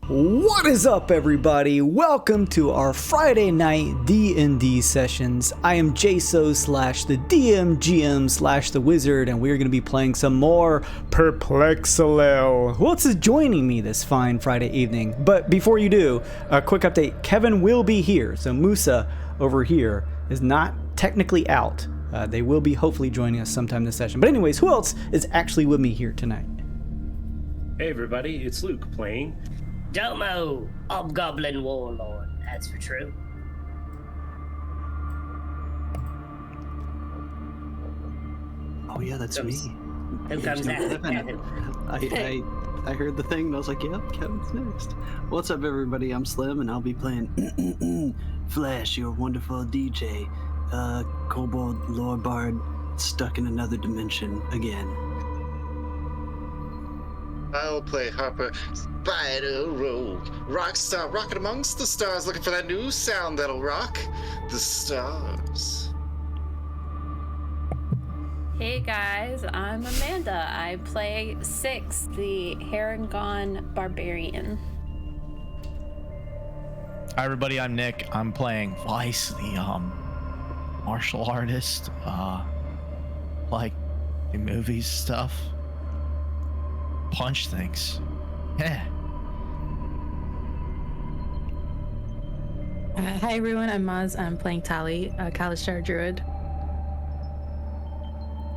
What is up, everybody? Welcome to our Friday night D&D sessions. I am Jaso / the DM GM / the Wizard, and we're going to be playing some more PERPLEXELLEL. Who else is joining me this fine Friday evening? But before you do, a quick update. Kevin will be here, so Musa over here is not technically out. They will be hopefully joining us sometime this session. But anyways, who else is actually with me here tonight? Hey everybody, it's Luke playing Domo, Hobgoblin Warlord, that's for true. Oh yeah, that's me. Who comes after Kevin? I heard the thing and I was like, yep, Kevin's next. What's up everybody, I'm Slim and I'll be playing Flash, your wonderful DJ, Kobold Lore Bard stuck in another dimension again. I'll play Harper, Spider Rogue, Rockstar, rocking amongst the stars, looking for that new sound that'll rock the stars. Hey guys, I'm Amanda. I play Six, the harrowing barbarian. Hi everybody, I'm Nick. I'm playing Vice, the martial artist, like in movies stuff. Punch things. Yeah. Hi everyone, I'm Maz. I'm playing Tali, Kalishtar Druid.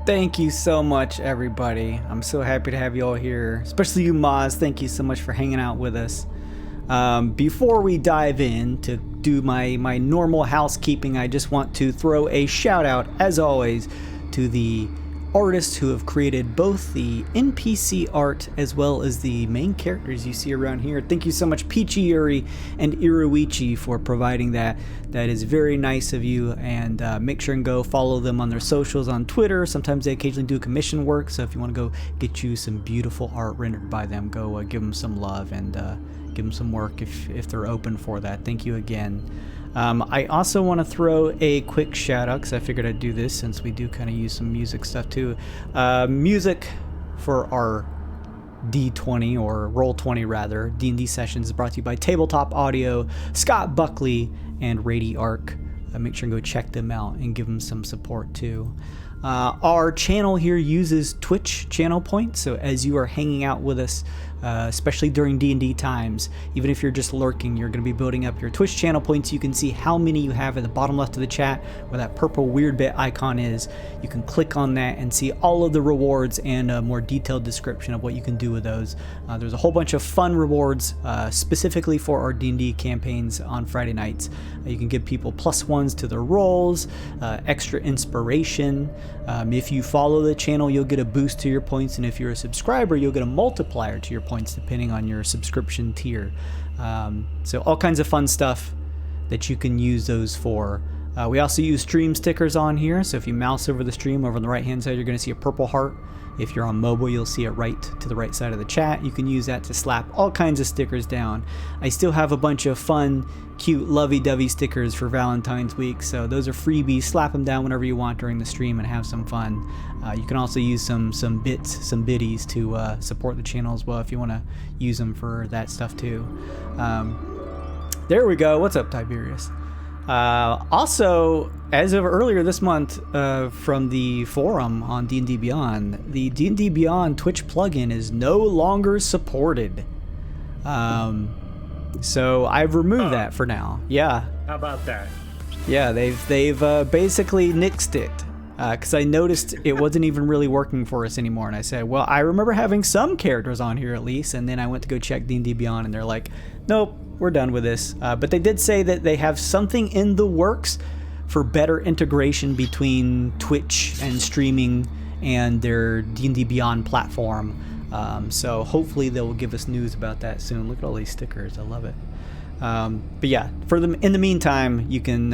Thank you so much, everybody. I'm so happy to have you all here, especially you, Maz. Thank you so much for hanging out with us. Before we dive in to do my normal housekeeping, I just want to throw a shout out, as always, to the artists who have created both the NPC art as well as the main characters you see around here. Thank you so much, Peachy Yuri and Iruichi, for providing that. That is very nice of you, and make sure and go follow them on their socials on Twitter. Sometimes they occasionally do commission work, so if you want to go get you some beautiful art rendered by them, go give them some love and give them some work if they're open for that. Thank you again. I also want to throw a quick shout out, because I figured I'd do this since we do kind of use some music stuff too. Music for our D20 or Roll20 rather, D&D sessions is brought to you by Tabletop Audio, Scott Buckley, and Rady Arc. Make sure and go check them out and give them some support too. Our channel here uses Twitch channel points, so as you are hanging out with us, especially during D&D times, even if you're just lurking, you're going to be building up your Twitch channel points. You can see how many you have at the bottom left of the chat where that purple weird bit icon is. You can click on that and see all of the rewards and a more detailed description of what you can do with those. There's a whole bunch of fun rewards specifically for our D&D campaigns on Friday nights. You can give people +1s to their rolls, extra inspiration. If you follow the channel, you'll get a boost to your points, and if you're a subscriber, you'll get a multiplier to your points depending on your subscription tier. So all kinds of fun stuff that you can use those for. We also use stream stickers on here, so if you mouse over the stream, over on the right hand side, you're going to see a purple heart. If you're on mobile, you'll see it right to the right side of the chat. You can use that to slap all kinds of stickers down. I still have a bunch of fun, cute, lovey-dovey stickers for Valentine's week, so those are freebies. Slap them down whenever you want during the stream and have some fun. You can also use some biddies to support the channel as well if you want to use them for that stuff too. There we go. What's up, Tiberius? Also, as of earlier this month, from the forum on D&D Beyond, the D&D Beyond Twitch plugin is no longer supported. So I've removed that for now. Yeah. How about that? Yeah, they've basically nixed it. Because I noticed it wasn't even really working for us anymore, and I said, well, I remember having some characters on here at least, and then I went to go check D&D Beyond, and they're like, nope, we're done with this. But they did say that they have something in the works for better integration between Twitch and streaming and their D&D Beyond platform. So hopefully they'll give us news about that soon. Look at all these stickers, I love it. But yeah, in the meantime, you can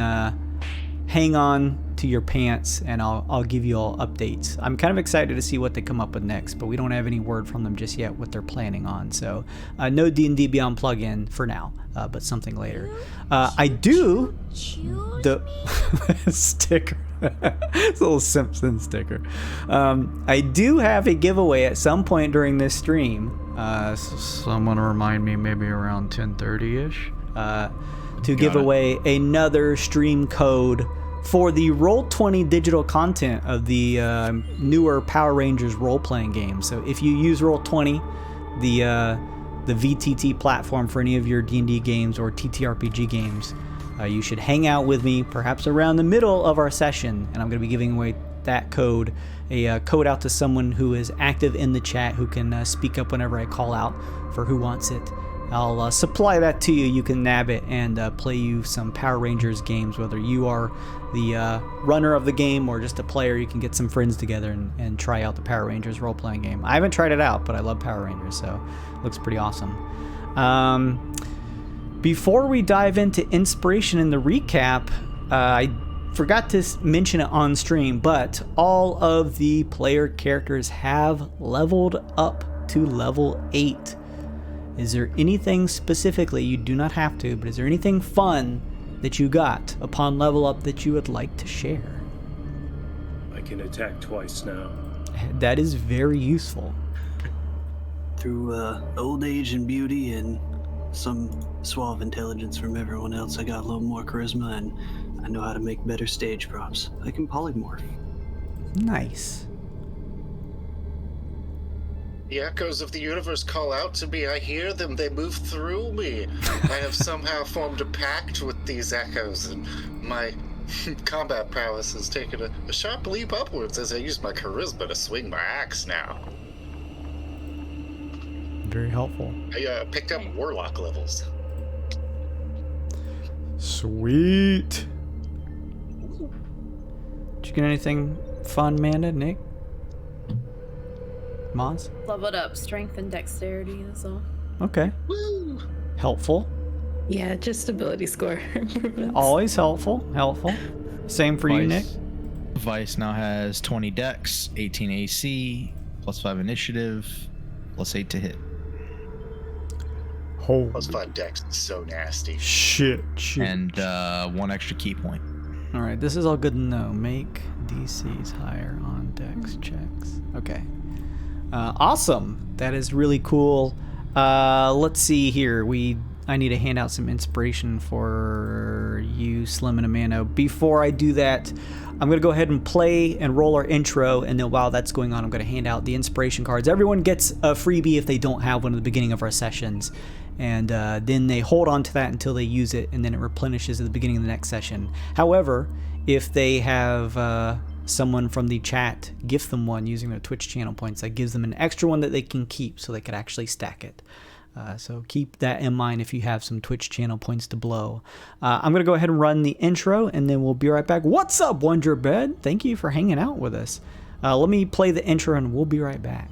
hang on to your pants, and I'll give you all updates. I'm kind of excited to see what they come up with next, but we don't have any word from them just yet what they're planning on. So no D&D Beyond plugin for now, but something later. I do the sticker. It's a little Simpson sticker. I do have a giveaway at some point during this stream. Someone remind me, maybe around 10:30ish, to give away another stream code for the Roll20 digital content of the newer Power Rangers role-playing game. So if you use Roll20, the VTT platform for any of your D&D games or TTRPG games, you should hang out with me perhaps around the middle of our session, and I'm going to be giving away that code, a code out to someone who is active in the chat who can speak up whenever I call out for who wants it. I'll supply that to you. You can nab it and play you some Power Rangers games, whether you are the runner of the game or just a player. You can get some friends together and try out the Power Rangers role-playing game. I haven't tried it out, but I love Power Rangers, so it looks pretty awesome. Before we dive into inspiration in the recap, I forgot to mention it on stream, but all of the player characters have leveled up to level 8. Is there anything specifically, you do not have to, but is there anything fun that you got upon level up that you would like to share? I can attack twice now. That is very useful. Through old age and beauty and some suave intelligence from everyone else, I got a little more charisma, and I know how to make better stage props. I can polymorph. Nice. The echoes of the universe call out to me. I hear them. They move through me. I have somehow formed a pact with these echoes, and my combat prowess has taken a sharp leap upwards as I use my charisma to swing my axe now. Very helpful. I picked up warlock levels. Sweet. Did you get anything fun, Amanda, Nick? Maz? Leveled up strength and dexterity, that's all. Okay. Woo! Helpful. Yeah, just ability score improvements. Always helpful. Same for you, Nick? Vice now has 20 dex, 18 AC, +5 initiative, +8 to hit. Holy +5 dex is so nasty. shit. And 1 extra key point. All right, this is all good to know. Make DCs higher on dex checks. Okay. Awesome. That is really cool. Let's see here. I need to hand out some inspiration for you, Slim and Amanda. Before I do that, I'm going to go ahead and play and roll our intro, and then while that's going on, I'm going to hand out the inspiration cards. Everyone gets a freebie if they don't have one at the beginning of our sessions, and then they hold on to that until they use it, and then it replenishes at the beginning of the next session. However, if they have someone from the chat gift them one using their Twitch channel points, that gives them an extra one that they can keep so they could actually stack it. So keep that in mind if you have some Twitch channel points to blow. I'm going to go ahead and run the intro, and then we'll be right back. What's up, Wonderbed? Thank you for hanging out with us. Let me play the intro, and we'll be right back.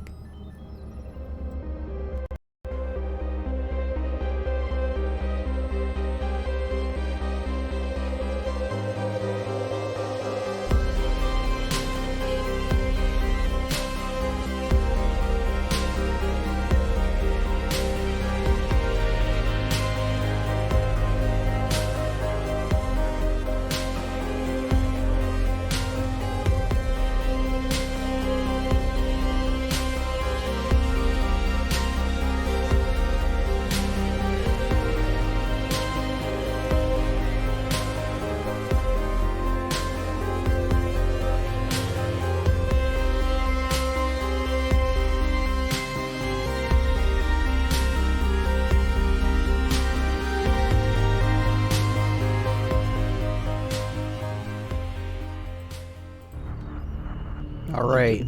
All right.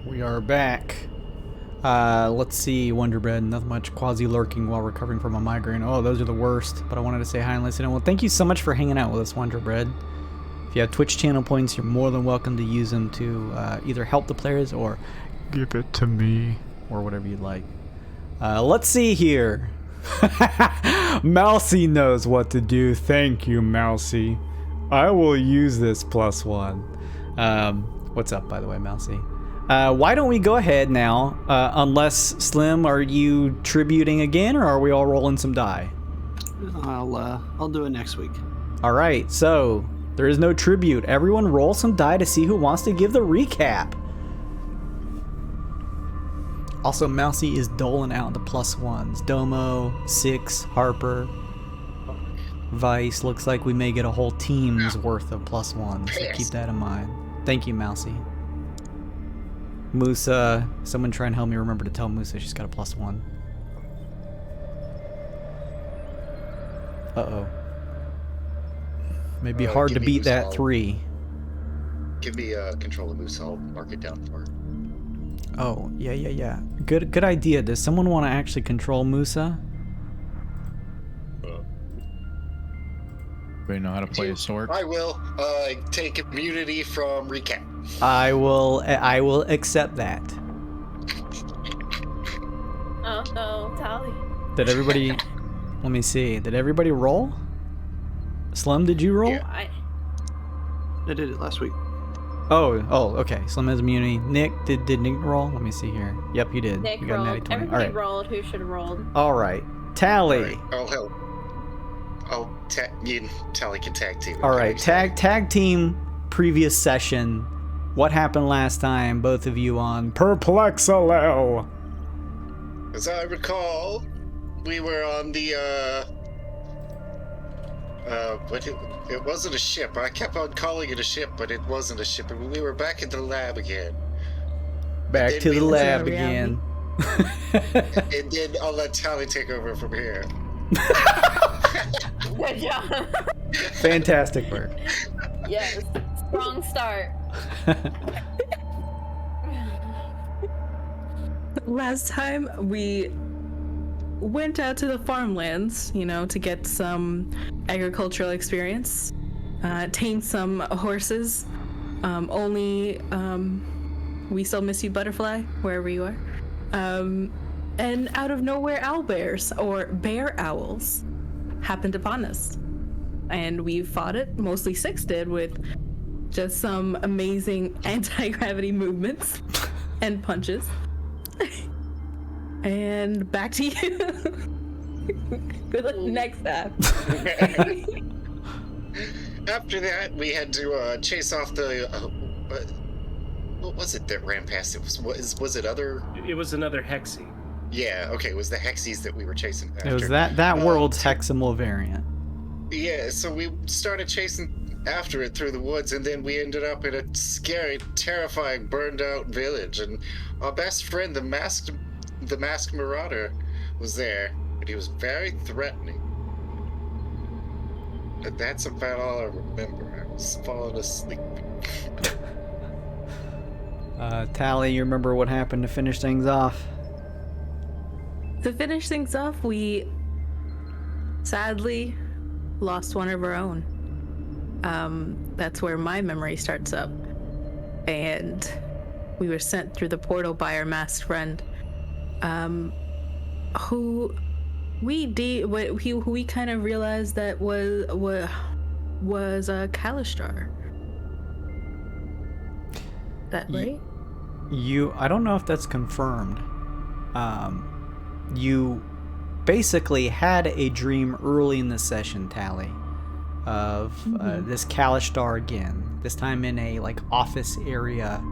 We are back. Let's see, Wonderbread. Nothing much quasi-lurking while recovering from a migraine. Oh, those are the worst. But I wanted to say hi and listen. Well, thank you so much for hanging out with us, Wonderbread. If you have Twitch channel points, you're more than welcome to use them to either help the players or give it to me or whatever you'd like. Let's see here. Mousy knows what to do. Thank you, Mousy. I will use this +1. What's up, by the way, Mousy? Why don't we go ahead now, unless, Slim, are you tributing again, or are we all rolling some die? I'll do it next week. All right, so There is no tribute. Everyone roll some die to see who wants to give the recap. Also, Mousy is doling out the +1s. Domo, Six, Harper, Vice. Looks like we may get a whole team's worth of +1s. So keep that in mind. Thank you, Mousy. Musa, someone try and help me remember to tell Musa she's got a +1. Uh-oh. May be hard to give me beat Musa. that 3. Give me control of Moose. I'll mark it down for her. Oh, yeah. Good idea. Does someone want to actually control Musa? We know how to play a sword. I will take immunity from recap. I will accept that. Oh no, Tali. Did everybody let me see. Did everybody roll? Slim, did you roll? Yeah. I did it last week. Oh, okay. Slim has immunity. Nick, did Nick roll? Let me see here. Yep, you did. Nick you got a natty rolled. 20. Everybody All right. rolled who should have rolled. All right. Tally. I'll help. You and Tali can tag team. All right. Tag team previous session. What happened last time, both of you on PERPLEXELLEL? As I recall, we were on the but it wasn't a ship. I kept on calling it a ship, but it wasn't a ship. We were back at the lab again. Back to the lab Yeah. again. And then I'll let Tali take over from here. Good job. Fantastic work. Yes. Strong start. Last time we went out to the farmlands, to get some agricultural experience, tame some horses. We still miss you, Butterfly, wherever you are. And out of nowhere, owlbears, or bear owls, happened upon us. And we fought it, mostly Six did, with just some amazing anti-gravity movements and punches. And back to you. Good luck next time. After that, we had to chase off the. What was it that ran past? Was it other? It was another Hexi. Yeah. Okay. It was the Hexies that we were chasing after. It was that world's Heximal variant. Yeah. So we started chasing after it through the woods, and then we ended up in a scary, terrifying, burned-out village. And our best friend, the masked marauder, was there, and he was very threatening. But that's about all I remember. I was falling asleep. Tali, you remember what happened to finish things off? To finish things off, we sadly lost one of our own. That's where my memory starts up. And we were sent through the portal by our masked friend, who we kind of realized that was Kalistar. That right? I don't know if that's confirmed. You basically had a dream early in the session, Tali, of this Kalistar again. This time in a office area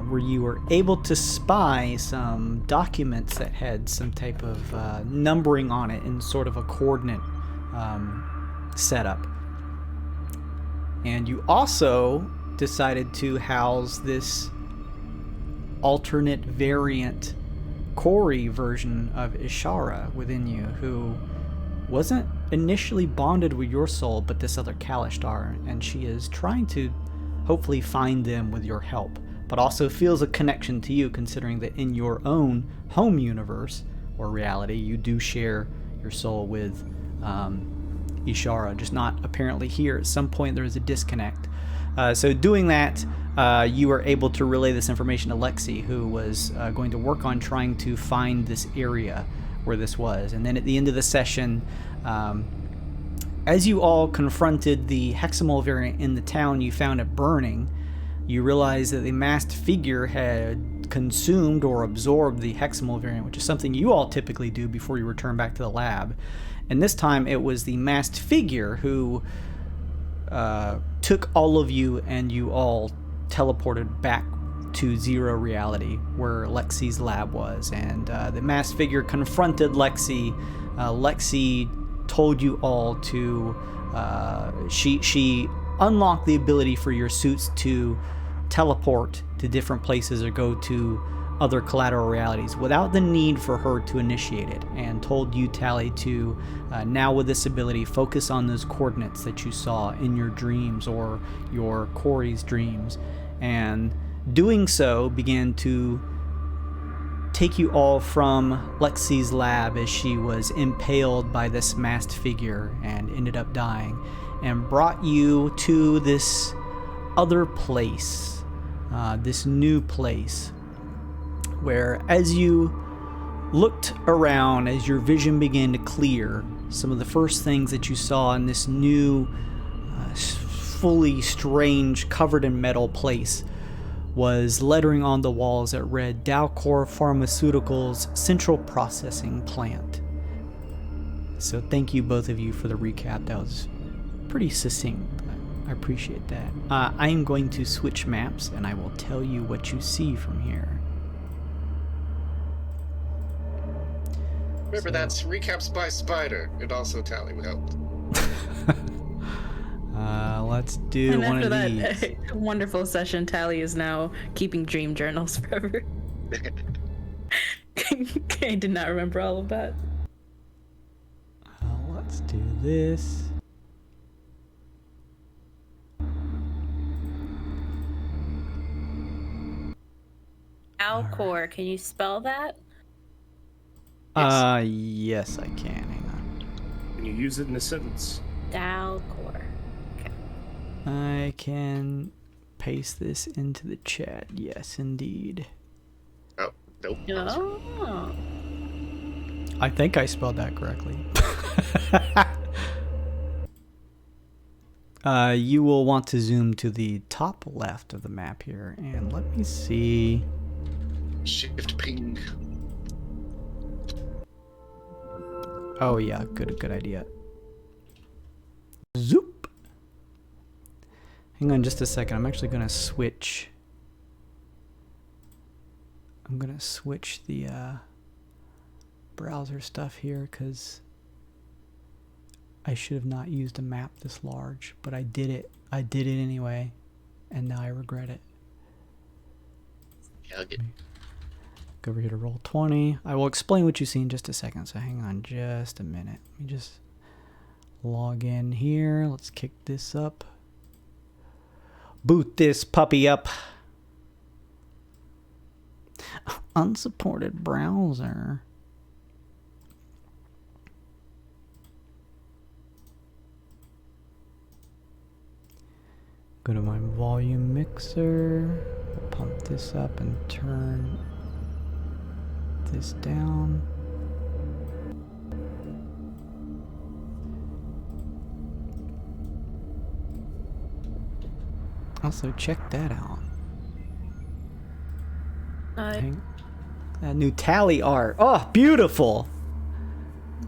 where you were able to spy some documents that had some type of numbering on it in sort of a coordinate setup. And you also decided to house this alternate variant quori version of Ishara within you, who wasn't initially bonded with your soul, but this other Kalistar, and she is trying to hopefully find them with your help, but also feels a connection to you, considering that in your own home universe or reality, you do share your soul with Ishara, just not apparently here. At some point there is a disconnect. So doing that, you were able to relay this information to Lexe, who was going to work on trying to find this area where this was. And then at the end of the session, as you all confronted the Heximal variant in the town, you found it burning. You realized that the masked figure had consumed or absorbed the Heximal variant, which is something you all typically do before you return back to the lab. And this time it was the masked figure who took all of you and you all teleported back to zero reality where Lexe's lab was, and the masked figure confronted Lexe. Lexe told you all to she unlocked the ability for your suits to teleport to different places or go to other collateral realities without the need for her to initiate it, and told you, Tali, to now with this ability focus on those coordinates that you saw in your dreams or your quori's dreams, and doing so began to take you all from Lexe's lab as she was impaled by this masked figure and ended up dying, and brought you to this other place, this new place, where as you looked around, as your vision began to clear, some of the first things that you saw in this new, fully strange, covered in metal place was lettering on the walls that read Dalcor Pharmaceuticals Central Processing Plant. So thank you, both of you, for the recap. That was pretty succinct. I appreciate that. I am going to switch maps and I will tell you what you see from here. Remember, that's recaps by Spider, and also Tali helped. Let's do And one after of that these. wonderful session, Tali is now keeping dream journals forever. I did not remember all of that. Let's do this. Alcor, can you spell that? Yes, I can. Hang on. Can you use it in a sentence? Dalcor. I can paste this into the chat. Yes, indeed. Oh, nope. Oh. I think I spelled that correctly. You will want to zoom to the top left of the map here, and let me see. Shift ping. Oh yeah, good idea. Zoop. Hang on just a second. I'm actually gonna switch. I'm gonna switch the browser stuff here because I should have not used a map this large, but I did it. I did it anyway, and now I regret it. Yeah, I'll get. Go over here to roll 20. I will explain what you see in just a second, so hang on just a minute. Let me just log in here. Let's kick this up. Boot this puppy up. Unsupported browser. Go to my volume mixer. Pump this up and turn this down. Also, check that out. That new Tali art. Oh, beautiful.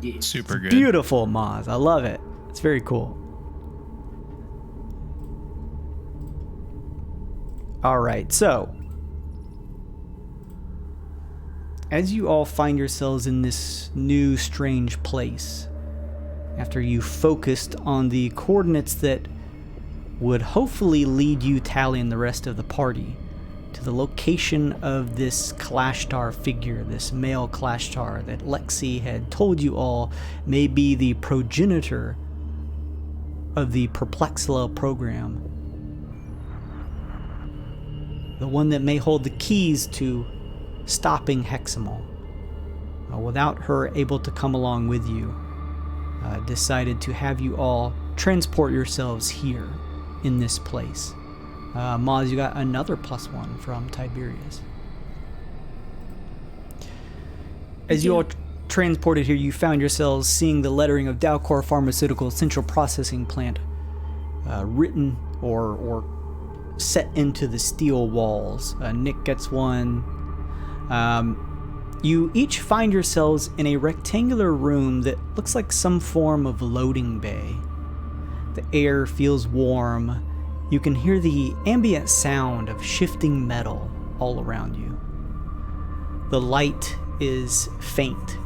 Yes. Super good. Beautiful, Maz. I love it. It's very cool. All right, so as you all find yourselves in this new strange place, after you focused on the coordinates that would hopefully lead you, Tali, and the rest of the party to the location of this Kalashtar figure, this male Kalashtar that Lexe had told you all may be the progenitor of the PERPLEXELLEL program, the one that may hold the keys to stopping Heximal. Without her able to come along with you, decided to have you all transport yourselves here in this place. Maz, you got another +1 from Tiberius. As you all transported here, you found yourselves seeing the lettering of Dalcor Pharmaceuticals Central Processing Plant written or set into the steel walls. Nick gets one. You each find yourselves in a rectangular room that looks like some form of loading bay. The air feels warm. You can hear the ambient sound of shifting metal all around you. The light is faint,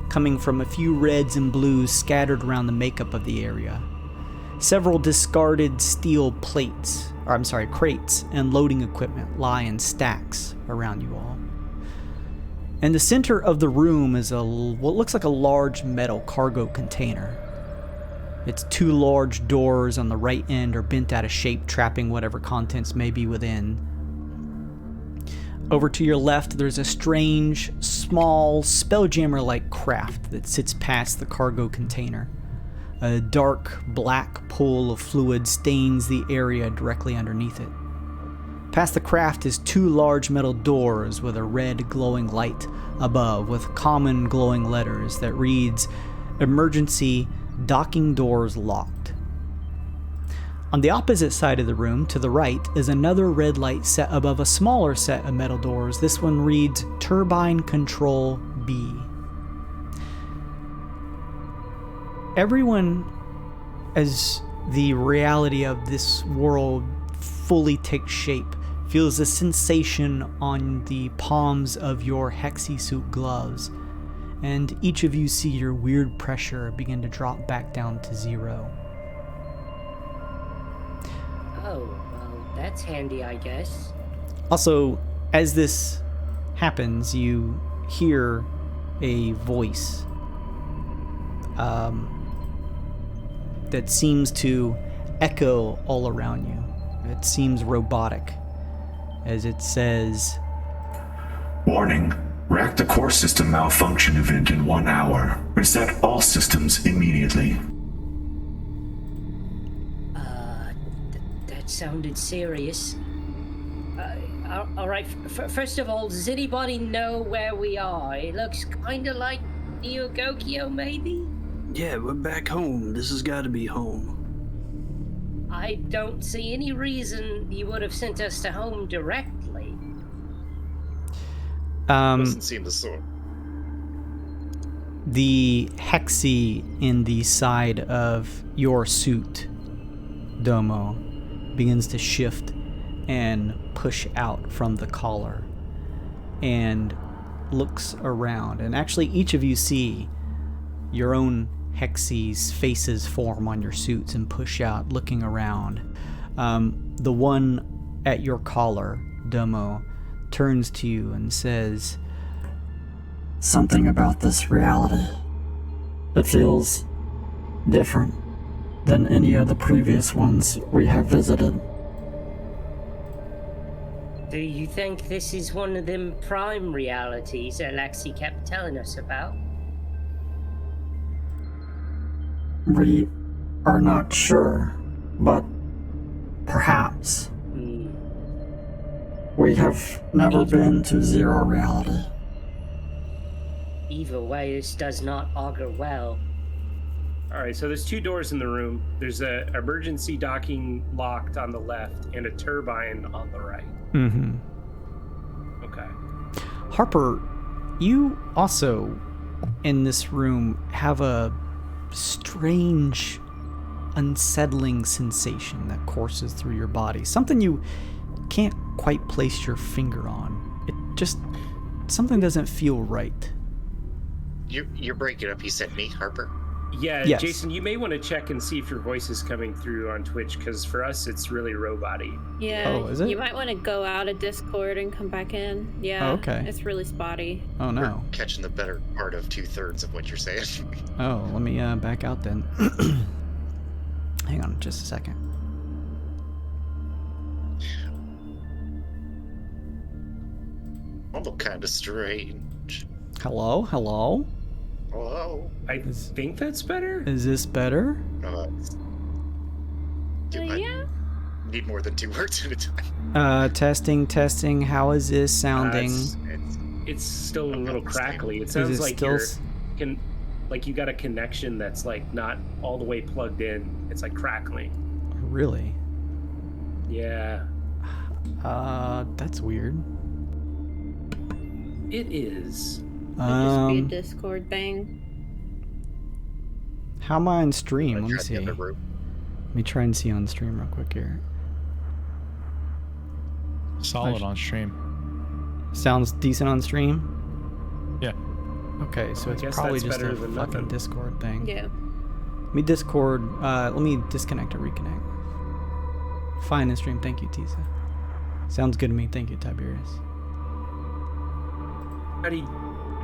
coming from a few reds and blues scattered around the makeup of the area. Several discarded steel crates and loading equipment lie in stacks around you all. In the center of the room is what looks like a large metal cargo container. Its two large doors on the right end are bent out of shape, trapping whatever contents may be within. Over to your left, there's a strange, small, spelljammer-like craft that sits past the cargo container. A dark, black pool of fluid stains the area directly underneath it. Past the craft is two large metal doors with a red glowing light above with common glowing letters that reads, "Emergency Docking Doors Locked." On the opposite side of the room, to the right, is another red light set above a smaller set of metal doors. This one reads, "Turbine Control B." Everyone, as the reality of this world fully takes shape, feels a sensation on the palms of your hexi suit gloves, and each of you see your weird pressure begin to drop back down to 0. Oh, well, that's handy, I guess. Also, as this happens, you hear a voice that seems to echo all around you. It seems robotic, as it says, "Warning. Reactor core system malfunction event in 1 hour. Reset all systems immediately." That sounded serious. All right, first of all, does anybody know where we are? It looks kind of like Neogokyo, maybe? Yeah, we're back home. This has got to be home. I don't see any reason you would have sent us to home directly. Doesn't seem the sort. The hexi in the side of your suit, Domo, begins to shift and push out from the collar and looks around. And actually, each of you see your own hexi's faces form on your suits and push out, looking around. The one at your collar, Domo, turns to you and says, "Something about this reality. It feels different than any of the previous ones we have visited." Do you think this is one of them prime realities that Lexe kept telling us about? We are not sure, but perhaps. We have never been to zero reality. Either way, this does not augur well. Alright, so there's two doors in the room. There's a emergency docking locked on the left and a turbine on the right. Mm-hmm. Okay. Harper, you also, in this room, have a strange, unsettling sensation that courses through your body. Something you can't quite place your finger on. It just, something doesn't feel right. You're breaking up. You said me, Harper? Yeah, Yes. Jason, you may want to check and see if your voice is coming through on Twitch, because for us, it's really robot-y. Yeah. Oh, is it? You might want to go out of Discord and come back in. Yeah. Oh, okay. It's really spotty. Oh no. We're catching the better part of 2/3 of what you're saying. Oh, let me back out then. Hang on just a second. Almost kind of strange. Hello? Hello? Hello? I think that's better. Is this better? Yeah. Need more than 2 words at a time. Testing. How is this sounding? It's still a little crackly. It Is sounds it like still like you got a connection that's like not all the way plugged in. It's like crackling. Really? Yeah. That's weird. It is. Could just be a Discord thing. How am I on stream? Let me Tried the see. other room. Let me try and see on stream real quick here. Solid on stream. Sounds decent on stream? Yeah. Okay, so I it's guess probably that's just a better than fucking nothing. Discord thing. Yeah. Let me let me disconnect or reconnect. Fine in stream, thank you, Tisa. Sounds good to me, thank you, Tiberius. How do you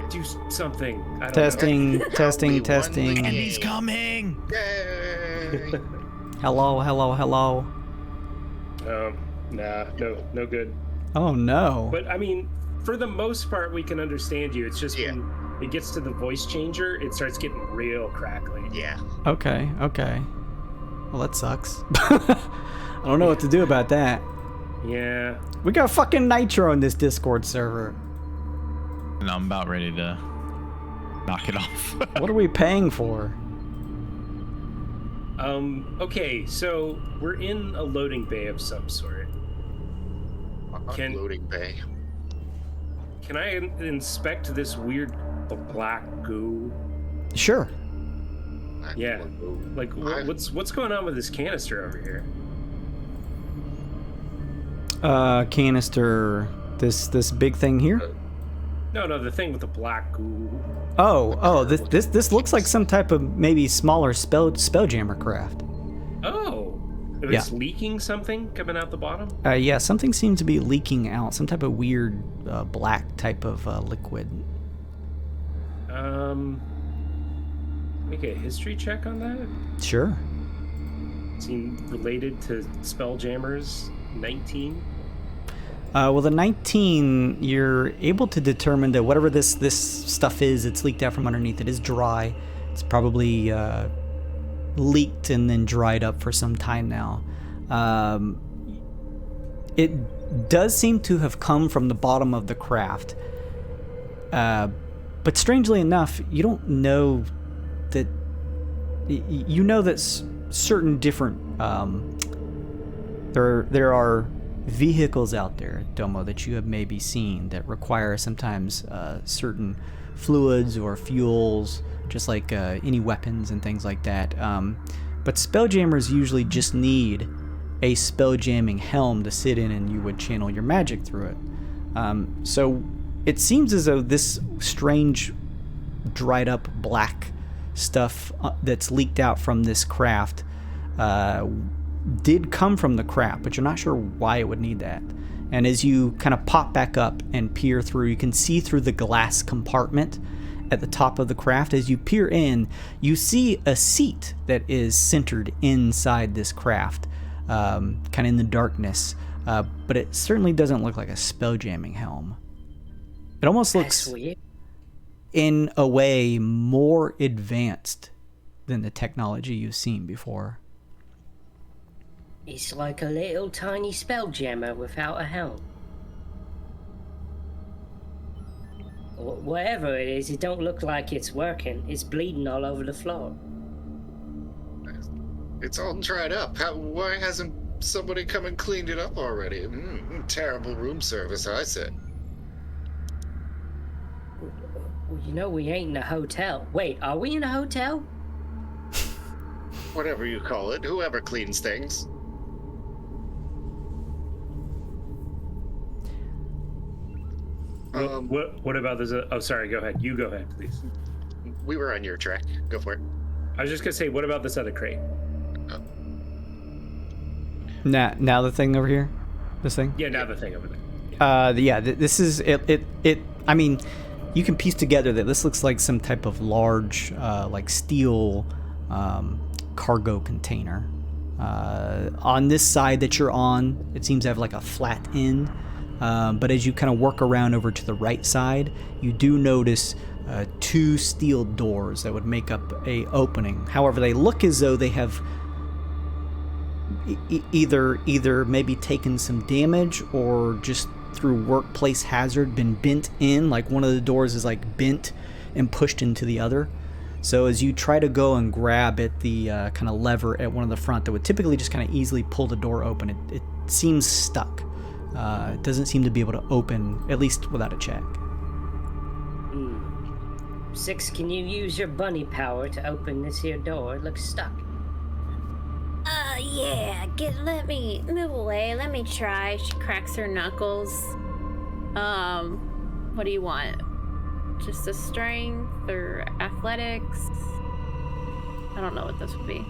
do something? I don't Testing, We testing, won the testing. game. And he's coming. Yay! Hello, hello, hello. know. Nah, no good. Oh no. But I mean, for the most part, we can understand you. It's just Yeah. when it gets to the voice changer, it starts getting real crackly. Yeah. Okay, okay. Well, that sucks. I don't know what to do about that. Yeah. We got fucking Nitro on this Discord server. And I'm about ready to knock it off. What are we paying for? Okay, so we're in a loading bay of some sort. Can- Loading bay. Can I inspect this weird black goo? Sure. Yeah. Like, what's going on with this canister over here? Canister. This big thing here? No, the thing with the black goo. Oh, this looks like some type of maybe smaller spelljammer craft. Oh, it's leaking something coming out the bottom. Yeah, something seems to be leaking out. Some type of weird black type of liquid. Make a history check on that. Sure. Seem related to spelljammers. 19. Well, the 19, you're able to determine that whatever this stuff is, it's leaked out from underneath. It is dry. It's probably leaked and then dried up for some time now. It does seem to have come from the bottom of the craft. But strangely enough, you don't know that... You know that certain different... There are vehicles out there, Domo, that you have maybe seen that require sometimes certain fluids or fuels, just like any weapons and things like that. But spelljammers usually just need a spelljamming helm to sit in and you would channel your magic through it. So it seems as though this strange dried up black stuff that's leaked out from this craft did come from the craft, but you're not sure why it would need that. And as you kind of pop back up and peer through, you can see through the glass compartment at the top of the craft. As you peer in, you see a seat that is centered inside this craft, kind of in the darkness, but it certainly doesn't look like a spelljamming helm. It almost looks, That's weird. in a way, more advanced than the technology you've seen before. It's like a little tiny spelljammer without a helm. Whatever it is, it don't look like it's working. It's bleeding all over the floor. It's all dried up. Why hasn't somebody come and cleaned it up already? Terrible room service, I said. Well, you know we ain't in a hotel. Wait, are we in a hotel? Whatever you call it, whoever cleans things. What about this? Oh, sorry. Go ahead. You go ahead, please. We were on your track. Go for it. I was just gonna say, what about this other crate? Now the thing over here, this thing. Yeah, now the thing over there. This is it. I mean, you can piece together that this looks like some type of large, like steel, cargo container. On this side that you're on, it seems to have like a flat end. But as you kind of work around over to the right side, you do notice two steel doors that would make up a opening. However, they look as though they have either maybe taken some damage or just through workplace hazard been bent in. Like one of the doors is like bent and pushed into the other. So as you try to go and grab at the kind of lever at one of the front that would typically just kind of easily pull the door open, it seems stuck. It doesn't seem to be able to open, at least without a check. Six, can you use your bunny power to open this here door? It looks stuck. Yeah, let me move away. Let me try. She cracks her knuckles. What do you want? Just a strength or athletics? I don't know what this would be.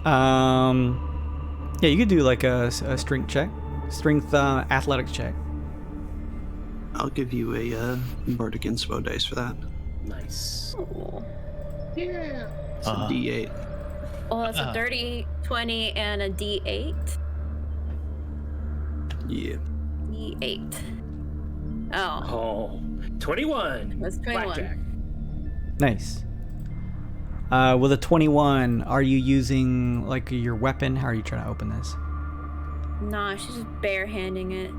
Yeah, you could do like a strength check. Strength athletics check. I'll give you a Bardic Inspo dice for that. Nice. Ooh. Yeah. It's a D8. Oh, it's a 30, 20, and a D8. Yeah. D8. Oh. Oh, 21. That's 21. Blackjack. Nice. With a 21, are you using like your weapon? How are you trying to open this? Nah, she's just barehanding it.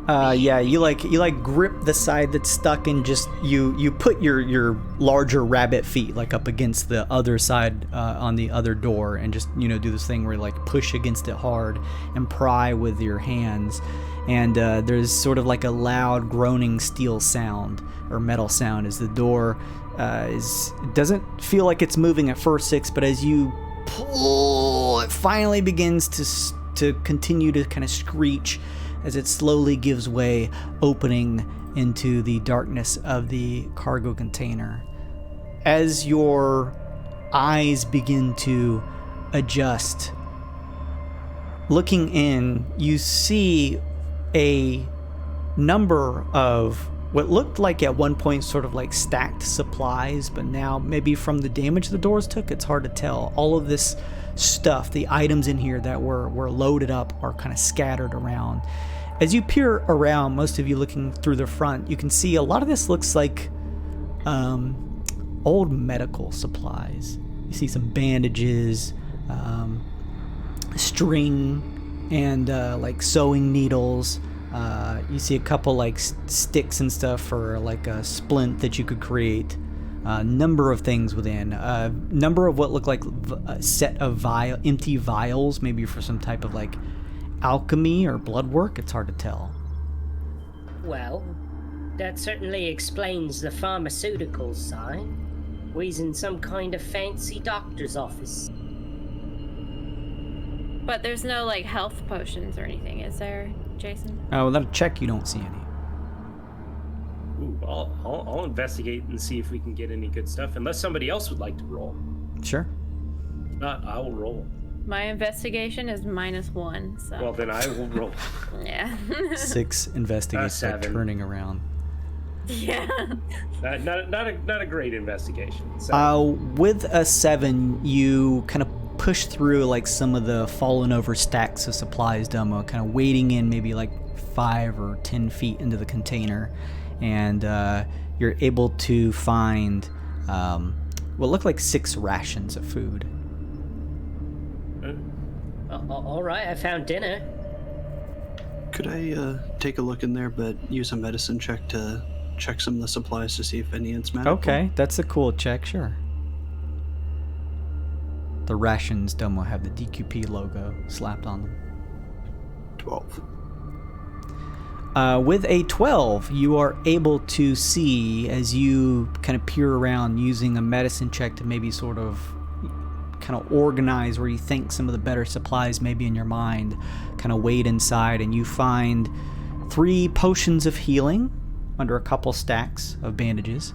Yeah, you like grip the side that's stuck and just you put your larger rabbit feet like up against the other side on the other door and just do this thing where you like push against it hard and pry with your hands, and there's sort of like a loud groaning steel sound or metal sound as the door it doesn't feel like it's moving at first, Six, but as you pull, it finally begins to continue to kind of screech as it slowly gives way, opening into the darkness of the cargo container. As your eyes begin to adjust, looking in, you see a number of what looked like at one point sort of like stacked supplies, but now maybe from the damage the doors took, it's hard to tell. All of this stuff, the items in here that were loaded up, are kind of scattered around. As you peer around, most of you looking through the front, you can see a lot of this looks like old medical supplies. You see some bandages, string, and like sewing needles. You see a couple like sticks and stuff for like a splint that you could create. Number of things within. Number of what look like a set of empty vials, maybe for some type of like alchemy or blood work. It's hard to tell. Well, that certainly explains the pharmaceutical sign. We's in some kind of fancy doctor's office. But there's no like health potions or anything, is there, Jason? Without a check, you don't see any. Ooh, I'll investigate and see if we can get any good stuff. Unless somebody else would like to roll. Sure. Not, I will roll. My investigation is -1, so. Well, then I will roll. Yeah. 6 investigates by 7. turning around. Yeah. Not a great investigation. So. With a 7, you kind of push through like some of the fallen over stacks of supplies, Domo, kind of wading in maybe like 5 or 10 feet into the container, and you're able to find what look like 6 rations of food. All right, I found dinner. Could I take a look in there, but use a medicine check to check some of the supplies to see if any it's magical? Okay, that's a cool check, sure. The rations, Domo, have the DQP logo slapped on them. 12. With a 12, you are able to see, as you kind of peer around using a medicine check to maybe sort of kind of organize where you think some of the better supplies may be in your mind, kind of wade inside, and you find 3 potions of healing under a couple stacks of bandages.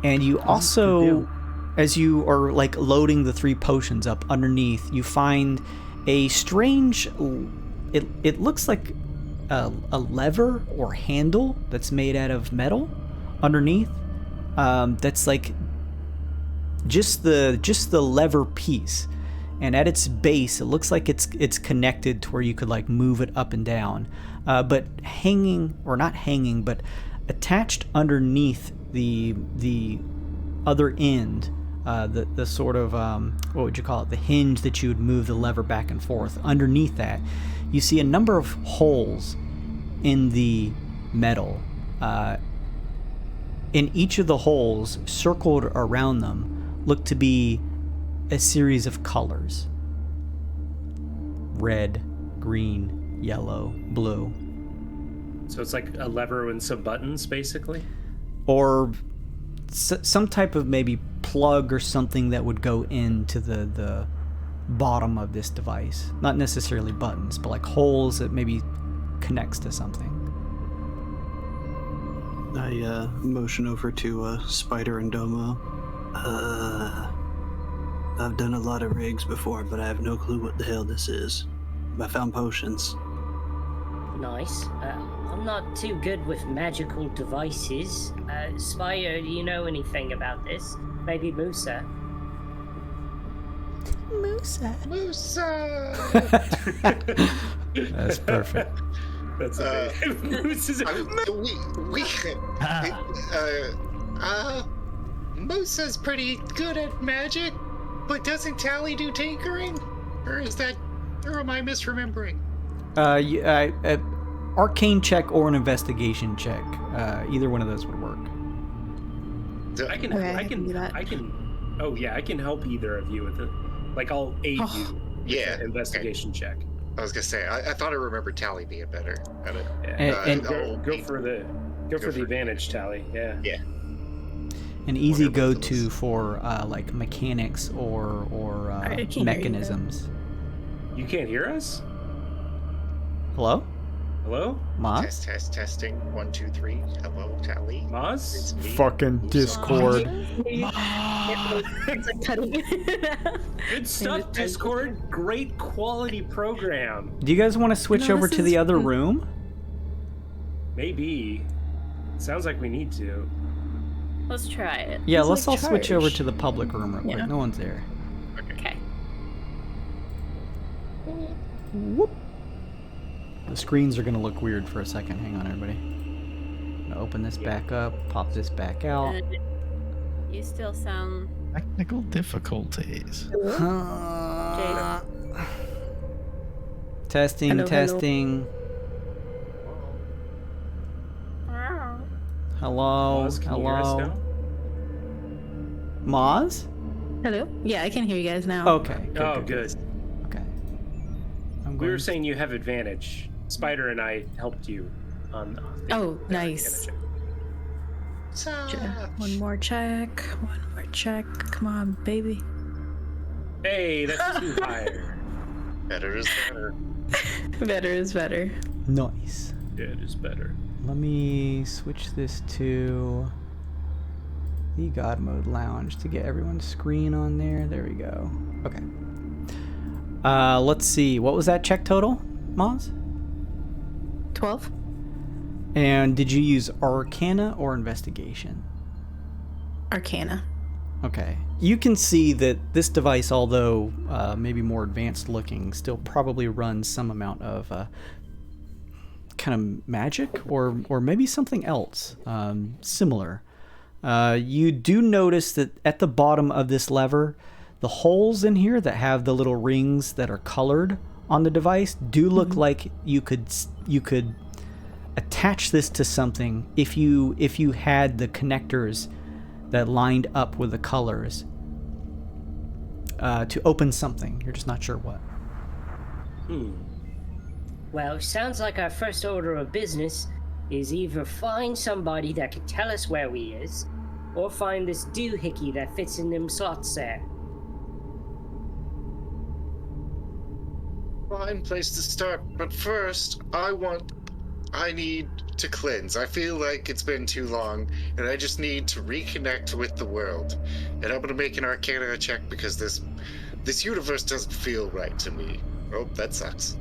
And you also, as you are like loading the 3 potions up underneath, you find a strange, it looks like a lever or handle that's made out of metal underneath. That's like just the lever piece, and at its base it looks like it's connected to where you could like move it up and down, but hanging, or not hanging, but attached underneath the other end, the sort of what would you call it, the hinge that you would move the lever back and forth. Underneath that, you see a number of holes in the metal. In each of the holes, circled around them, look to be a series of colors: red, green, yellow, blue. So it's like a lever and some buttons, basically? Or some type of maybe plug or something that would go into the bottom of this device. Not necessarily buttons, but like holes that maybe connects to something. I motion over to Spider and Domo. I've done a lot of rigs before, but I have no clue what the hell this is. I found potions. Nice. I'm not too good with magical devices. Spire, do you know anything about this? Maybe Musa? Musa. That's perfect. That's amazing. Musa's pretty good at magic, but doesn't Tali do tinkering? Or am I misremembering? Arcane check or an investigation check. Either one of those would work. I can do that. Oh yeah, I can help either of you with it. Like I'll aid you. With Yeah. the investigation check. I was gonna say, I thought I remembered Tali being better at it. Yeah. And Go for the advantage, Tally. Yeah. Yeah. an easy Whatever go-to those- for like mechanics or I can't hear you, mechanisms. You can't hear us? Hello? Hello? Moz? Testing. 1, 2, 3. Hello, Tali. Moz? It's me. Fucking Discord. It's like cutting. Good stuff, Discord. Great quality program. Do you guys want to switch No, over this to the is- other room? Maybe. Sounds like we need to. Let's try it. Yeah, It's let's like all switch over charged. to the public room real quick. Yeah. No one's there. Okay. Whoop. The screens are going to look weird for a second. Hang on, everybody. I'm going to open this back up, pop this back out. You still sound. Technical difficulties. Testing, Hello, hello. testing. Hello, Moz, can you hear us hello. now? Moz? Hello? Yeah, I can hear you guys now. Okay. Oh, good. Okay. I'm We were going saying you have advantage. Spider and I helped you on. Oh, nice. One more check. One more check. Come on, baby. Hey, that's too higher. Better is better. Better is better. Nice. Yeah, it is better. Let me switch this to the God Mode Lounge to get everyone's screen on there. There we go. Okay. Let's see. What was that check total, Moz? 12? And did you use Arcana or Investigation? Arcana. Okay. You can see that this device, although maybe more advanced looking, still probably runs some amount of kind of magic or maybe something else similar. You do notice that at the bottom of this lever, the holes in here that have the little rings that are colored on the device do look like you could attach this to something if you had the connectors that lined up with the colors to open something. You're just not sure what. Well, sounds like our first order of business is either find somebody that can tell us where we is, or find this doohickey that fits in them slots there. Fine place to start, but first, I need to cleanse. I feel like it's been too long, and I just need to reconnect with the world. And I'm gonna make an Arcana check because this universe doesn't feel right to me. Oh, that sucks.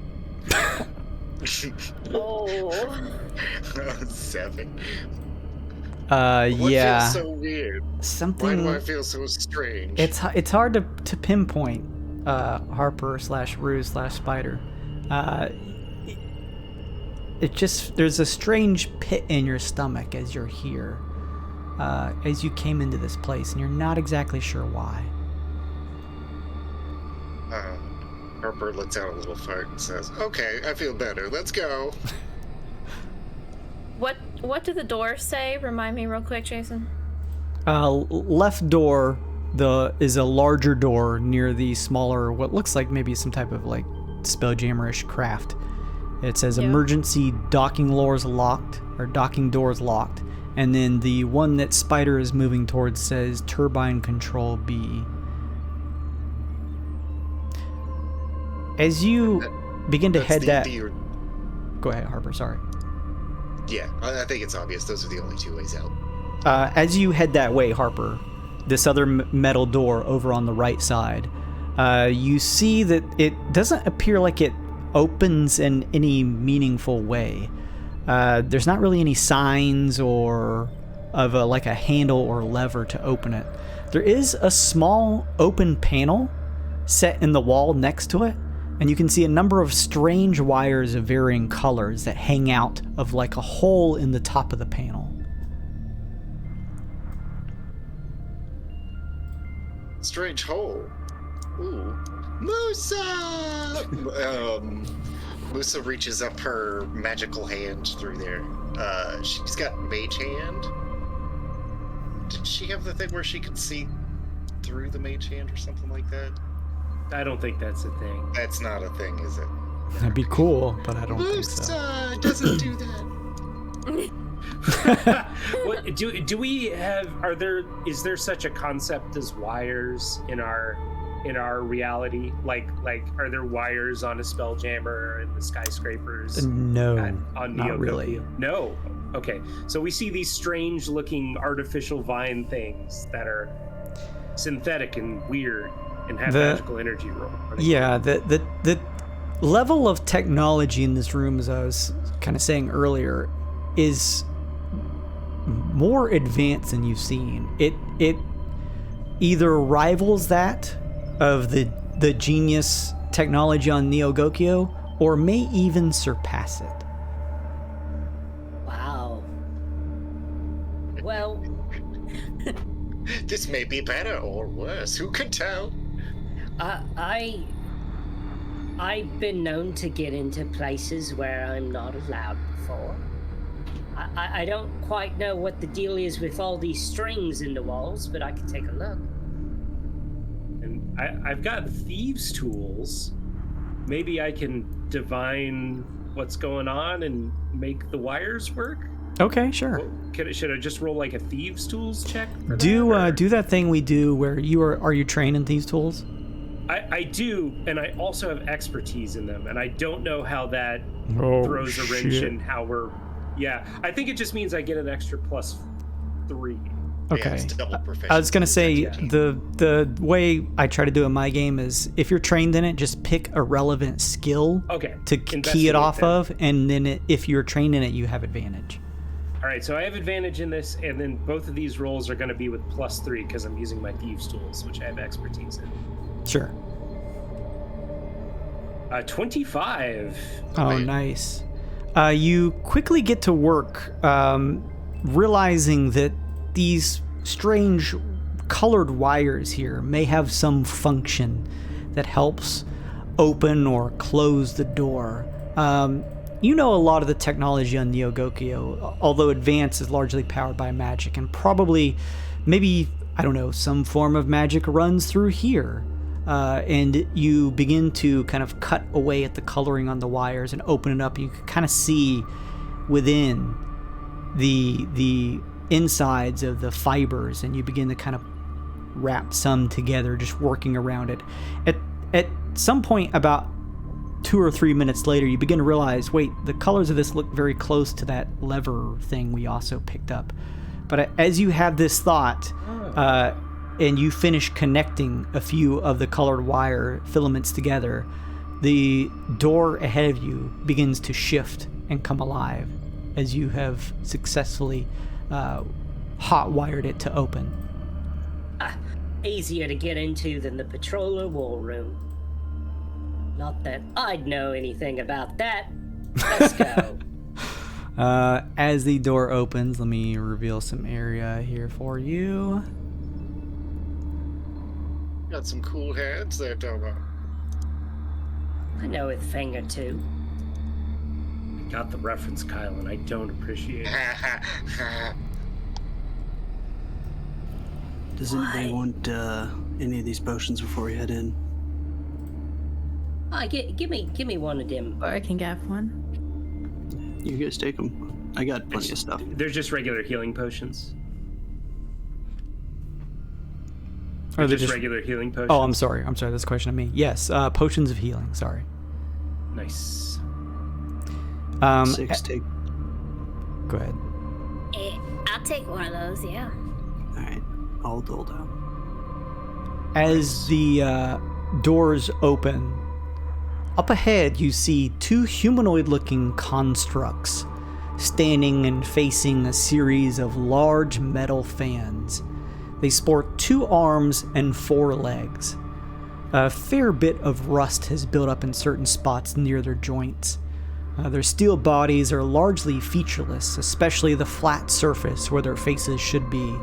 Oh. 7. Yeah. What feels so weird? Why Something. do I feel so strange? It's hard to pinpoint. Harper/Ruse/Spider. It just there's a strange pit in your stomach as you're here, as you came into this place, and you're not exactly sure why. Harper lets out a little fart and says, "Okay, I feel better. Let's go." What do the doors say? Remind me real quick, Jason. Left door is a larger door near the smaller, what looks like maybe some type of like spelljammerish craft. It says Yeah. emergency docking doors locked, And then the one that Spider is moving towards says Turbine Control B. As you begin to head that... Go ahead, Harper, sorry. Yeah, I think it's obvious. Those are the only two ways out. As you head that way, Harper, this other metal door over on the right side, you see that it doesn't appear like it opens in any meaningful way. There's not really any signs or of like a handle or lever to open it. There is a small open panel set in the wall next to it, and you can see a number of strange wires of varying colors that hang out of like a hole in the top of the panel. Strange hole. Ooh. Musa! Musa reaches up her magical hand through there. She's got mage hand. Did she have the thing where she could see through the mage hand or something like that? I don't think that's a thing. That's not a thing, is it? That'd be cool, but I don't think so. Musa doesn't do that. What do we have? Is there such a concept as wires in our reality? Like are there wires on a Spelljammer and the skyscrapers? No, on not Neogokyo? really. No. Okay, so we see these strange-looking artificial vine things that are synthetic and weird and have magical energy. Yeah, the level of technology in this room, as I was kind of saying earlier, is more advanced than you've seen. It either rivals that of the genius technology on Neogokyo, or may even surpass it. Wow. Well, This may be better or worse. Who can tell? I've been known to get into places where I'm not allowed before. I don't quite know what the deal is with all these strings in the walls, but I can take a look. And I've got thieves' tools. Maybe I can divine what's going on and make the wires work. Okay, sure. Should I just roll like a thieves' tools check? For Do that, that thing we do where are you trained in these tools? I do, and I also have expertise in them, and I don't know how that throws a wrench in how we're. Yeah, I think it just means I get an extra +3. Okay. Yeah, it's double proficiency. I was gonna say the way I try to do in my game is if you're trained in it, just pick a relevant skill to key it off of, and then if you're trained in it, you have advantage. All right, so I have advantage in this, and then both of these rolls are going to be with +3 because I'm using my thieves' tools, which I have expertise in. Sure. 25. Oh, nice. You quickly get to work, realizing that these strange colored wires here may have some function that helps open or close the door. You know a lot of the technology on Neogokyo, although advanced, is largely powered by magic, and probably, maybe, I don't know, some form of magic runs through here. And you begin to kind of cut away at the coloring on the wires and open it up. You can kind of see within the insides of the fibers, and you begin to kind of wrap some together, just working around it. At some point, about 2 or 3 minutes later, you begin to realize, wait, the colors of this look very close to that lever thing we also picked up. But as you have this thought, and you finish connecting a few of the colored wire filaments together, the door ahead of you begins to shift and come alive as you have successfully hot-wired it to open. Easier to get into than the patroller war room. Not that I'd know anything about that. Let's go. As the door opens, let me reveal some area here for you. Got some cool hands there, Domo. I know a thing or two. Got the reference, Kyle, and I don't appreciate it. Does anybody want any of these potions before we head in? Give me one of them. Or I can get one. You guys take them. I got plenty of stuff. They're just regular healing potions. Are they just regular healing potions? Oh, I'm sorry. That's a question of me. Yes, potions of healing. Sorry. Nice. 6 take. Go ahead. I'll take one of those, yeah. Alright, all doled out. As the doors open, up ahead you see two humanoid-looking constructs standing and facing a series of large metal fans. They sport 2 arms and 4 legs. A fair bit of rust has built up in certain spots near their joints. Their steel bodies are largely featureless, especially the flat surface where their faces should be.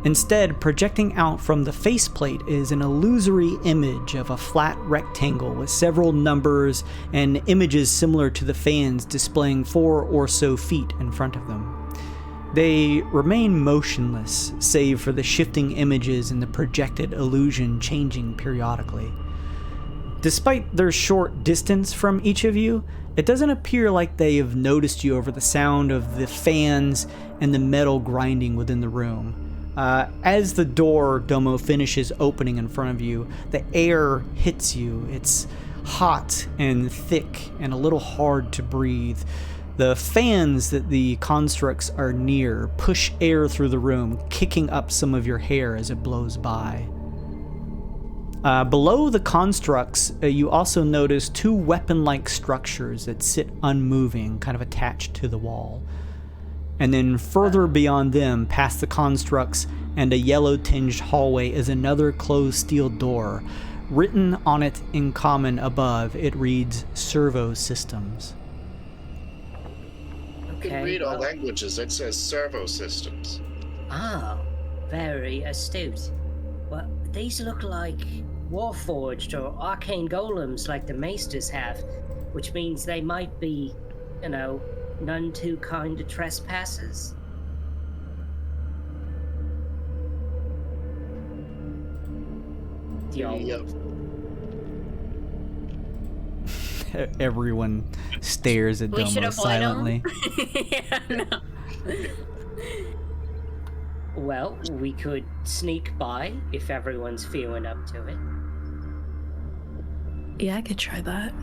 Instead, projecting out from the faceplate is an illusory image of a flat rectangle with several numbers and images similar to the fans displaying 4 or so feet in front of them. They remain motionless, save for the shifting images and the projected illusion changing periodically. Despite their short distance from each of you, it doesn't appear like they have noticed you over the sound of the fans and the metal grinding within the room. As the door, Domo, finishes opening in front of you, the air hits you. It's hot and thick and a little hard to breathe. The fans that the constructs are near push air through the room, kicking up some of your hair as it blows by. Below the constructs, you also notice 2 weapon-like structures that sit unmoving, kind of attached to the wall. And then further beyond them, past the constructs and a yellow-tinged hallway, is another closed steel door. Written on it in common above, it reads Servo Systems. You can read all languages. It says Servo Systems. Ah, very astute. Well, these look like warforged or arcane golems like the maesters have, which means they might be, none too kind to trespassers. Yep. Everyone stares at Domo silently. Yeah, no. Well, we could sneak by if everyone's feeling up to it. Yeah, I could try that.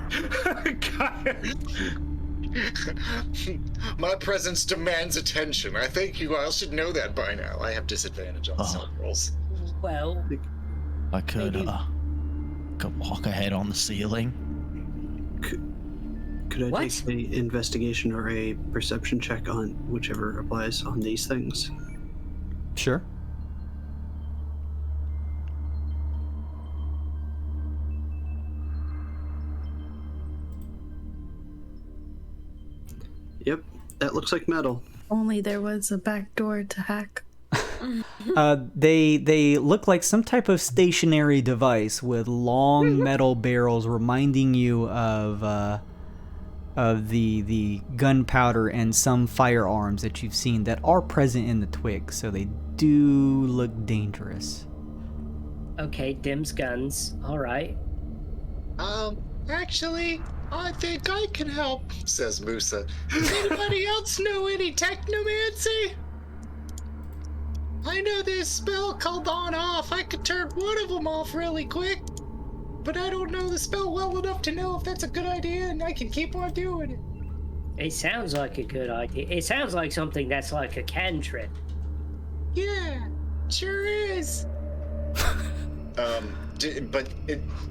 My presence demands attention. I think you all should know that by now. I have disadvantage on some rolls. Well, I could walk ahead on the ceiling. Could I What? take an investigation or a perception check on whichever applies on these things? Sure. Yep, that looks like metal. Only there was a back door to hack. They look like some type of stationary device with long metal barrels, reminding you of the gunpowder and some firearms that you've seen that are present in the Twixt. So they do look dangerous. okay, Dim's guns. All right. Actually, I think I can help, says Musa. Does anybody else know any technomancy? I know this spell called On Off. I could turn one of them off really quick, but I don't know the spell well enough to know if that's a good idea, and I can keep on doing it. It sounds like a good idea. It sounds like something that's like a cantrip. Yeah, sure is.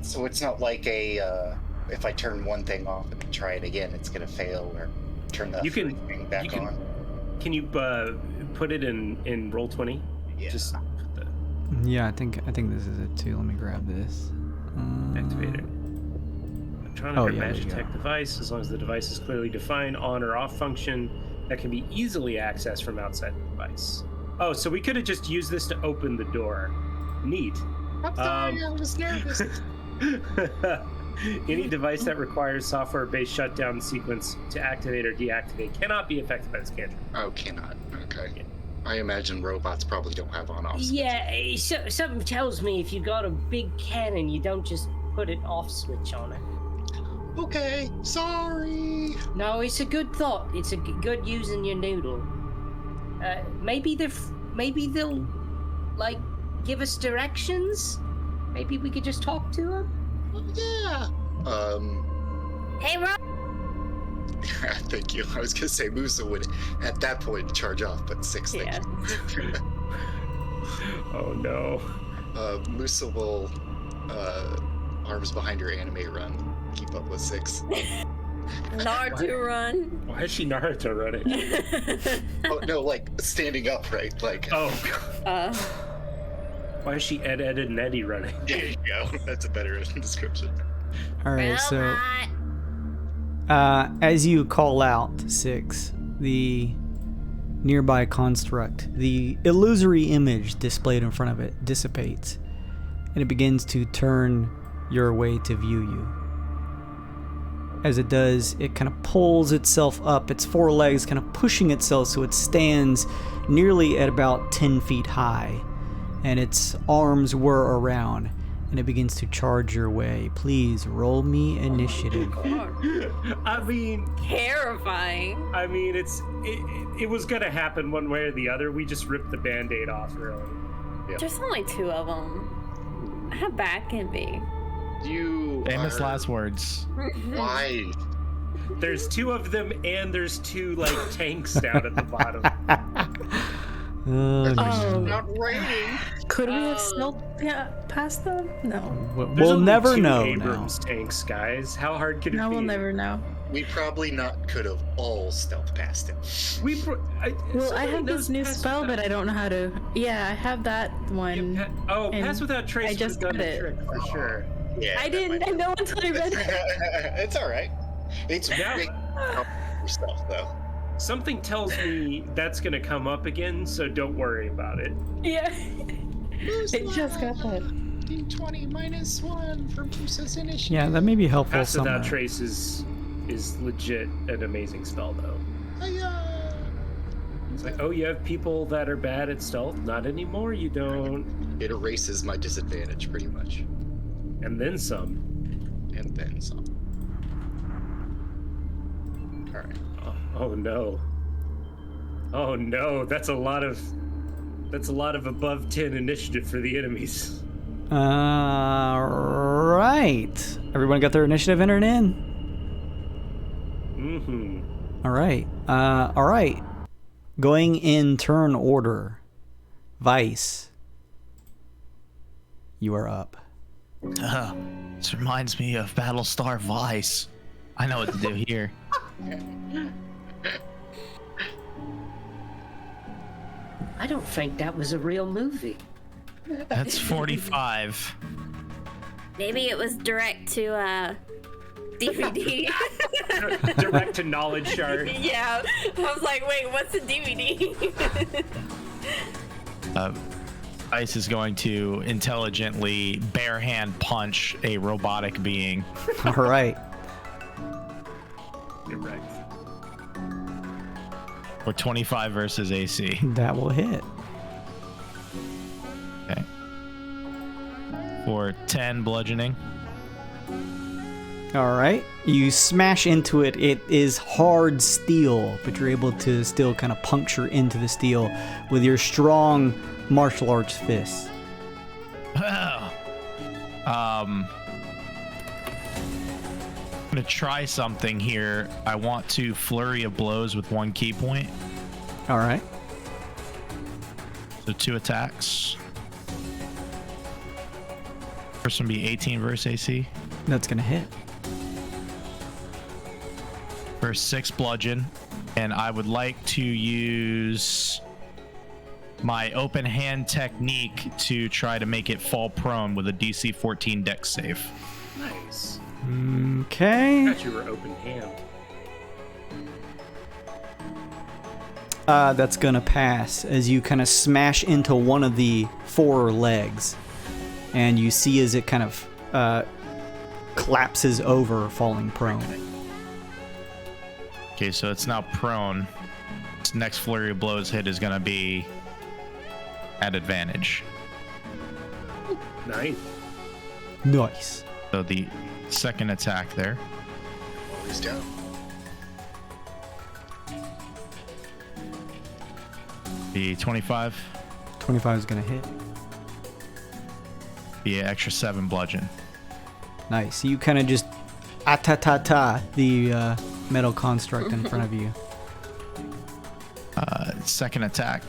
So it's not like if I turn one thing off and try it again, it's gonna fail, or turn the thing back on. Can you put it in Roll20? Yeah. Just put the Yeah, I think this is it too. Let me grab this. activate it. Electronic or Magitech device, as long as the device is clearly defined, on or off function that can be easily accessed from outside the device. Oh, so we could have just used this to open the door. Neat. I'm sorry, I was nervous. Any device that requires software-based shutdown sequence to activate or deactivate cannot be affected by this cantrip. Oh, cannot. Okay. Yeah. I imagine robots probably don't have on-off. Yeah, something tells me if you got a big cannon, you don't just put an off switch on it. Okay, sorry. No, it's a good thought. It's a good using your noodle. Maybe they'll like give us directions. Maybe we could just talk to them. Yeah. Hey, Rob. Thank you. I was gonna say Musa would at that point charge off, but 6. Thank Yeah. you. Oh no. Musa will arms behind her anime run. Keep up with 6. Naruto run. Why is she Naruto running? Oh no, like standing upright, like. Oh. Why is she Ed and Eddie running? There you go. That's a better description. All right, Well, so not. as you call out 6, the nearby construct, the illusory image displayed in front of it dissipates, and it begins to turn your way to view you. As it does, it kind of pulls itself up, its 4 legs kind of pushing itself so it stands nearly at about 10 feet high, and its arms whir around, and it begins to charge your way. Please roll me initiative. I mean, Terrifying. it was gonna happen one way or the other. We just ripped the Band-Aid off, really. There's only 2 of them. How bad can it be? You. Famous last words. Why? There's 2 of them, and there's 2 like tanks down at the bottom. Oh, Not raining. Could we have stealth past them? No. There's we'll only never 2 know Abrams tanks, guys. How hard could it No, be? we'll never know. We probably not could have all stealth past him. Well, I have this new spell, but I don't know how to. Yeah, I have that one. Pass without trace. I just would've done got the it. trick for sure. Yeah. I didn't know until I read it. It's all right. It's great stuff, though. Something tells me that's gonna come up again, so don't worry about it. Yeah. I just got that. D20 -1 from Musa's initiative. yeah, that may be helpful Pass somewhere. without trace is legit an amazing spell, though. It's like, oh, you have people that are bad at stealth? Not anymore, you don't. It erases my disadvantage, pretty much. And then some. And then some. Alright. Oh no. Oh no, that's a lot of above 10 initiative for the enemies. Right. Everyone got their initiative entered in? Mm-hmm. All right. Going in turn order. Vice. You are up. This reminds me of Battlestar Vice. I know what to do here. I don't think that was a real movie. That's 45. Maybe it was direct to DVD. Direct to knowledge shard. Yeah. I was like, wait, what's a DVD? Ice is going to intelligently barehand punch a robotic being. All right. Direct. For 25 versus AC. That will hit. Okay. For 10 bludgeoning. All right. You smash into it. It is hard steel, but you're able to still kind of puncture into the steel with your strong martial arts fists. I'm gonna try something here. I want to flurry of blows with 1 key point. All right. So 2 attacks. First one be 18 versus AC. That's going to hit. For 6 bludgeon. And I would like to use my open hand technique to try to make it fall prone with a DC 14 dex save. Nice. Okay. I thought you were open hand. That's going to pass as you kind of smash into one of the 4 legs. And you see as it kind of collapses over, falling prone. Okay, so it's now prone. Its next flurry of blows hit is going to be at advantage. Nice. Nice. So the second attack there. He's down. Be 25. 25 is gonna hit. Be an extra 7 bludgeon. Nice. You kind of just ta the metal construct in front of you. Second attack.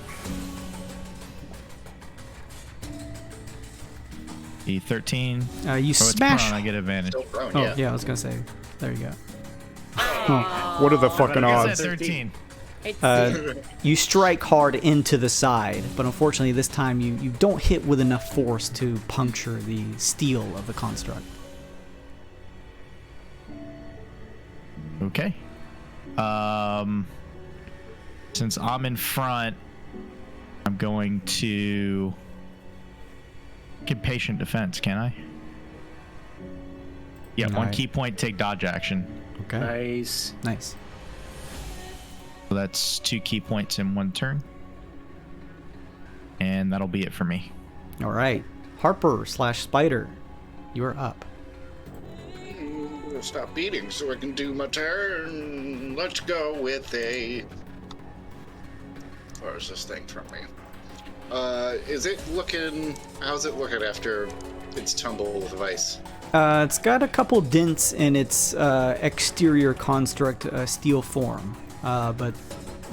Be 13. You smash. Prone, I get advantage. Still prone, Oh, yeah. yeah, I was gonna say. There you go. Oh, what are the fucking I odds? said 13. You strike hard into the side, but unfortunately this time you don't hit with enough force to puncture the steel of the construct. Okay. Since I'm in front, I'm going to get patient defense, can I? Yeah, one key point, take dodge action. Okay. Nice. Nice. So that's 2 key points in 1 turn. And that'll be it for me. All right. Harper/Spider, you're up. Stop beating so I can do my turn. Let's go with a... Where's this thing from me? Is it looking... How's it looking after its tumble with ice? It's got a couple dents in its exterior construct steel form, but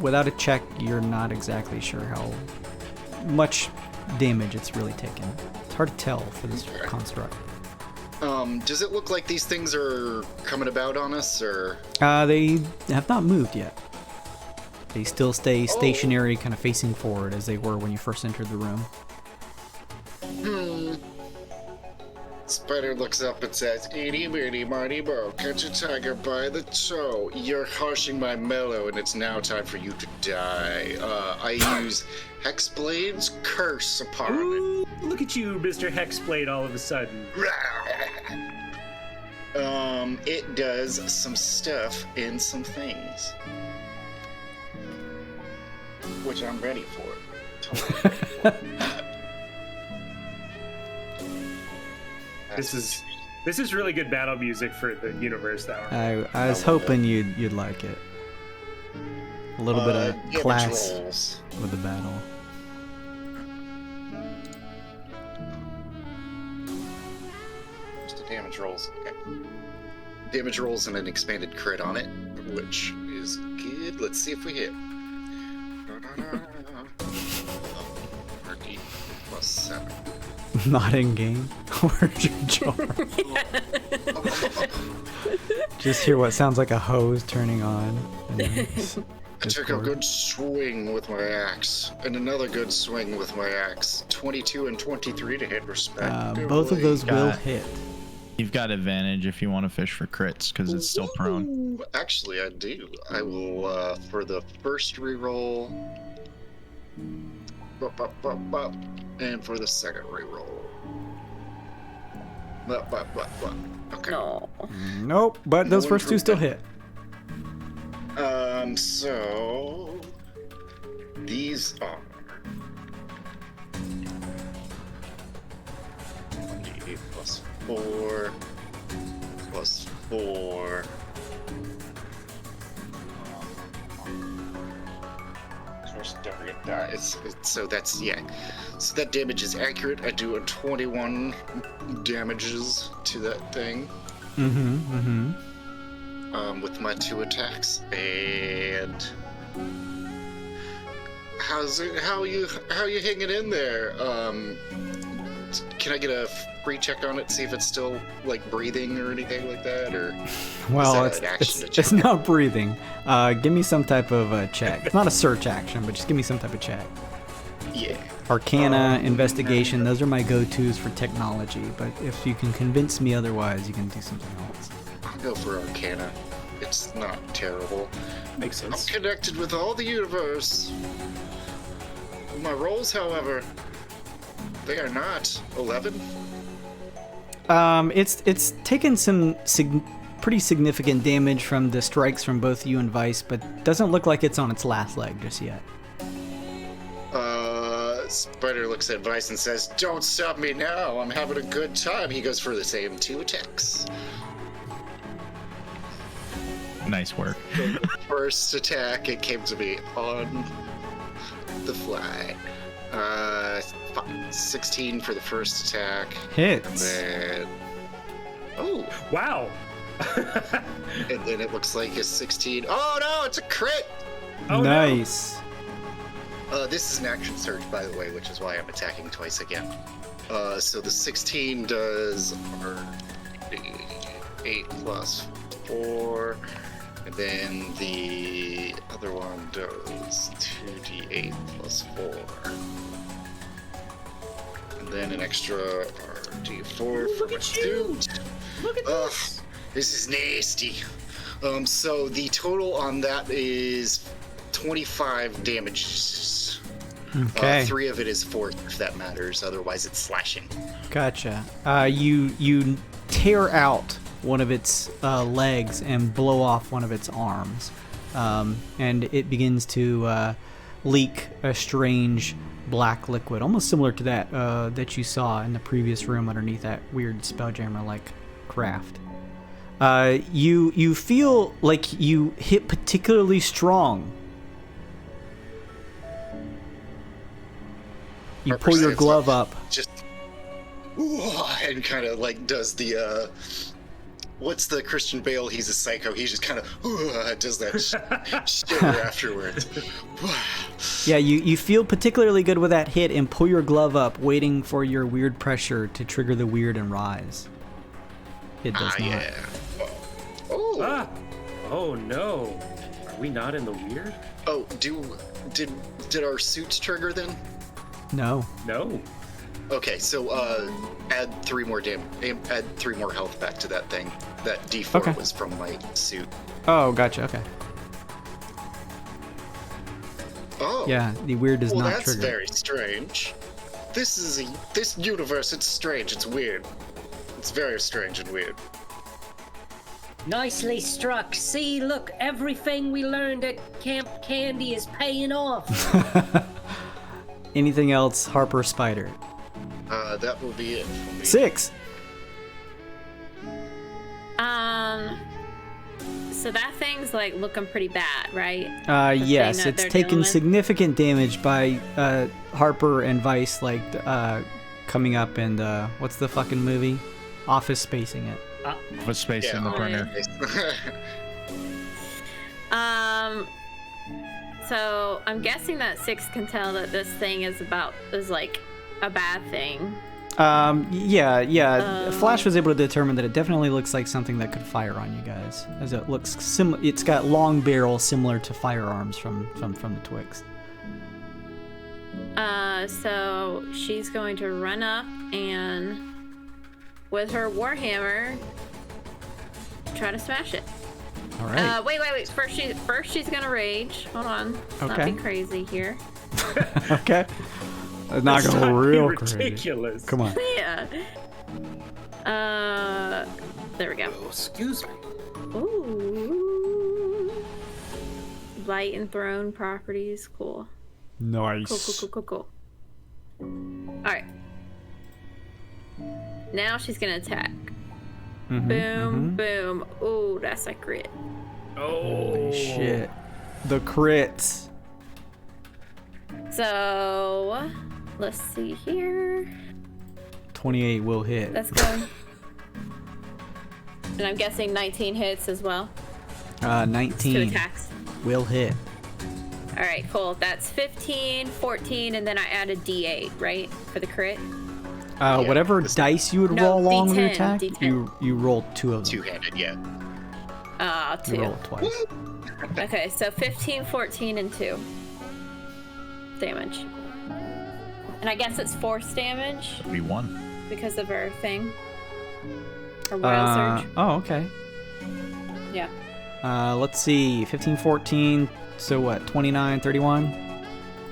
without a check, you're not exactly sure how much damage it's really taken. It's hard to tell for this construct. Does it look like these things are coming about on us, or? They have not moved yet. They still stay stationary, kind of facing forward as they were when you first entered the room. Spider looks up and says, "Itty bitty Marty Bo, catch a tiger by the toe. You're harshing my mellow, and it's now time for you to die." I use Hexblade's curse upon Ooh, look at you, Mr. Hexblade, all of a sudden. it. It does some stuff and some things, which I'm ready for. Totally ready for. This is really good battle music for the universe, though. I was hoping you'd like it. A little bit of class rolls. with the battle. Just the damage rolls. Okay. Damage rolls and an expanded crit on it, which is good. Let's see if we hit. RD plus 7. Not in game. Where's your jar? Just hear what sounds like a hose turning on. And then I took a good swing with my axe, and another good swing with my axe. 22 and 23 to hit, respectively. both of those will hit. You've got advantage if you want to fish for crits because it's still prone. Ooh, actually, I do. I will, for the first reroll, and for the second reroll. Okay. No. Nope, but those first two still hit. So these are 1d8 plus 4 plus 4. Don't forget that. So that's, yeah. So that damage is accurate. I do a 21 damages to that thing. With my 2 attacks. And how are you hanging in there? Can I get a free check on it, see if it's still like breathing or anything like that, or Well, is that an action to check? it's not breathing. Give me some type of check. It's not a search action, but just give me some type of check. Yeah. Arcana, investigation, those are my go-tos for technology, but if you can convince me otherwise, you can do something else. I'll go for Arcana. It's not terrible. Makes sense. I'm connected with all the universe. My rolls, however, they are not 11. It's taken some pretty significant damage from the strikes from both you and Vice, but doesn't look like it's on its last leg just yet. Spider looks at Vice and says, "Don't stop me now. I'm having a good time." He goes for the same 2 attacks. Nice work. The first attack, it came to me on the fly. 16 for the first attack. Hits. And then... Oh! Wow! And then it looks like a 16. Oh no, it's a crit! Oh, nice. No. This is an action surge, by the way, which is why I'm attacking twice again. So the 16 does 8 plus 4, and then the other one does 2d8 plus 4. And then an extra d4 for my suit. Look at this! This is nasty. So the total on that is 25 damage. Okay. 3 of it is force, if that matters. Otherwise, it's slashing. Gotcha. You tear out one of its legs and blow off one of its arms, and it begins to leak a strange black liquid, almost similar to that that you saw in the previous room underneath that weird spelljammer-like craft. You feel like you hit particularly strong. You pull your glove up. Just and kind of like does the what's the Christian Bale? He's a psycho. He just kind of does that shiver afterwards. Yeah, you feel particularly good with that hit and pull your glove up, waiting for your weird pressure to trigger the weird and rise. It does not. Yeah. Oh. Ah! Oh no! Are we not in the weird? Oh, did our suits trigger then? No. No. Okay, so add 3 more add 3 more health back to that thing. That D4 was from my suit. Oh, gotcha. Okay. Oh. Yeah, the weird does not that's trigger. very strange. This universe. It's strange. It's weird. It's very strange and weird. Nicely struck. See, look, everything we learned at Camp Candy is paying off. Anything else, Harper Spider? That will be it for me. 6. So that thing's like looking pretty bad, right? Yes, it's taken significant damage by Harper and Vice, like coming up and what's the fucking movie? Office Spacing it. Office Space in the printer. So I'm guessing that 6 can tell that this thing is like a bad thing. Yeah. Flash was able to determine that it definitely looks like something that could fire on you guys, as it looks it's got long barrels similar to firearms from the Twixt. So she's going to run up and with her warhammer try to smash it. All right. Wait. First she's gonna rage. Hold on. Let's not be crazy here. Okay. Not gonna go real ridiculous. Crazy. Come on. Yeah. There we go. Oh, excuse me. Ooh. Light and throne properties. Cool. Nice. Cool. Alright. Now she's gonna attack. Boom. Ooh, that's a crit. Oh. Holy shit. The crits. So, let's see here. 28 will hit. Let's go. And I'm guessing 19 hits as well. 19 2 attacks. will hit. All right, cool. That's 15, 14, and then I add a D8, right, for the crit. Whatever dice you would roll along with your attack, D10. you roll 2 of them. Two-handed, yeah. 2. You roll it twice. Okay, so 15, 14, and 2 damage. And I guess it's force damage. Should be 1. Because of her thing. Her wild surge. Oh, okay. Yeah. Let's see. 15, 14. So what? 29, 31?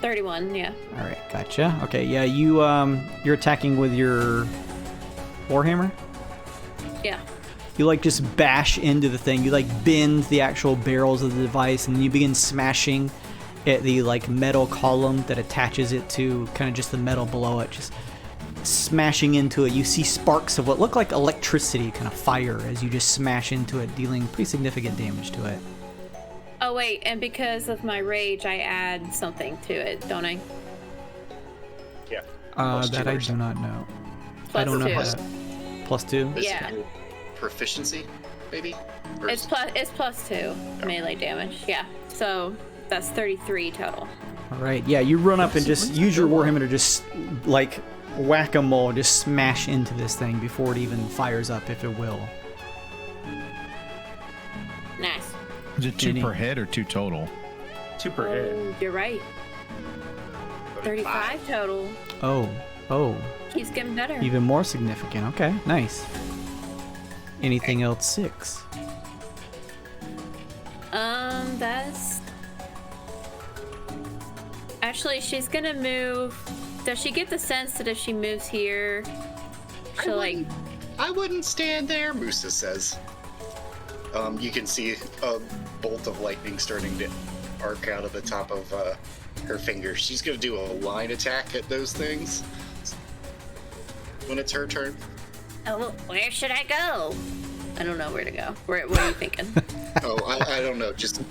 31, yeah. All right, gotcha. Okay, yeah, you're attacking with your warhammer? Yeah. You like just bash into the thing. You like bend the actual barrels of the device, and then you begin smashing at the like metal column that attaches it to kind of just the metal below it. Just smashing into it, you see sparks of what look like electricity, kind of fire, as you just smash into it, dealing pretty significant damage to it. Oh wait, and because of my rage, I add something to it, don't I? Yeah. That I do not know. Plus I don't know two. how that. +2? Yeah. Proficiency, maybe? Or It's plus 2 melee damage. Yeah. So that's 33 total. All right. Yeah, you run up and just use your warhammer to just like whack-a-mole, just smash into this thing before it even fires up, if it will. Nice. Is it 2 per hit or 2 total? 2 per hit. You're right. 35 total. Oh. Keeps getting better. Even more significant. Okay, nice. Anything else 6? That's... Actually, she's gonna move... Does she get the sense that if she moves here, she'll like... I wouldn't stand there, Musa says. You can see a bolt of lightning starting to arc out of the top of her finger. She's gonna do a line attack at those things when it's her turn. Oh, where should I go? I don't know where to go. What are you thinking? I don't know. Just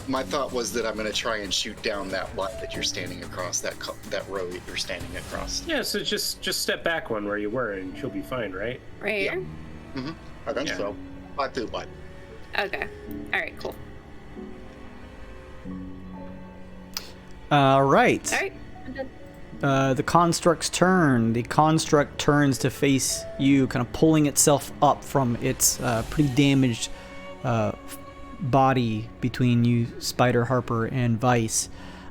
my thought was that I'm gonna try and shoot down that line that you're standing across, that row that you're standing across. Yeah, so just step back one where you were, and she'll be fine, right? Right here? Mm-hmm. I think so. I do what? Okay. Alright, cool. All right. Alright, I'm done. The construct's turn. The construct turns to face you, kind of pulling itself up from its pretty damaged body between you, Spider, Harper, and Vice.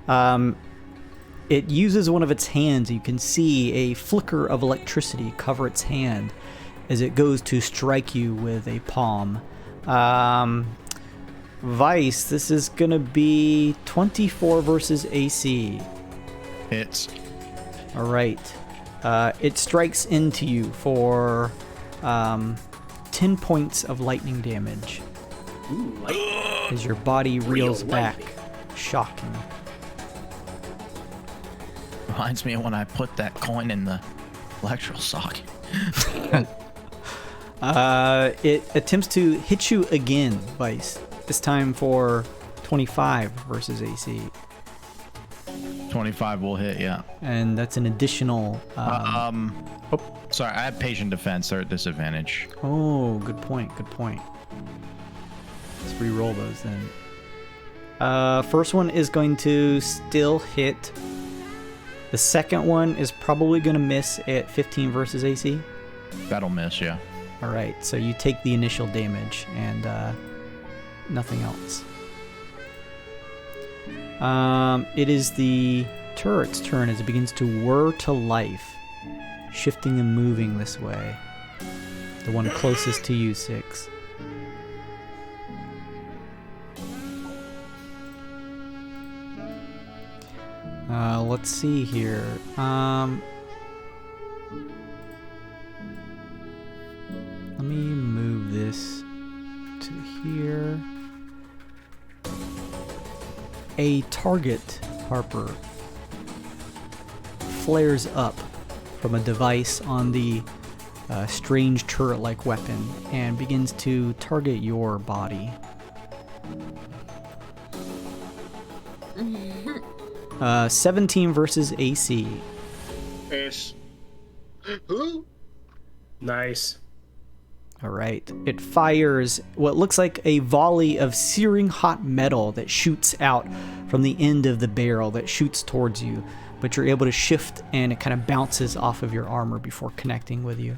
It uses one of its hands. You can see a flicker of electricity cover its hand as it goes to strike you with a palm. Vice, this is going to be 24 versus AC. Hits. All right. It strikes into you for 10 points of lightning damage. Ooh, lightning. As your body reels Real back. lightning. Shocking. Reminds me of when I put that coin in the electrical socket. It attempts to hit you again, Vice. This time for 25 versus AC. 25 will hit, yeah. And that's an additional... Sorry, I have patient defense. They're at disadvantage. Oh, good point. Good point. Let's re-roll those then. First one is going to still hit. The second one is probably going to miss at 15 versus AC. That'll miss, yeah. All right, so you take the initial damage and nothing else. It is the turret's turn as it begins to whir to life, shifting and moving this way. The one closest to you, 6. Let's see here. Let me move this to here. A target, Harper, flares up from a device on the strange turret-like weapon and begins to target your body. 17 versus AC. Ish. Who? Nice. All right. It fires what looks like a volley of searing hot metal that shoots out from the end of the barrel that shoots towards you, but you're able to shift and it kind of bounces off of your armor before connecting with you.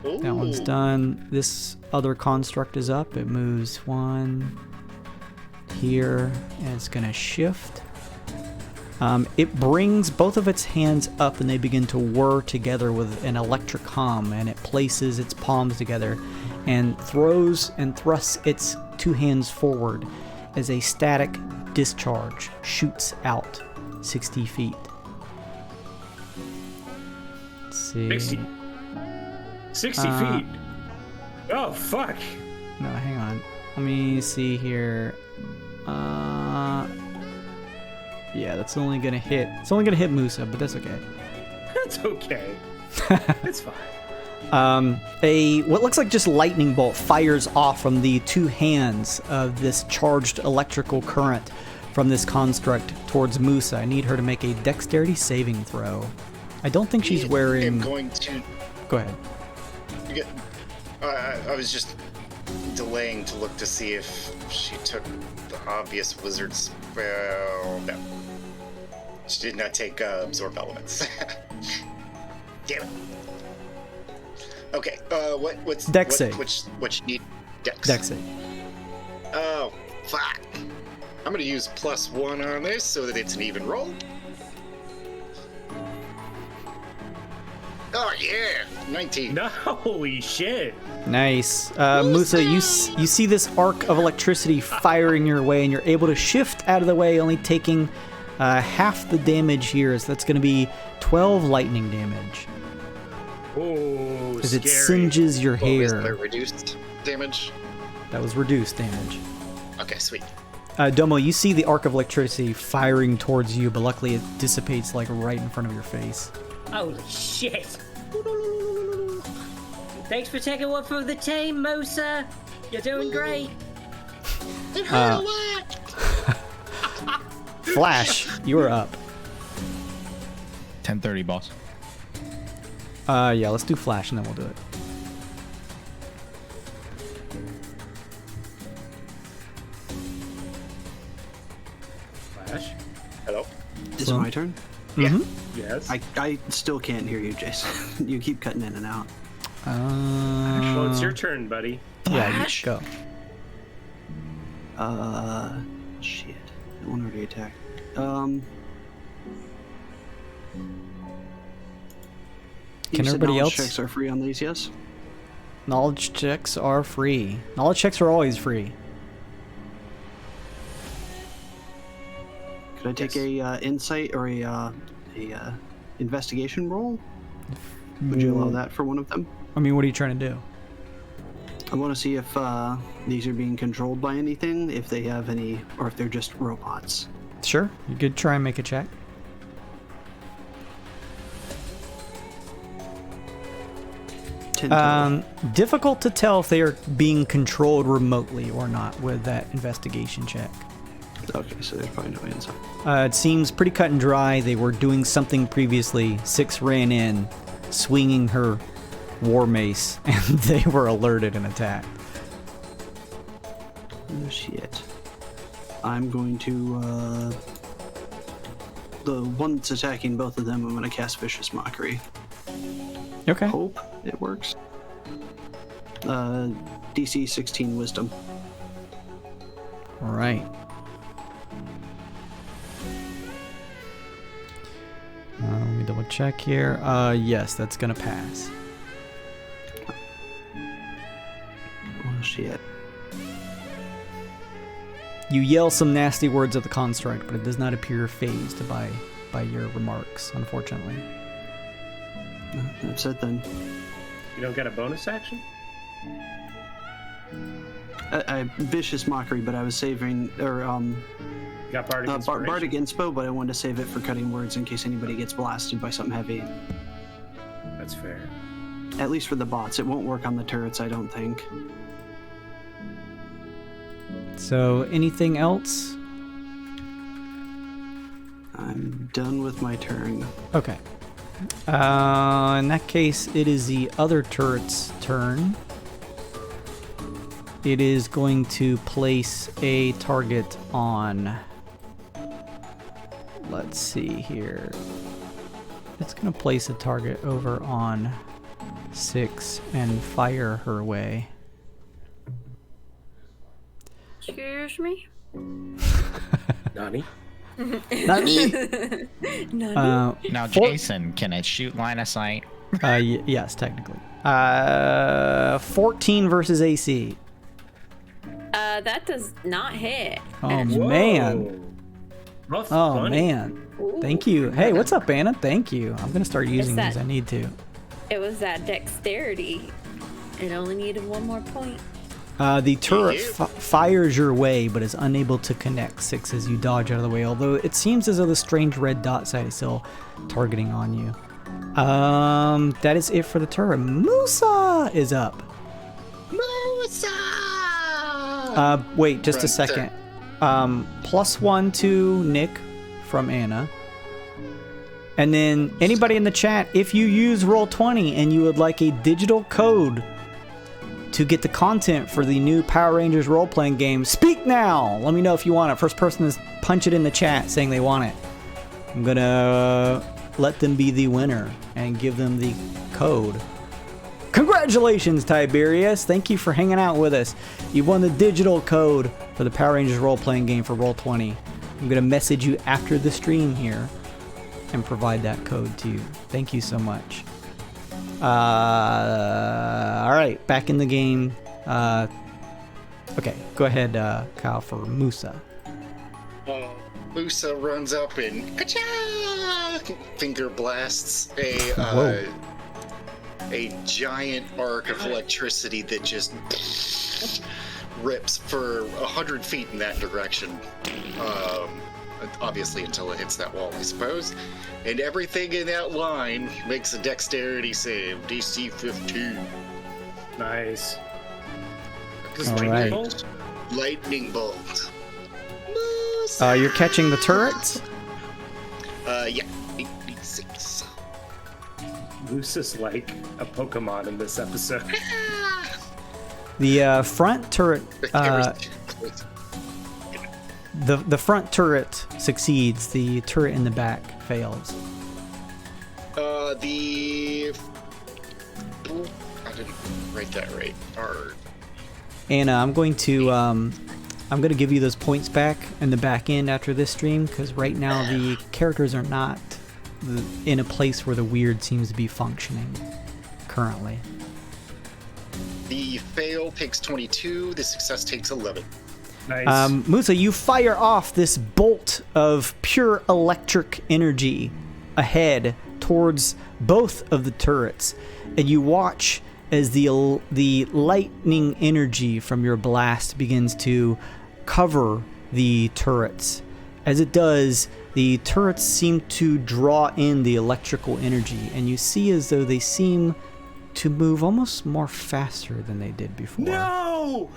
Ooh. That one's done. This other construct is up. It moves 1 here, and it's going to shift. It brings both of its hands up and they begin to whir together with an electric hum, and it places its palms together and throws and thrusts its 2 hands forward as a static discharge shoots out 60 feet. Let's see. 60 feet. Oh, fuck. No, hang on. Let me see here. Yeah, that's only gonna hit. It's only gonna hit Musa, but that's okay. That's okay. It's fine. What looks like just lightning bolt fires off from the two hands of this charged electrical current from this construct towards Musa. I need her to make a dexterity saving throw. I don't think she's wearing. I'm going to. Go ahead. I was just delaying to look to see if she took the obvious wizard spell. No. She did not take absorb elements. Damn it. Okay, what's Dex save. What you need? Dex. Dex save. Oh, fuck. I'm gonna use +1 on this so that it's an even roll. Oh yeah, 19. No, holy shit. Nice. Musa, you see this arc of electricity firing your way, and you're able to shift out of the way, only taking half the damage here. So that's going to be 12 lightning damage. Oh, as it singes your hair. Was that reduced damage? That was reduced damage. Okay, sweet. Domo, you see the arc of electricity firing towards you, but luckily it dissipates like right in front of your face. Holy shit. Thanks for taking one for the team, Musa. You're doing great. It hurt a lot. Flash, you are up. 10:30, boss. Yeah, let's do Flash and then we'll do it. Flash? Hello? Is it my turn? Mm-hmm. Yes. I still can't hear you, Jason. You keep cutting in and out. Well, it's your turn, buddy. Yeah, you go. Shit. That one already attacked. Can everybody else? Checks are free on these, yes? Knowledge checks are free. Knowledge checks are always free. Could I take a insight or a investigation roll? Would you allow that for one of them? I mean, what are you trying to do? I want to see if these are being controlled by anything, if they have any, or if they're just robots. Sure, you could try and make a check. Difficult to tell if they are being controlled remotely or not with that investigation check. Okay, so there's probably no insight. It seems pretty cut and dry. They were doing something previously. Six ran in, swinging her war mace, and they were alerted and attacked. Oh, shit. I'm going to, the one that's attacking both of them, I'm going to cast Vicious Mockery. Okay. Hope it works. DC 16 Wisdom. All right. Let me double check here. Yes, that's gonna pass. Oh shit. You yell some nasty words at the construct, but it does not appear fazed by your remarks, unfortunately. That's it then. You don't get a bonus action? I Vicious Mockery, but I was saving, or You got Bardic Inspiration? Bardic Inspo, but I wanted to save it for cutting words in case anybody gets blasted by something heavy. That's fair. At least for the bots. It won't work on the turrets, I don't think. So, anything else? I'm done with my turn. Okay. In that case, it is the other turret's turn. It is going to place a target on... Let's see here. It's going to place a target over on 6 and fire her way. Excuse me? Nani? Not me. No. Now, Jason, can it shoot line of sight? Yes, technically. 14 versus AC. That does not hit. Oh, man. Rough Oh, bunny. man. Ooh. Thank you. Hey, what's up, Anna? Thank you. I'm going to start using that- these. I need to. It was that dexterity. It only needed one more point. The turret fires your way, but is unable to connect. 6 as you dodge out of the way, although it seems as though the strange red dot sight is still targeting on you. That is it for the turret. Musa is up. Musa! Wait, just a second. +1 to Nick from Anna. And then anybody in the chat, if you use Roll20 and you would like a digital code to get the content for the new Power Rangers role-playing game, speak now! Let me know if you want it. First person to punch it in the chat saying they want it. I'm gonna let them be the winner and give them the code. Congratulations, Tiberius! Thank you for hanging out with us. You've won the digital code for the Power Rangers role-playing game for Roll20. I'm gonna message you after the stream here and provide that code to you. Thank you so much. All right, back in the game. Okay, go ahead, Kyle, for Musa. Musa runs up and ka-cha! Finger blasts a giant arc of electricity that just rips for 100 feet in that direction. Obviously until it hits that wall, I suppose. And everything in that line makes a dexterity save, DC 15. Nice. Alright. Lightning bolt. You're catching the turrets? Yeah. 8d6. Lucis like a Pokemon in this episode. The front turret... The front turret succeeds. The turret in the back fails. I didn't write that right. Anna, I'm going to give you those points back in the back end after this stream, because right now the characters are not in a place where the Wyrd seems to be functioning currently. The fail takes 22. The success takes 11. Nice. Musa, you fire off this bolt of pure electric energy ahead towards both of the turrets, and you watch as the lightning energy from your blast begins to cover the turrets. As it does, the turrets seem to draw in the electrical energy, and you see as though they seem to move almost more faster than they did before. No!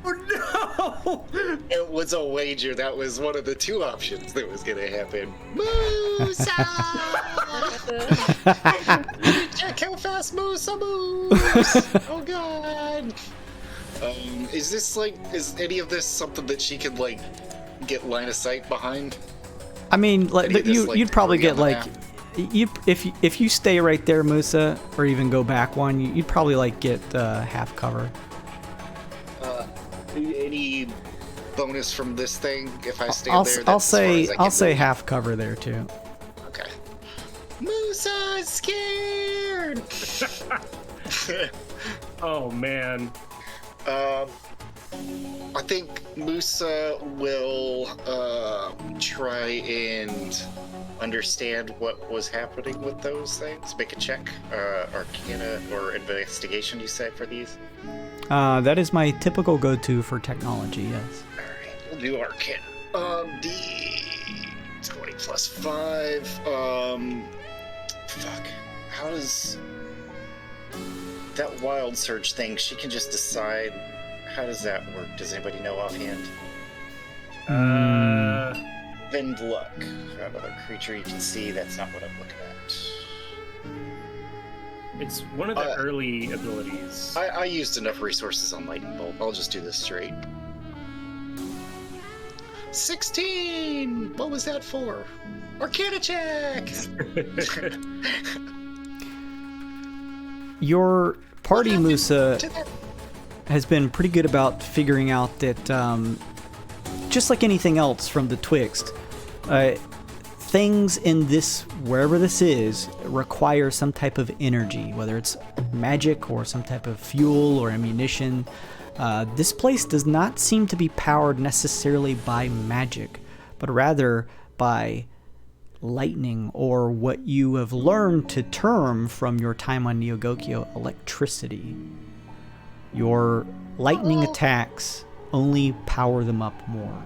Oh no! It was a wager. That was one of the two options that was going to happen. Musa! Check how fast Musa moves! Oh god! Is any of this something that she could, like, get line of sight behind? I mean, you'd probably get, like... If you stay right there, Musa, or even go back one, you'd probably like get half cover. Any bonus from this thing if I stay there? I'll say half cover there too. Okay. Musa's scared. Oh man. I think Musa will try and understand what was happening with those things. Make a check, Arcana or Investigation, you said, for these? That is my typical go-to for technology, yes. Alright, we'll do Arcana. D20 plus 5. Fuck. How does... That wild surge thing, she can just decide... How does that work? Does anybody know offhand? Bend luck. Another creature you can see. That's not what I'm looking at. It's one of the early abilities. I used enough resources on Lightning Bolt. I'll just do this straight. 16! What was that for? Arcana check! Your party, Musa, has been pretty good about figuring out that, just like anything else from the Twixt, things in this, wherever this is, require some type of energy, whether it's magic or some type of fuel or ammunition. This place does not seem to be powered necessarily by magic, but rather by lightning, or what you have learned to term from your time on Neogokyo, electricity. Your lightning attacks only power them up more.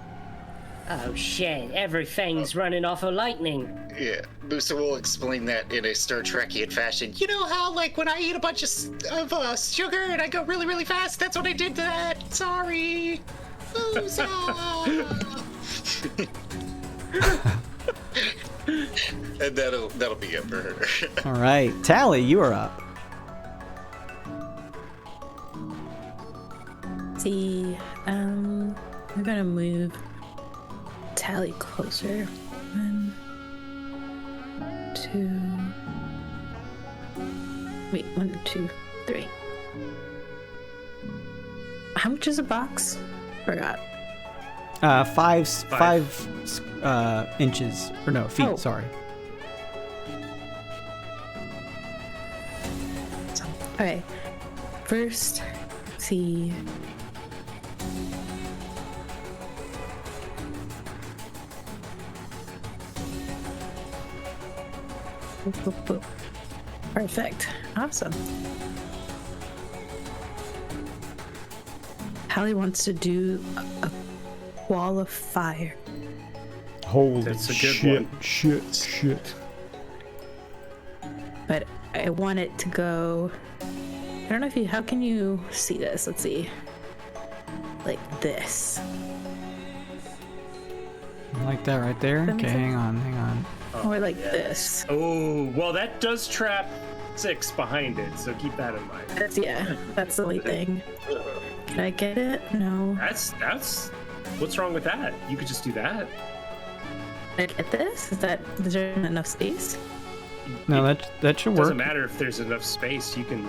Oh shit, everything's running off of lightning. Yeah, Musa will explain that in a Star Trekian fashion. You know how, like, when I eat a bunch of sugar and I go really, really fast? That's what I did to that. Sorry. Musa. And that'll be it for her. All right, Tali, you are up. See, I'm gonna move Tali closer. 1, 2. Wait, 1, 2, 3. How much is a box? Forgot. 5 inches, or no, feet. Oh. Sorry. Okay. First, let's see. Boop, boop, boop. Perfect. Awesome. Tali wants to do a wall of fire. Holy That's a good one. shit. But I want it to go. I don't know if you. How can you see this? Let's see. Like this. Like that right there? That Okay, makes hang on. Or like this. Oh, well, that does trap 6 behind it, so keep that in mind. That's the only thing. Can I get it? No. That's what's wrong with that? You could just do that. Can I get this? Is there enough space? No, that should It work. doesn't matter if there's enough space. You can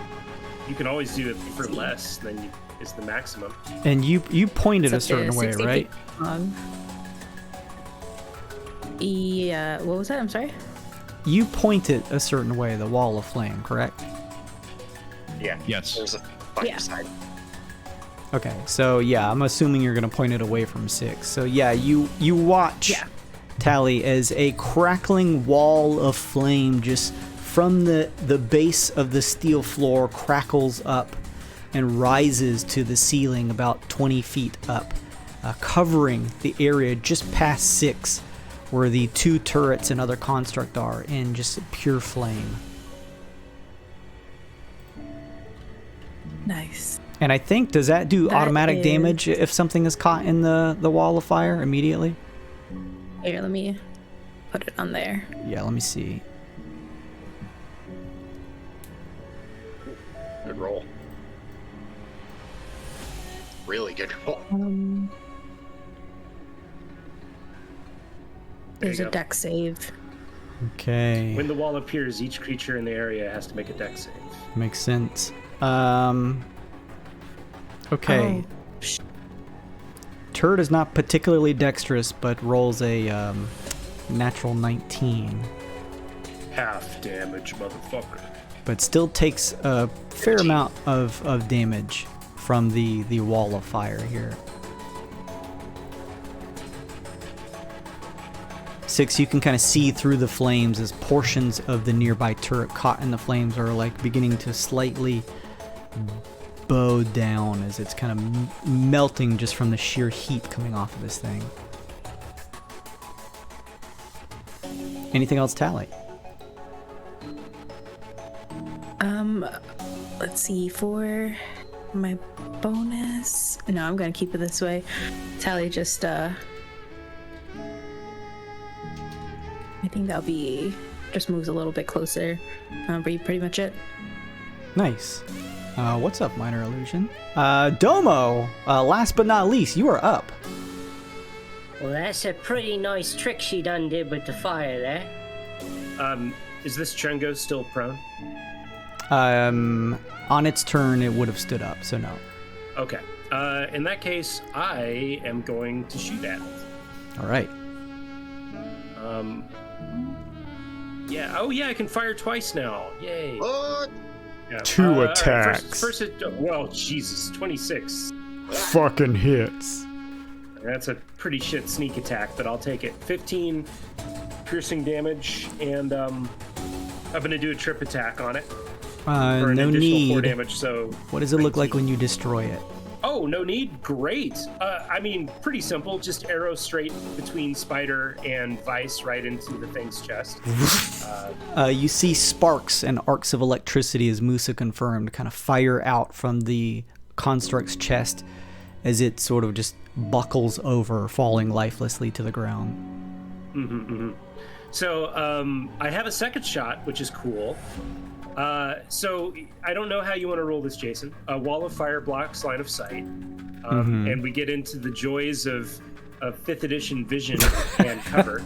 always do it for less than is the maximum. And you pointed a It's up to certain way, 60 right? feet long. Yeah. What was that? I'm sorry. You pointed a certain way, the wall of flame, correct? Yeah. Yes. There's a fire Yeah. side. Okay, so yeah, I'm assuming you're gonna point it away from 6. So yeah, you watch Tali as a crackling wall of flame just from the base of the steel floor crackles up and rises to the ceiling about 20 feet up, covering the area just past 6, where the 2 turrets and other construct are, in just pure flame. Nice. And I think, does that do That automatic is- damage if something is caught in the wall of fire immediately? Here, let me put it on there. Yeah, let me see. Good roll. Really good roll. There's you a go. deck save. Okay, When the wall appears, each creature in the area has to make a dex save. makes sense. Okay. Turd is not particularly dexterous, but rolls a natural 19. Half damage, motherfucker. But still takes a fair amount of damage from the wall of fire here. 6, you can kind of see through the flames as portions of the nearby turret caught in the flames are like beginning to slightly bow down as it's kind of melting just from the sheer heat coming off of this thing. Anything else, Tali? Let's see, for my bonus. No, I'm gonna keep it this way. Tali just I think that'll be just moves a little bit closer. Pretty much it. Nice. What's up, Minor Illusion? Domo, last but not least, you are up. Well, that's a pretty nice trick she done did with the fire there. Is this Chungo still prone? On its turn, it would have stood up, so no. Okay. In that case, I am going to shoot at it. All right. Yeah. Oh, yeah. I can fire twice now. Yay. What? Yeah. 2 all right, attacks. First, well, Jesus, 26. Fucking hits. That's a pretty shit sneak attack, but I'll take it. 15 piercing damage, and I'm gonna do a trip attack on it for an No additional 4 need. damage. So What does it look like when you destroy it? oh, Oh, no need? Great. I mean, pretty simple. Just arrow straight between Spider and Vice right into the thing's chest. You see sparks and arcs of electricity, as Musa confirmed, kind of fire out from the construct's chest as it sort of just buckles over, falling lifelessly to the ground. So I have a second shot, which is cool. So I don't know how you want to roll this, Jason. A wall of fire blocks line of sight. And we get into the joys of 5th edition vision and cover,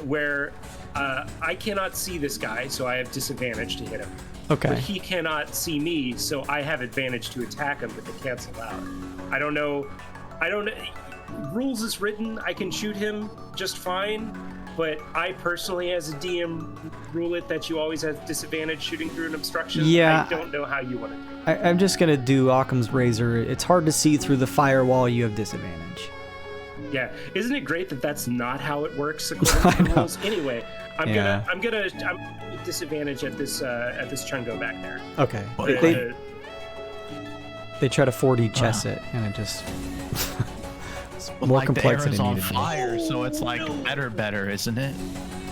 where I cannot see this guy, so I have disadvantage to hit him. Okay. But he cannot see me, so I have advantage to attack him, but they cancel out. I don't know. Rules is written, I can shoot him just fine, but I personally, as a DM, rule it that you always have disadvantage shooting through an obstruction. Yeah. I don't know how you want to do it. I'm just going to do Occam's Razor. It's hard to see through the firewall. You have disadvantage. Yeah, isn't it great that that's not how it works according to the rules? Anyway, I'm gonna disadvantage at this chungo back there. Okay. They try to 4D chess it, and it just more like complexity the arrow's on needed. fire, so it's like better, isn't it?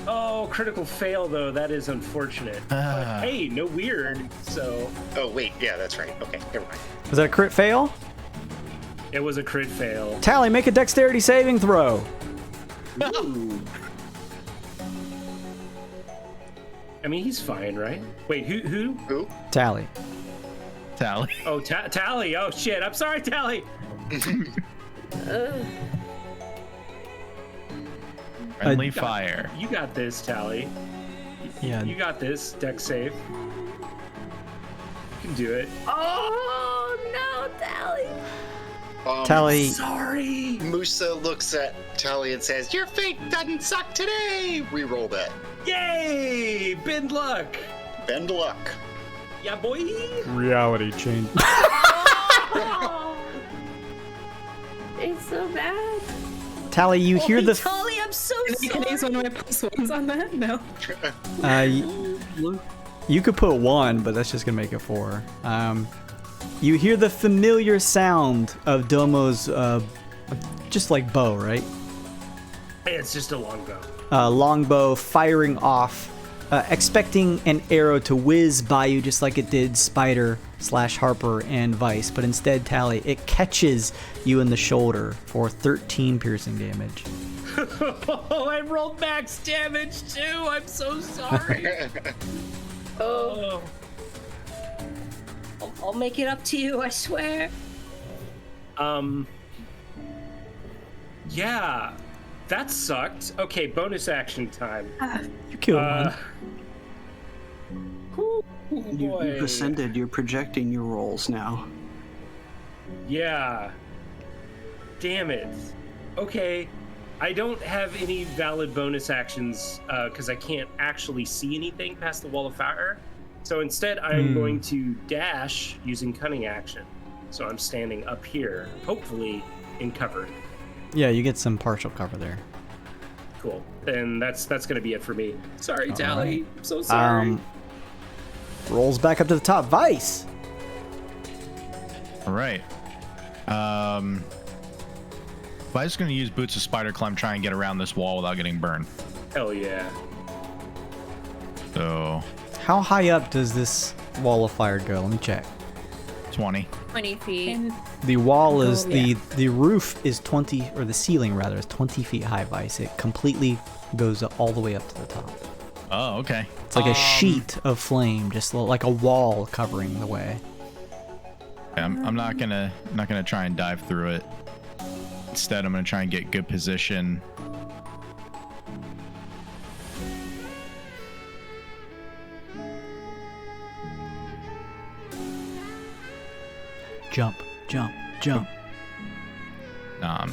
Oh, critical fail though. That is unfortunate. But, hey, no weird. So. Oh wait, yeah, that's right. Okay, never mind. Was that a crit fail? It was a crit fail. Tali, make a dexterity saving throw. Ooh. I mean, he's fine, right? Wait, who? Tali. Tali. Oh, Tali. Oh shit. I'm sorry, Tali. Friendly fire. You got this, Tali. Yeah. You got this. Dex save. You can do it. Oh no, Tali. Tali. Sorry. Musa looks at Tali and says, "Your fate doesn't suck today." Reroll that. Yay! Bend luck. Bend luck. Yeah, boy. Reality change. It's so bad. Tali, you hear the. Tali, I'm so Can I use one of my +1s on that? No. You could put 1, but that's just gonna make it 4. You hear the familiar sound of Domo's, just like bow, right? Hey, it's just a longbow. Longbow firing off, expecting an arrow to whiz by you just like it did Spider / Harper and Vice, but instead, Tali, it catches you in the shoulder for 13 piercing damage. Oh, I rolled max damage too. I'm so sorry. Oh. I'll make it up to you, I swear. Yeah, that sucked. Okay, bonus action time. You killed one. You've ascended. You're projecting your rolls now. Yeah. Damn it. Okay, I don't have any valid bonus actions because I can't actually see anything past the wall of fire. So instead, I'm going to dash using cunning action. So I'm standing up here, hopefully in cover. Yeah, you get some partial cover there. Cool. Then that's going to be it for me. Sorry, Tali. I'm so sorry. Rolls back up to the top. Vice. All right. Vice is going to use Boots of Spider Climb, try and get around this wall without getting burned. Hell yeah. So How high up does this wall of fire go? Let me check. 20. 20 feet. The wall is the roof is 20, or the ceiling rather is 20 feet high, Vice. It completely goes all the way up to the top. Oh, okay. It's like a sheet of flame, just like a wall covering the way. I'm not gonna try and dive through it. Instead, I'm gonna try and get good position. Jump, jump, jump. I'm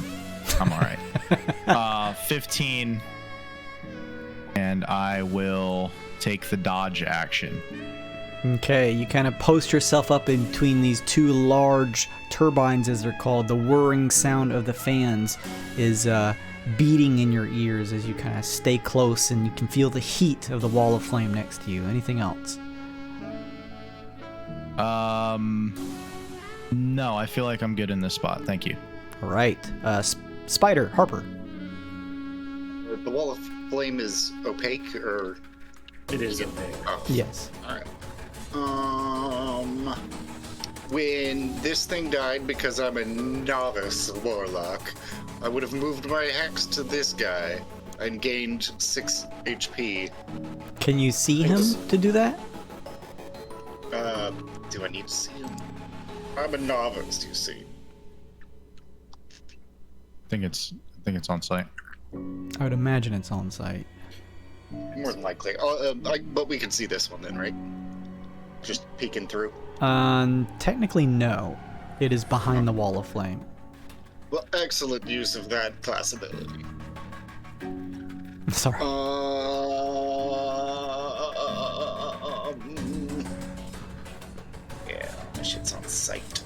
all right. 15, and I will take the dodge action. Okay, you kind of post yourself up in between these two large turbines, as they're called. The whirring sound of the fans is beating in your ears as you kind of stay close, and you can feel the heat of the wall of flame next to you. Anything else? No, I feel like I'm good in this spot. Thank you. All right. Spider, Harper. The wall of flame is opaque, or It is opaque. oh, Yes. all right. When this thing died, because I'm a novice warlock, I would have moved my hex to this guy and gained 6 HP. Can you see him to do that? Do I need to see him? I'm a novice, you see. I think it's on site. I would imagine it's on site. More than likely. But we can see this one then, right? Just peeking through. Technically, no. It is behind the wall of flame. Well, excellent use of that class ability. Sorry. Yeah, that shit's on site.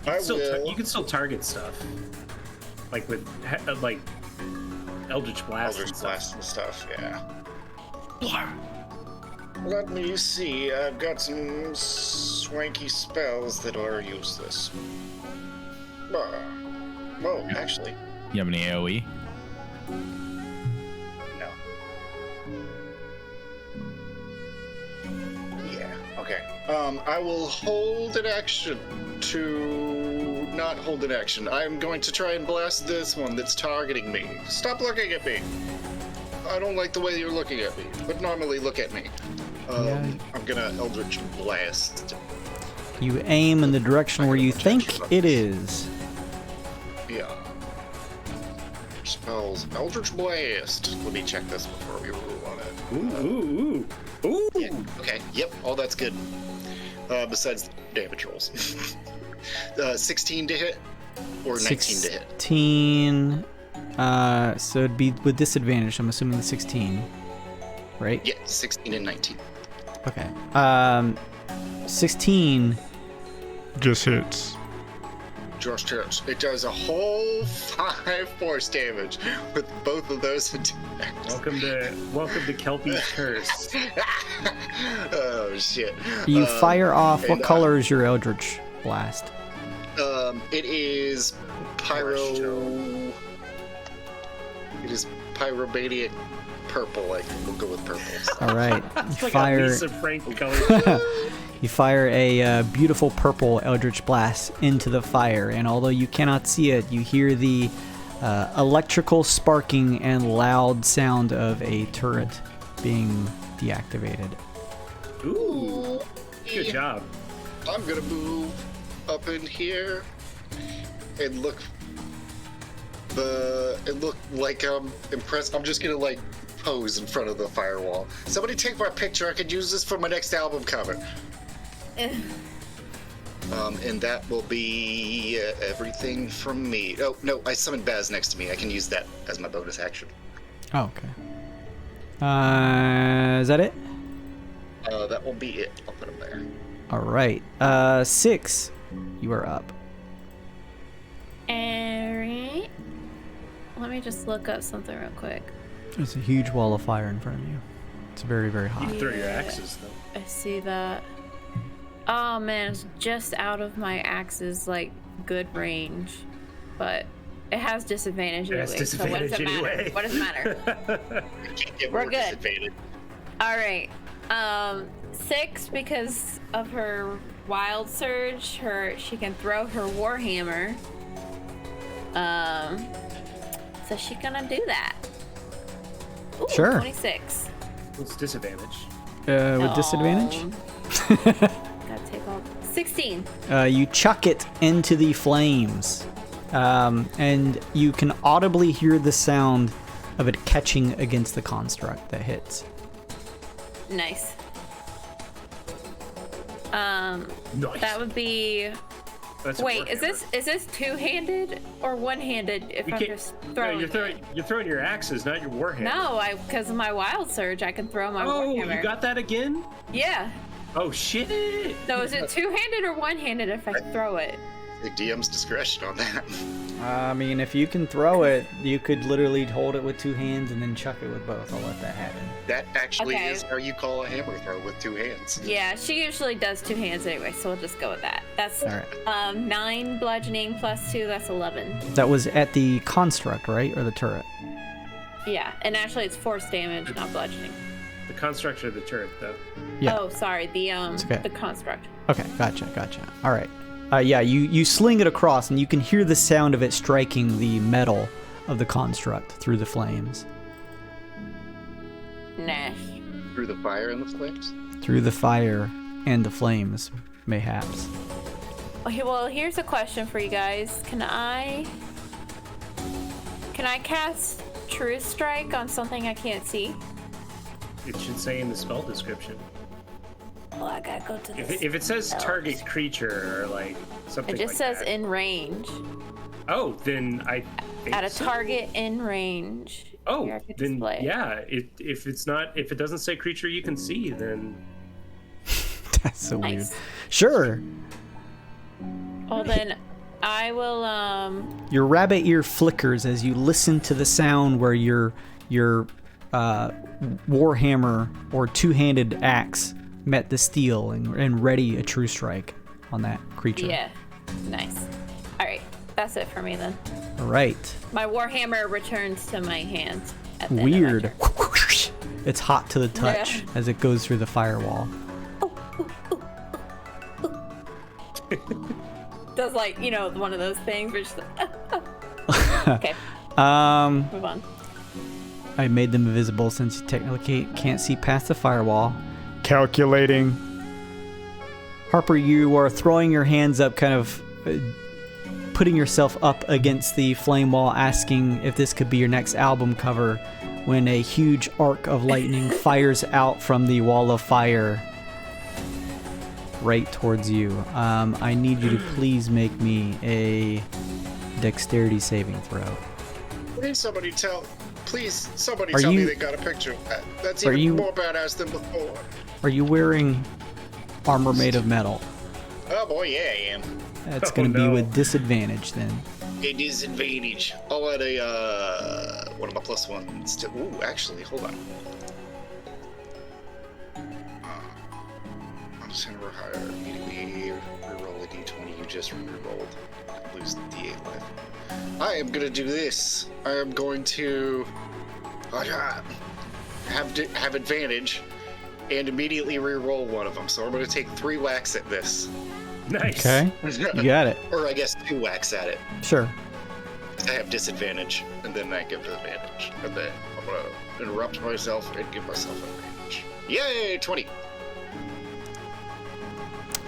You can still target stuff, like with like Eldritch Blast. Eldritch Blast and stuff, yeah. Let me see. I've got some swanky spells that are useless. Whoa, actually, You have any AoE? no. Yeah, okay. I will hold an action to not hold an action. I'm going to try and blast this one that's targeting me. Stop looking at me. I don't like the way you're looking at me, but normally look at me. I'm gonna Eldritch Blast. You aim in the direction where you think it is. Yeah. Spells. Eldritch Blast. Let me check this before we rule on it. Ooh. Yeah, okay, yep, all that's good. Besides damage rolls. 16 to hit? Or 19 to hit? 16. So it'd be with disadvantage. I'm assuming the 16. Right? Yeah, 16 and 19. Okay. 16 just hits. Just hits. It does a whole 5 force damage with both of those attacks. Welcome to Kelpie's curse. Oh shit. You fire off. What and, color is your Eldritch Blast? It is pyro. It is pyromaniac purple. I think we'll go with purple. All right. It's like Fire. a Lisa Frank color. You fire a beautiful purple Eldritch Blast into the fire, and although you cannot see it, you hear the electrical sparking and loud sound of a turret being deactivated. Ooh. Good job. I'm gonna move up in here and look like I'm impressed. I'm just gonna like pose in front of the firewall. Somebody take my picture. I could use this for my next album cover. And that will be everything from me. Oh no, I summoned Baz next to me. I can use that as my bonus action. Oh, okay. Is that it? That will be it. I'll put him there. All right. 6. You are up. Alright. Let me just look up something real quick. There's a huge wall of fire in front of you. It's very, very You hot. can throw your axes though. I see that. Oh man, it's just out of my axe's like good range, but it has disadvantage It has anyway. So what does it disadvantage matter? anyway. What does it matter? You can't get We're more good. disadvantage. All right. 6 because of her wild surge. She can throw her warhammer. So she's gonna do that. Ooh, Sure. 26. What's disadvantage? With disadvantage? Gotta take all. 16. You chuck it into the flames, and you can audibly hear the sound of it catching against the construct that hits. Nice. Nice. That would be. That's a Wait, is warhammer. this two-handed or one-handed? If You I'm can't- just No, throwing. you're throwing your axes, not your warhammer. No, because of my wild surge, I can throw my Oh, warhammer. you got that again? Yeah. Oh shit! So is it two-handed or one-handed if I throw it? The DM's discretion on that. I mean, if you can throw it, you could literally hold it with 2 hands and then chuck it with both. I'll let that happen. That actually Okay. is how you call a hammer throw, with 2 hands. Yeah, she usually does 2 hands anyway, so we'll just go with that. That's All right. 9 bludgeoning plus 2, that's 11. That was at the construct, right? Or the turret? Yeah, and actually it's force damage, not bludgeoning. The construct of the turret, though. Yeah. Oh, sorry, the okay. the construct. Okay, gotcha. All right. Yeah, you sling it across, and you can hear the sound of it striking the metal of the construct through the flames. Nah. Through the fire and the flames? Through the fire and the flames, mayhaps. Okay, well, here's a question for you guys. Can I cast True Strike on something I can't see? It should say in the spell description. Oh, I gotta go to this. If it says target creature or like something It just like says that. in range. Oh, then I think At a so. target in range. Oh, Here, I could then display. yeah. If it doesn't say creature you can see, then That's so weird. Nice. Sure. Well, then I will. Your rabbit ear flickers as you listen to the sound where your warhammer or 2-handed axe met the steel and ready a true strike on that creature. Yeah. Nice. All right. That's it for me then. All right. My warhammer returns to my hand. At the end of my Weird. turn. It's hot to the touch Yeah. as it goes through the firewall. Does like one of those things where just okay. Move on. I made them invisible since you technically can't see past the firewall. Calculating. Harper, you are throwing your hands up, kind of putting yourself up against the flame wall, asking if this could be your next album cover, when a huge arc of lightning fires out from the wall of fire right towards you. I need you to please make me a dexterity saving throw. Please, somebody tell Are me you- they got a picture of that. That's Are even you- more badass than before. Are you wearing armor made of metal? Oh boy, yeah, I am. That's Oh, going to be no. with disadvantage then. A disadvantage. I'll add a, one of my plus ones to, ooh, actually, hold on. I'm just gonna retire immediately, reroll a d20 you just rerolled. Lose the d8 life. I am gonna do this. I am going to have advantage and immediately reroll one of them. So I'm gonna take 3 whacks at this. nice. Okay, you got it. Or I guess 2 whacks at it. Sure. I have disadvantage, and then I give advantage. And then I'm gonna interrupt myself and give myself advantage. Yay, 20!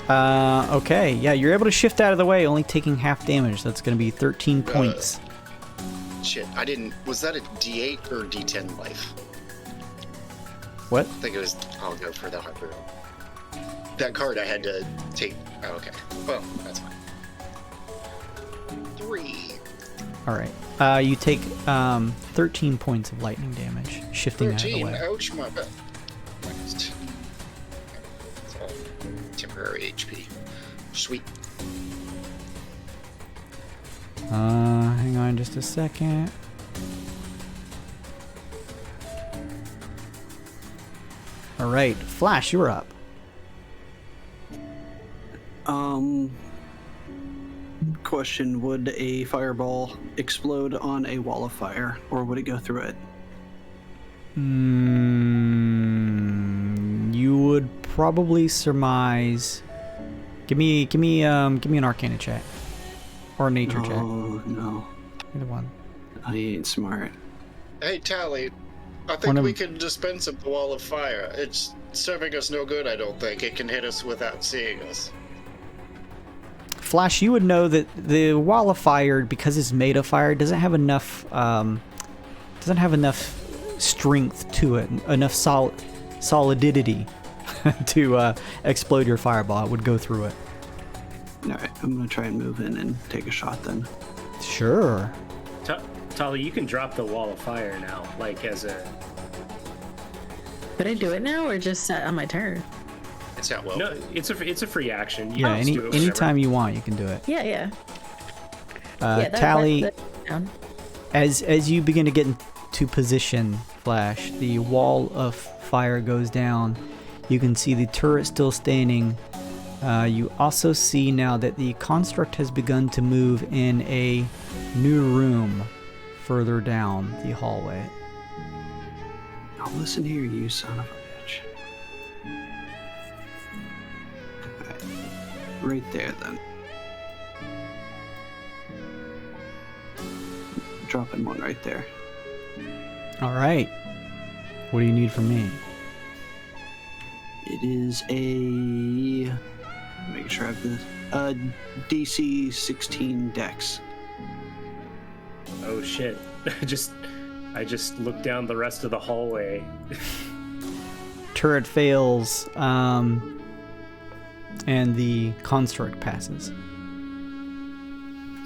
Okay, yeah, you're able to shift out of the way, only taking half damage. That's going to be 13 points. Shit, I didn't. Was that a d8 or d10 life? What? I think it was. I'll go for the harper. That card I had to take. Oh, okay. Well, that's fine. 3. All right. You take 13 points of lightning damage, shifting out of the 13. way. Ouch, my bad. Minus 2. It's all temporary HP. Sweet. Hang on just a second. All right, Flash, you're up. Question, would a fireball explode on a wall of fire, or would it go through it? You would probably surmise. Give me an Arcana check, or a Nature check. Oh, no. Either one. I ain't smart. Hey, Tali. I One think of- we can dispense of the wall of fire. It's serving us no good, I don't think. It can hit us without seeing us. Flash, you would know that the wall of fire, because it's made of fire, doesn't have enough strength to it, enough solidity to explode your fireball. It would go through it. Alright, I'm gonna try and move in and take a shot then. Sure. Tali, you can drop the wall of fire now, like as a. Could I do it now or just on my turn? It's not well. No, it's a free action. You Yeah, can just do it whenever. anytime you want, you can do it. Yeah, yeah. Tali, that's down. as you begin to get into position, Flash, the wall of fire goes down. You can see the turret still standing. You also see now that the construct has begun to move in a new room further down the hallway. Now listen here, you son of a bitch. Alright. Right there, then. Dropping one right there. All right. What do you need from me? It is a... Make sure I have this. DC 16 Dex. Oh shit! I just looked down the rest of the hallway. Turret fails, and the construct passes.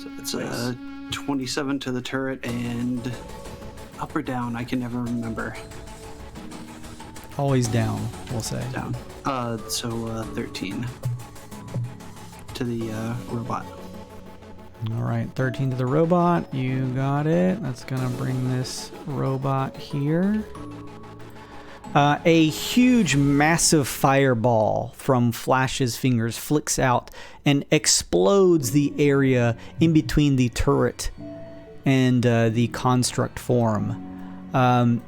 So it's Nice. 27 to the turret and up or down, I can never remember. Always down, we'll say. Down. So 13 to the robot. All right, 13 to the robot. You got it. That's gonna bring this robot here. A huge, massive fireball from Flash's fingers flicks out and explodes the area in between the turret and the construct form.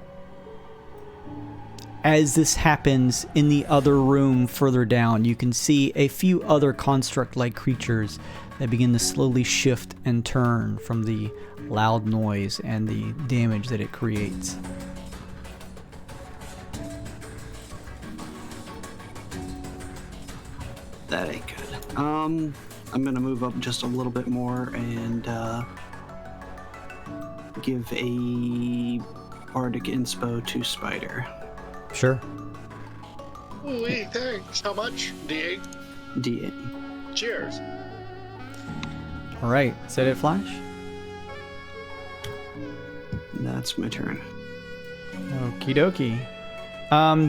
As this happens in the other room further down, you can see a few other construct-like creatures that begin to slowly shift and turn from the loud noise and the damage that it creates. That ain't good. I'm gonna move up just a little bit more and give a bardic inspo to Spider. Sure. Ooh, thanks. How much? D8? D8. Cheers. All right, set it, Flash. That's my turn. Okie dokie.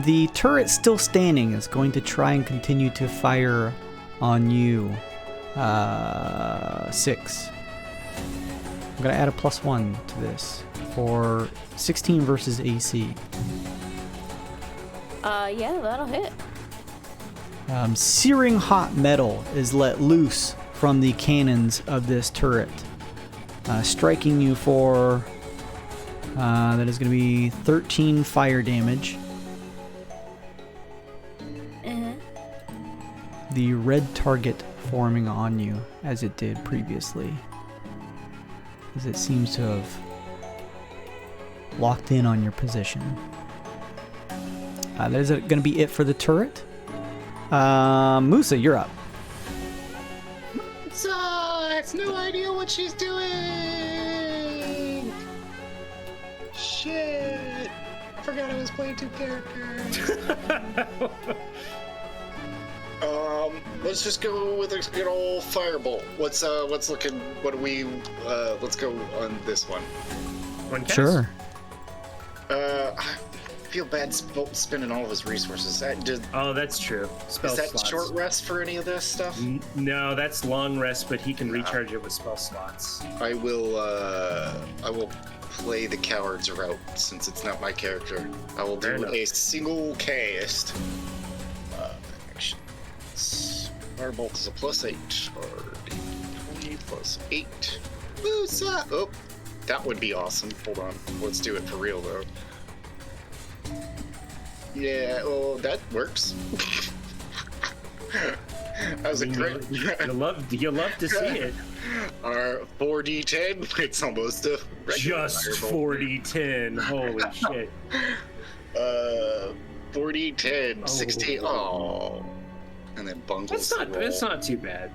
The turret still standing is going to try and continue to fire on you. 6. I'm gonna add a +1 to this for 16 versus AC. Yeah, that'll hit. Searing hot metal is let loose from the cannons of this turret, striking you for that is going to be 13 fire damage. The red target forming on you as it did previously, as it seems to have locked in on your position. That is going to be it for the turret. Musa, you're up. Sucks! No idea what she's doing! Shit! I forgot I was playing 2 characters. Let's just go with a good old firebolt. What's looking, what do we, let's go on this one. One cast? Sure. I feel bad spending all of his resources. Oh, that's true. Spell Is that slots. short rest for any of this stuff? No, that's long rest, but he can recharge it with spell slots. I will play the coward's route since it's not my character. I will do a single cast. Actions. Firebolt is a +8 or D20 +8. Musa! Oh, that would be awesome. Hold on. Let's do it for real though. Yeah, well, that works. That was a great. You love to see it. Our 4d10. It's almost a regular Just firebolt. 4d10. Holy shit. 4d10, 16. Oh, and then bungles. That's not too bad.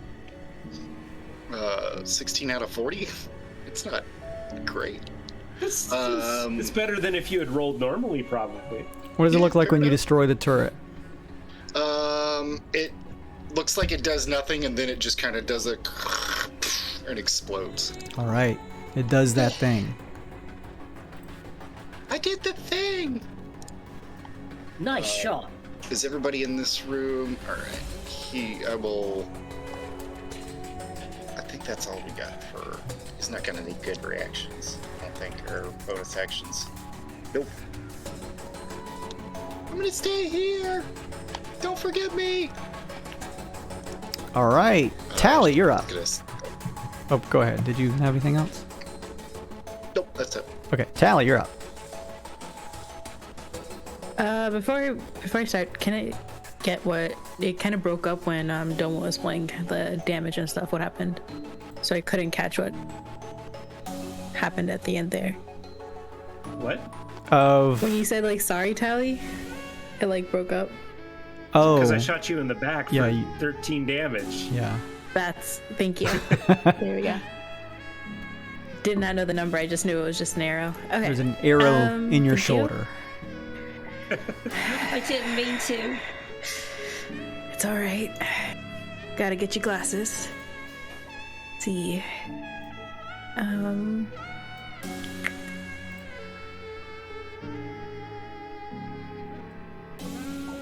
16 out of 40. It's not great. It's better than if you had rolled normally, probably. What does it look like when you destroy the turret? It looks like it does nothing, and then it just kind of does a and explodes. All right, it does that thing. I did the thing. Nice shot. Is everybody in this room? All right. I think that's all we got for. He's not got any good reactions, I don't think, or bonus actions. Nope. I'm gonna stay here. Don't forget me. All right, Tali, you're up. Look at this. Oh, go ahead. Did you have anything else? Nope, that's it. Okay, Tali, you're up. Before I start, can I get what it kind of broke up when Domo was playing the damage and stuff? What happened? So I couldn't catch what happened at the end there. What? When you said like sorry, Tali, it like broke up. Oh, Because I shot you in the back for Yeah, 13 damage. yeah. Thank you. There we go. Did not know the number. I just knew it was just an arrow. Okay. There's an arrow in your thank you. shoulder. I didn't mean to. It's all right. Gotta get your glasses. Let's see.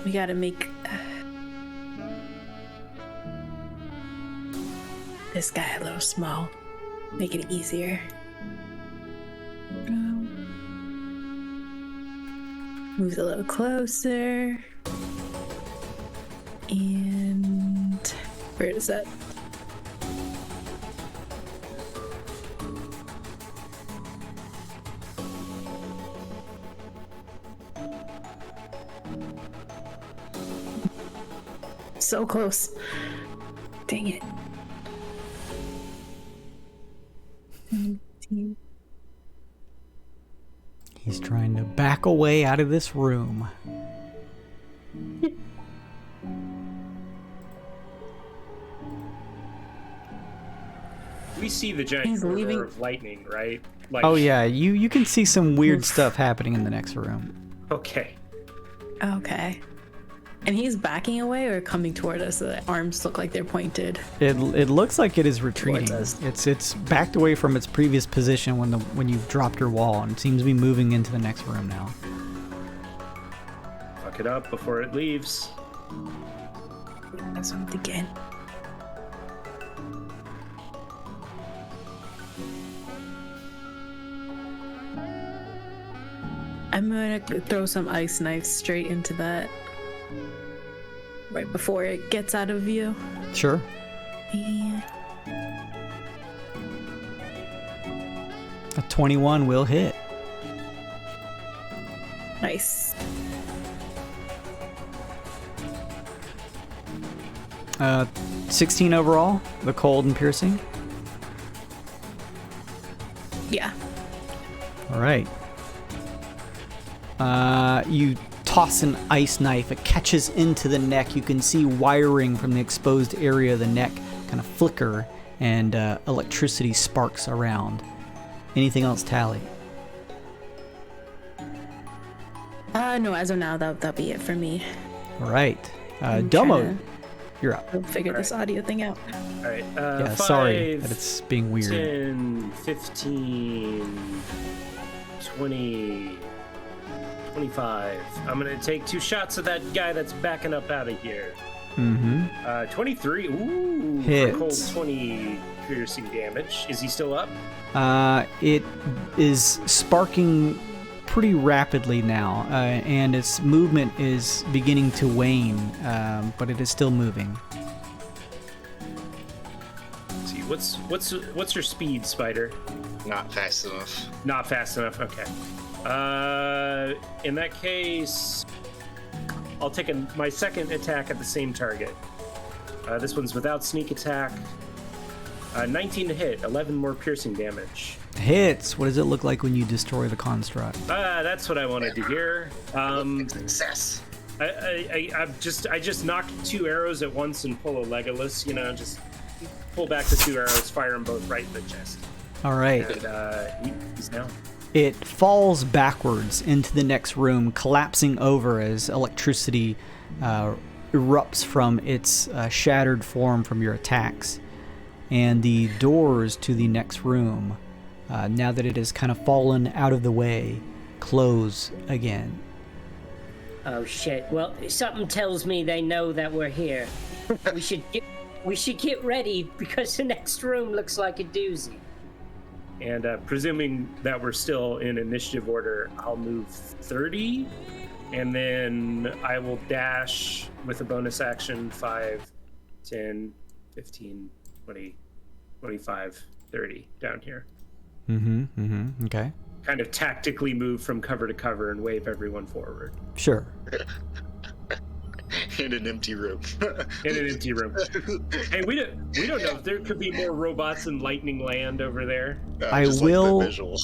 We gotta make this guy a little small. Make it easier. Moves a little closer. And where is that? So close. Dang it. 17. He's trying to back away out of this room. We see the giant He's leaving. roar of lightning, right? Like, Oh yeah, you can see some weird stuff happening in the next room. Okay. Okay. And he's backing away or coming toward us? The arms look like they're pointed. It looks like it is retreating. Towards us. It's backed away from its previous position when you dropped your wall, and it seems to be moving into the next room now. Fuck it up before it leaves. That's what I'm thinking. I'm gonna throw some ice knives straight into that right before it gets out of view. Sure. And A 21 will hit. nice. 16 overall, the cold and piercing. Yeah. All right. You toss an ice knife. It catches into the neck. You can see wiring from the exposed area of the neck kind of flicker, and electricity sparks around. Anything else, Tali? No, as of now, that'll be it for me. All right. I'm Domo, trying you're up. We'll figure this audio thing out. All right. Yeah, sorry that it's being weird. 10, 15, 20, 25. I'm going to take 2 shots of that guy that's backing up out of here. Mm-hmm. 23. Ooh. Hits. For cold 20 piercing damage. Is he still up? It is sparking pretty rapidly now, and its movement is beginning to wane, but it is still moving. Let's see. What's your speed, Spider? Not fast enough. Not fast enough. Okay. In that case, I'll take my second attack at the same target. This one's without sneak attack. 19 to hit, 11 more piercing damage. Hits. What does it look like when you destroy the construct? That's what I wanted to hear. Success. I just knocked 2 arrows at once and pull a Legolas. Just pull back the 2 arrows, fire them both right in the chest. All right. And he's down. It falls backwards into the next room, collapsing over as electricity erupts from its shattered form from your attacks. And the doors to the next room, now that it has kind of fallen out of the way, close again. Oh shit. Well, something tells me they know that we're here. We should get ready because the next room looks like a doozy. And presuming that we're still in initiative order, I'll move 30, and then I will dash with a bonus action 5, 10, 15, 20, 25, 30 down here. Okay. Kind of tactically move from cover to cover and wave everyone forward. Sure. In an empty room. In an empty room. Hey, we don't know if there could be more robots in Lightning Land over there. I just will. Like the visual.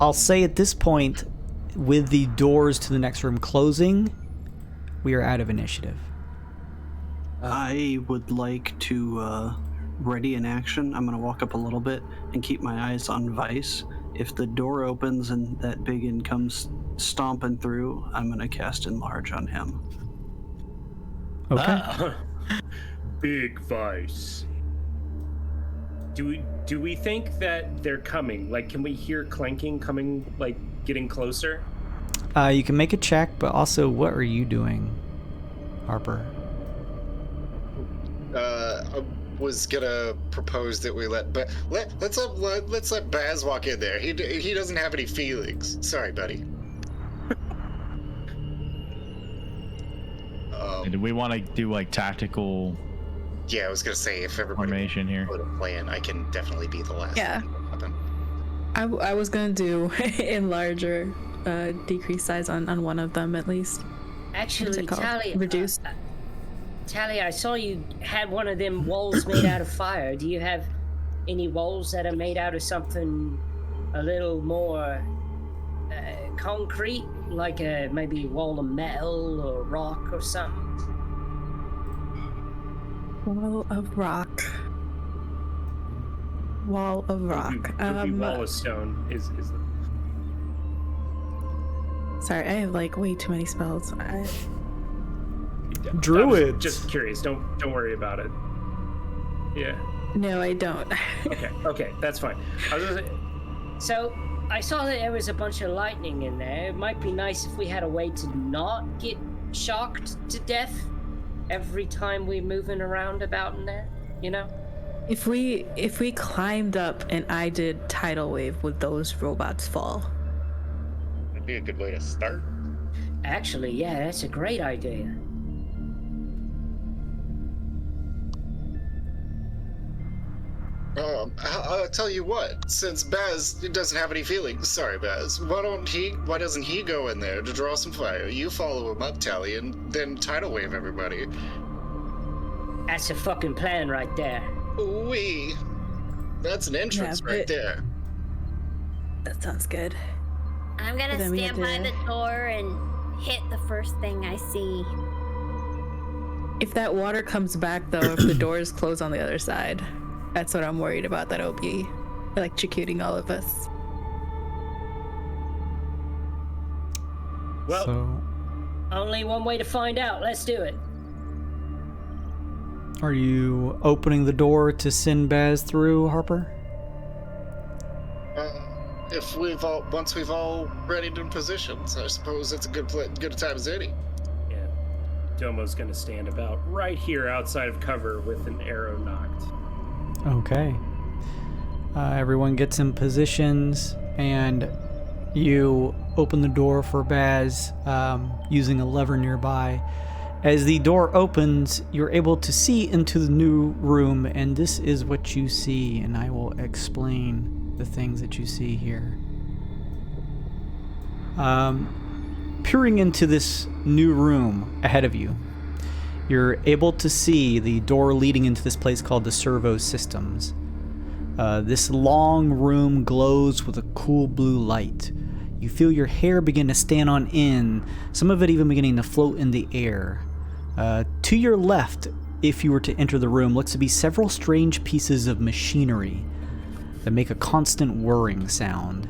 I'll say at this point, with the doors to the next room closing, we are out of initiative. I would like to ready an action. I'm going to walk up a little bit and keep my eyes on Vice. If the door opens and that biggin comes stomping through, I'm going to cast Enlarge on him. Okay. Big Vice. Do we think that they're coming? Like, can we hear clanking coming, like, getting closer? You can make a check, but also, what are you doing, Harper? I was gonna propose that we let's let Baz walk in there. He doesn't have any feelings. Sorry, buddy. Do we want to do like tactical? Yeah, I was gonna say if everybody formation here put a plan, I can definitely be the last. Yeah. thing to happen. I was gonna do enlarge or decrease size on one of them at least. Actually, Tali, reduce. Tali, I saw you had one of them walls made out of fire. Do you have any walls that are made out of something a little more concrete, like maybe a wall of metal or rock or something? Wall of rock. Wall of rock. Wall of stone is the... Sorry, I have like way too many spells. Druids. Just curious. Don't worry about it. Yeah. No, I don't. Okay, that's fine. So, I saw that there was a bunch of lightning in there. It might be nice if we had a way to not get shocked to death every time we're moving around about in there, you know? If we climbed up and I did tidal wave, would those robots fall? That'd be a good way to start. Actually, yeah, that's a great idea. I'll tell you what. Since Baz doesn't have any feelings, sorry, Baz. Why doesn't he go in there to draw some fire? You follow him up, Tali, and then tidal wave everybody. That's a fucking plan right there. Ooh-wee. That's an entrance right there. That sounds good. I'm gonna Then we stand have by to- the door and hit the first thing I see. If that water comes back though, if the doors close on the other side, that's what I'm worried about. That it'll be electrocuting all of us. Well, So, Only one way to find out. Let's do it. are you opening the door to send Baz through, Harper? Once we've all readied in positions, I suppose it's a good a time as any. yeah. Domo's gonna stand about right here outside of cover with an arrow knocked. Okay. Everyone gets in positions, and you open the door for Baz using a lever nearby. As the door opens, you're able to see into the new room, and this is what you see, and I will explain the things that you see here. Peering into this new room ahead of you, you're able to see the door leading into this place called the Servo Systems. This long room glows with a cool blue light. You feel your hair begin to stand on end, some of it even beginning to float in the air. To your left, if you were to enter the room, looks to be several strange pieces of machinery that make a constant whirring sound.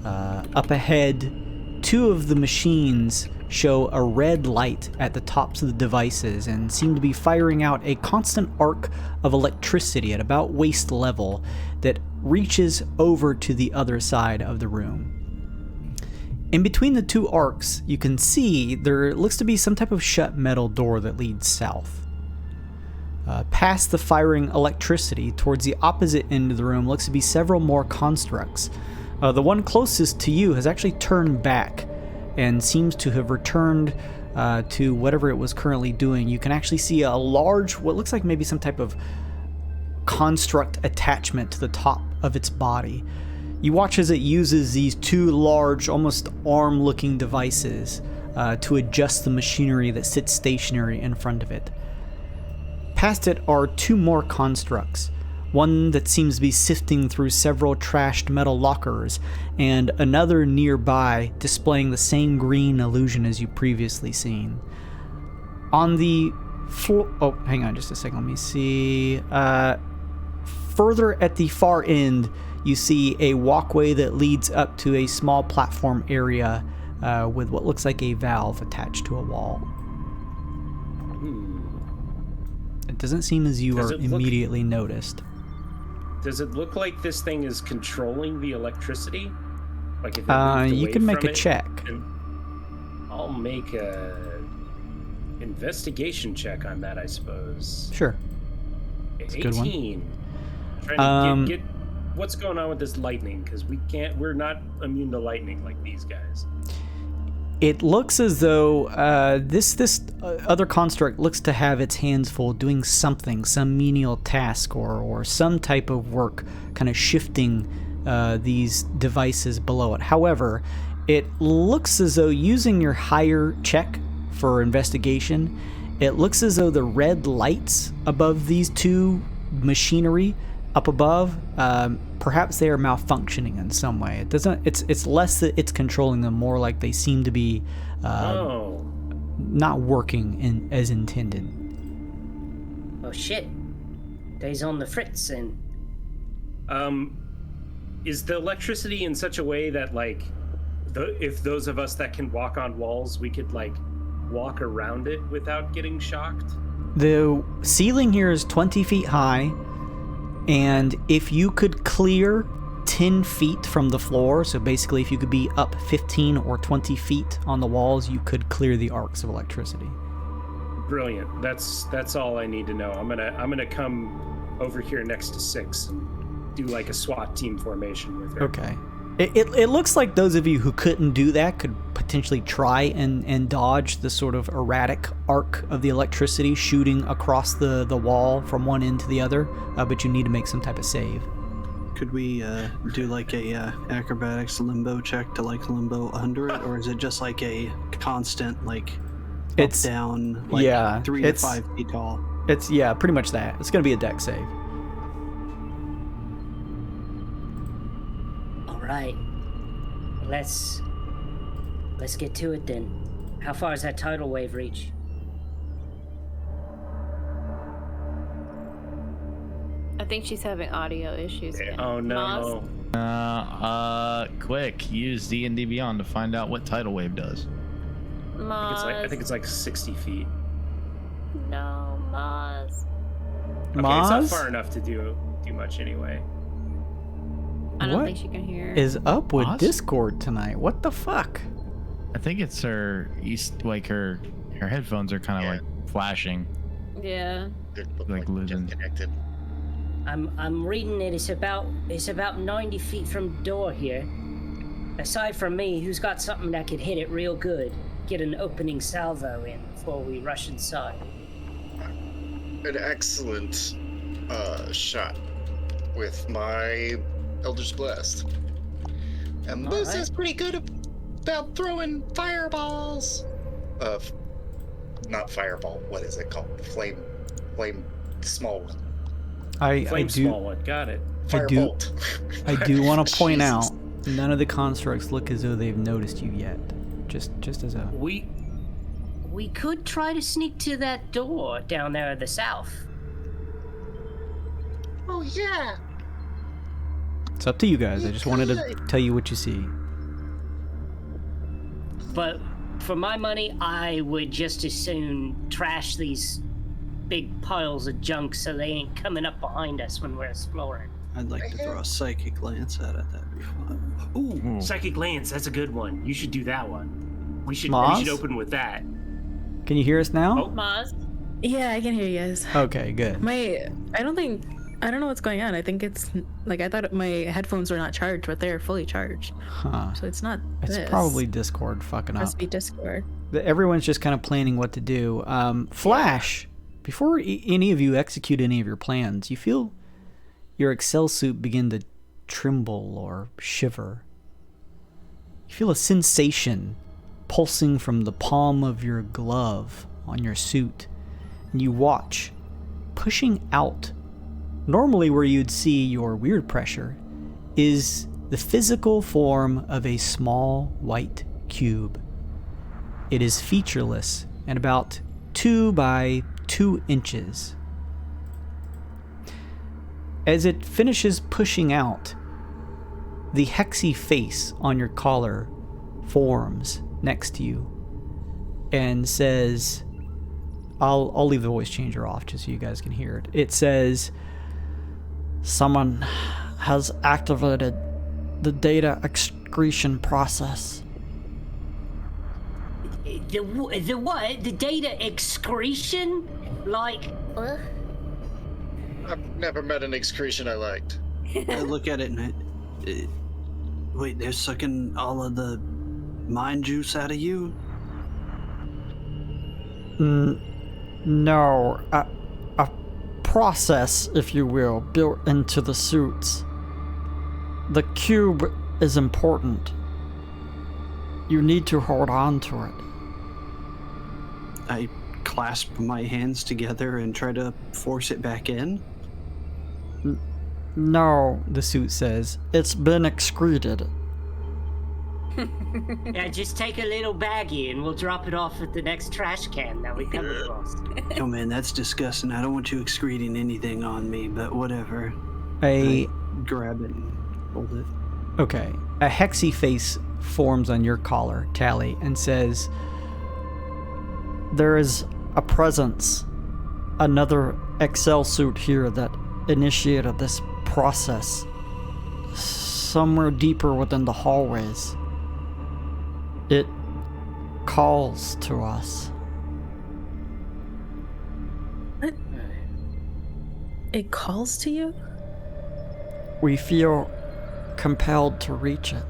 Up ahead, two of the machines show a red light at the tops of the devices and seem to be firing out a constant arc of electricity at about waist level that reaches over to the other side of the room. In between the two arcs, you can see there looks to be some type of shut metal door that leads south. Past the firing electricity, towards the opposite end of the room, looks to be several more constructs. The one closest to you has actually turned back and seems to have returned to whatever it was currently doing. You can actually see a large, what looks like maybe some type of construct attachment to the top of its body. You watch as it uses these two large, almost arm-looking devices to adjust the machinery that sits stationary in front of it. Past it are two more constructs, one that seems to be sifting through several trashed metal lockers, and another nearby displaying the same green illusion as you previously seen. On the floor... Oh, hang on just a second. Let me see. Further at the far end, you see a walkway that leads up to a small platform area with what looks like a valve attached to a wall. It doesn't seem as you are immediately noticed. Does it look like this thing is controlling the electricity? Like if it you can make a check. I'll make a investigation check on that, I suppose. Sure. It's 18. a good one. Trying to get what's going on with this lightning, because we're not immune to lightning like these guys. It looks as though this other construct looks to have its hands full doing something, some menial task or some type of work, kind of shifting these devices below it. However, it looks as though, using your higher check for investigation, it looks as though the red lights above these two machinery up above, perhaps they are malfunctioning in some way. It doesn't. It's less that it's controlling them, more like they seem to be not working as intended. Oh shit! They's on the fritz and. Is the electricity in such a way that like, if those of us that can walk on walls, we could like walk around it without getting shocked? The ceiling here is 20 feet high. And if you could clear 10 feet from the floor, so basically if you could be up 15 or 20 feet on the walls, you could clear the arcs of electricity. Brilliant. That's all I need to know. I'm gonna come over here next to 6 and do like a SWAT team formation with her. Okay. It looks like those of you who couldn't do that could potentially try and dodge the sort of erratic arc of the electricity shooting across the wall from one end to the other, but you need to make some type of save. Could we do like a acrobatics limbo check to like limbo under it, or is it just like a constant like up down, like 3 to 5 feet tall? It's pretty much that. It's gonna be a deck save. Right. Let's get to it then. How far does that tidal wave reach? I think she's having audio issues again. Oh no. Quick, use D&D Beyond to find out what tidal wave does. I think it's like 60 feet. No, Maz. Okay, it's not far enough to do much anyway. I don't think she can hear. Is up with Oz? Discord tonight? What the fuck? I think it's her her headphones are kind of like flashing. Yeah. Like losing. Connected. I'm reading it. It's about 90 feet from the door here. Aside from me, who's got something that could hit it real good? Get an opening salvo in before we rush inside. An excellent shot with my Elder's Blast. And Moose is pretty good about throwing fireballs. Not fireball. What is it called? Flame, small one. Small one. Got it. Firebolt. I do want to point out, none of the constructs look as though they've noticed you yet. Just as a. We could try to sneak to that door down there at the south. Oh yeah. It's up to you guys. I just wanted to tell you what you see. But for my money, I would just as soon trash these big piles of junk so they ain't coming up behind us when we're exploring. I'd like to throw a psychic glance at it. That'd be fun. Ooh. Psychic Lance, that's a good one. You should do that one. We should Moz? open with that. Can you hear us now? Oh. Maz? Yeah, I can hear you guys. Okay, good. I don't know what's going on. I think it's like I thought my headphones were not charged, but they're fully charged. Huh. So it's not. It's probably Discord fucking up. Must be Discord. Everyone's just kind of planning what to do. Flash, before any of you execute any of your plans, you feel your Excel suit begin to tremble or shiver. You feel a sensation pulsing from the palm of your glove on your suit, and you watch, pushing out. Normally where you'd see your Wyrd pressure is the physical form of a small white cube. It is featureless and about 2 by 2 inches. As it finishes pushing out, the hexy face on your collar forms next to you and says, I'll leave the voice changer off just so you guys can hear it. It says, "Someone has activated the data excretion process." The what? The data excretion? Like... I've never met an excretion I liked. I look at it and wait, they're sucking all of the mind juice out of you? No, a process, if you will, built into the suits. The cube is important. You need to hold on to it. I clasp my hands together and try to force it back in. No, the suit says. It's been excreted. Yeah, just take a little baggie and we'll drop it off at the next trash can that we come across. Oh man, that's disgusting. I don't want you excreting anything on me, but whatever. I grab it and hold it. Okay. A hexy face forms on your collar, Tali, and says, There is a presence, another Excel suit here that initiated this process somewhere deeper within the hallways. It calls to us. What? It calls to you? We feel compelled to reach it.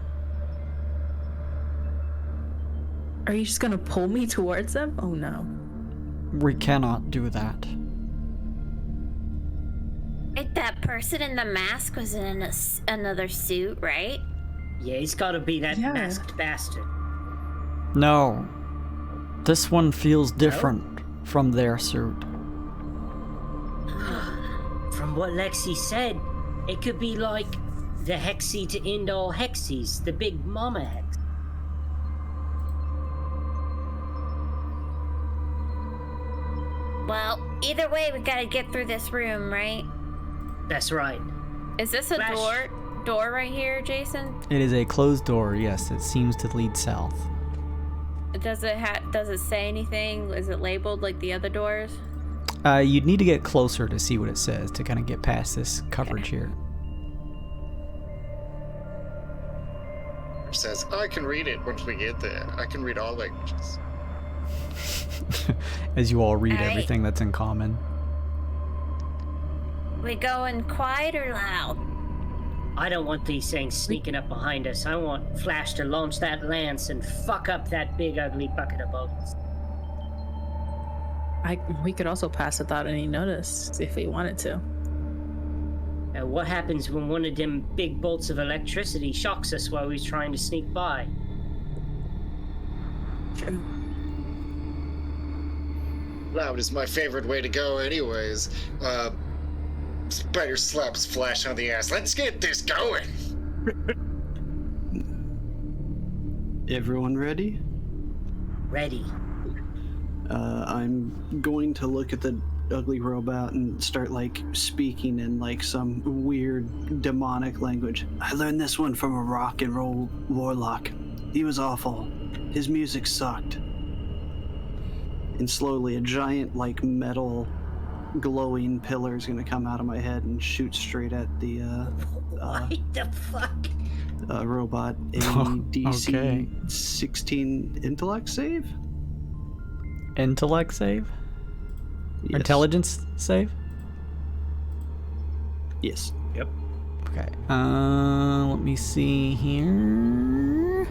Are you just gonna pull me towards them? Oh no. We cannot do that. That person in the mask was in another suit, right? Yeah, he's gotta be that masked bastard. No. This one feels different from their suit. From what Lexe said, it could be like the Hexy to end all Hexies, the big mama Hex. Well, either way, we gotta get through this room, right? That's right. Is this a door right here, Jason? It is a closed door, yes. It seems to lead south. Does it say anything? Is it labeled like the other doors? You'd need to get closer to see what it says to kind of get past this coverage here. It says, I can read it once we get there. I can read all languages. As you all read All right. everything that's in common. We going quiet or loud? I don't want these things sneaking up behind us. I want Flash to launch that lance and fuck up that big ugly bucket of bones. We could also pass without any notice if we wanted to. And what happens when one of them big bolts of electricity shocks us while he's trying to sneak by? True. Loud is my favorite way to go anyways. Spider slaps Flash on the ass. Let's get this going! Everyone ready? Ready. I'm going to look at the ugly robot and start speaking in some weird demonic language. I learned this one from a rock and roll warlock. He was awful. His music sucked. And slowly a giant metal glowing pillar is going to come out of my head and shoot straight at the What the fuck? robot. A DC Okay. 16 intellect save? Intellect save? Yes. Intelligence save? Yes. Yep. Okay. Let me see here.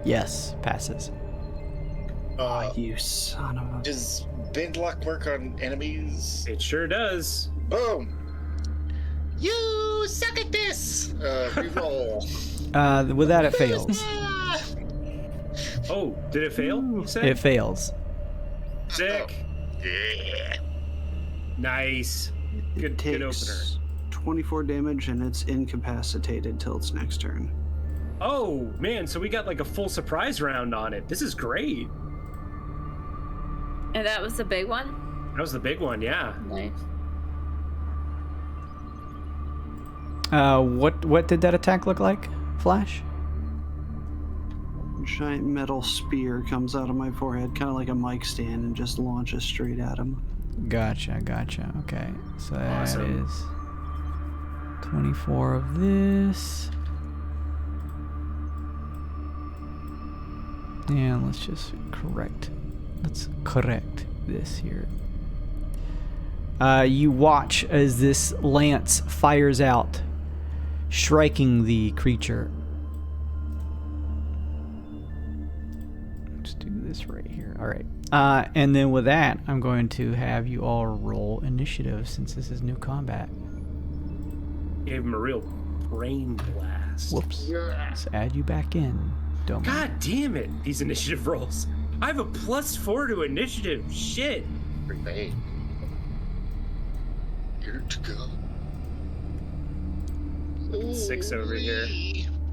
Yes, passes. You son of a... Does bend luck work on enemies? It sure does. Boom! You suck at this! Reroll. With that, it fails. Oh, did it fail? You said? It fails. Sick. Yeah. Nice. Good opener. takes 24 damage and it's incapacitated till its next turn. Oh, man, so we got like a full surprise round on it. This is great. And that was the big one? That was the big one, yeah. Nice. What did that attack look like, Flash? Giant metal spear comes out of my forehead, kind of like a mic stand, and just launches straight at him. Gotcha. Okay, so that Awesome. is 24 of this. And let's just correct this here. You watch as this lance fires out, striking the creature. Let's do this right here. All right. And then with that, I'm going to have you all roll initiative since this is new combat. Gave him a real brain blast. Whoops. Let's add you back in. Don't. God damn it, these initiative rolls. I have a +4 to initiative. Shit. Great. Here to go. 6 over here.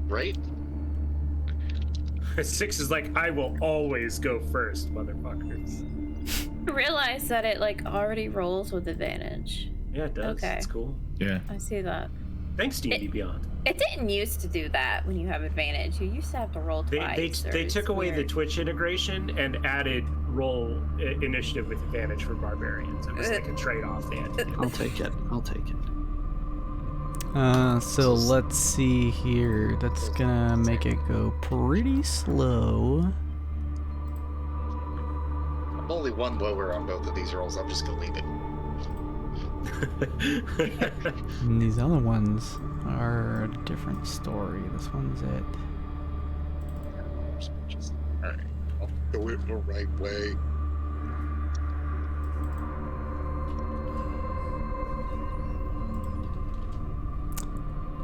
Right? 6 is like, I will always go first, motherfuckers. I realized that it like already rolls with advantage. Yeah, it does. Okay. It's cool. Yeah. I see that. Thanks, D&D Beyond. It didn't used to do that when you have advantage. You used to have to roll twice. They took away the Twitch integration and added roll initiative with advantage for barbarians. It was like a trade-off they had to do. I'll take it. So let's see here. That's gonna make it go pretty slow. I'm only one lower on both of these rolls. I'm just gonna leave it. And these other ones are a different story. This one's it. Alright, I'll go it the right way.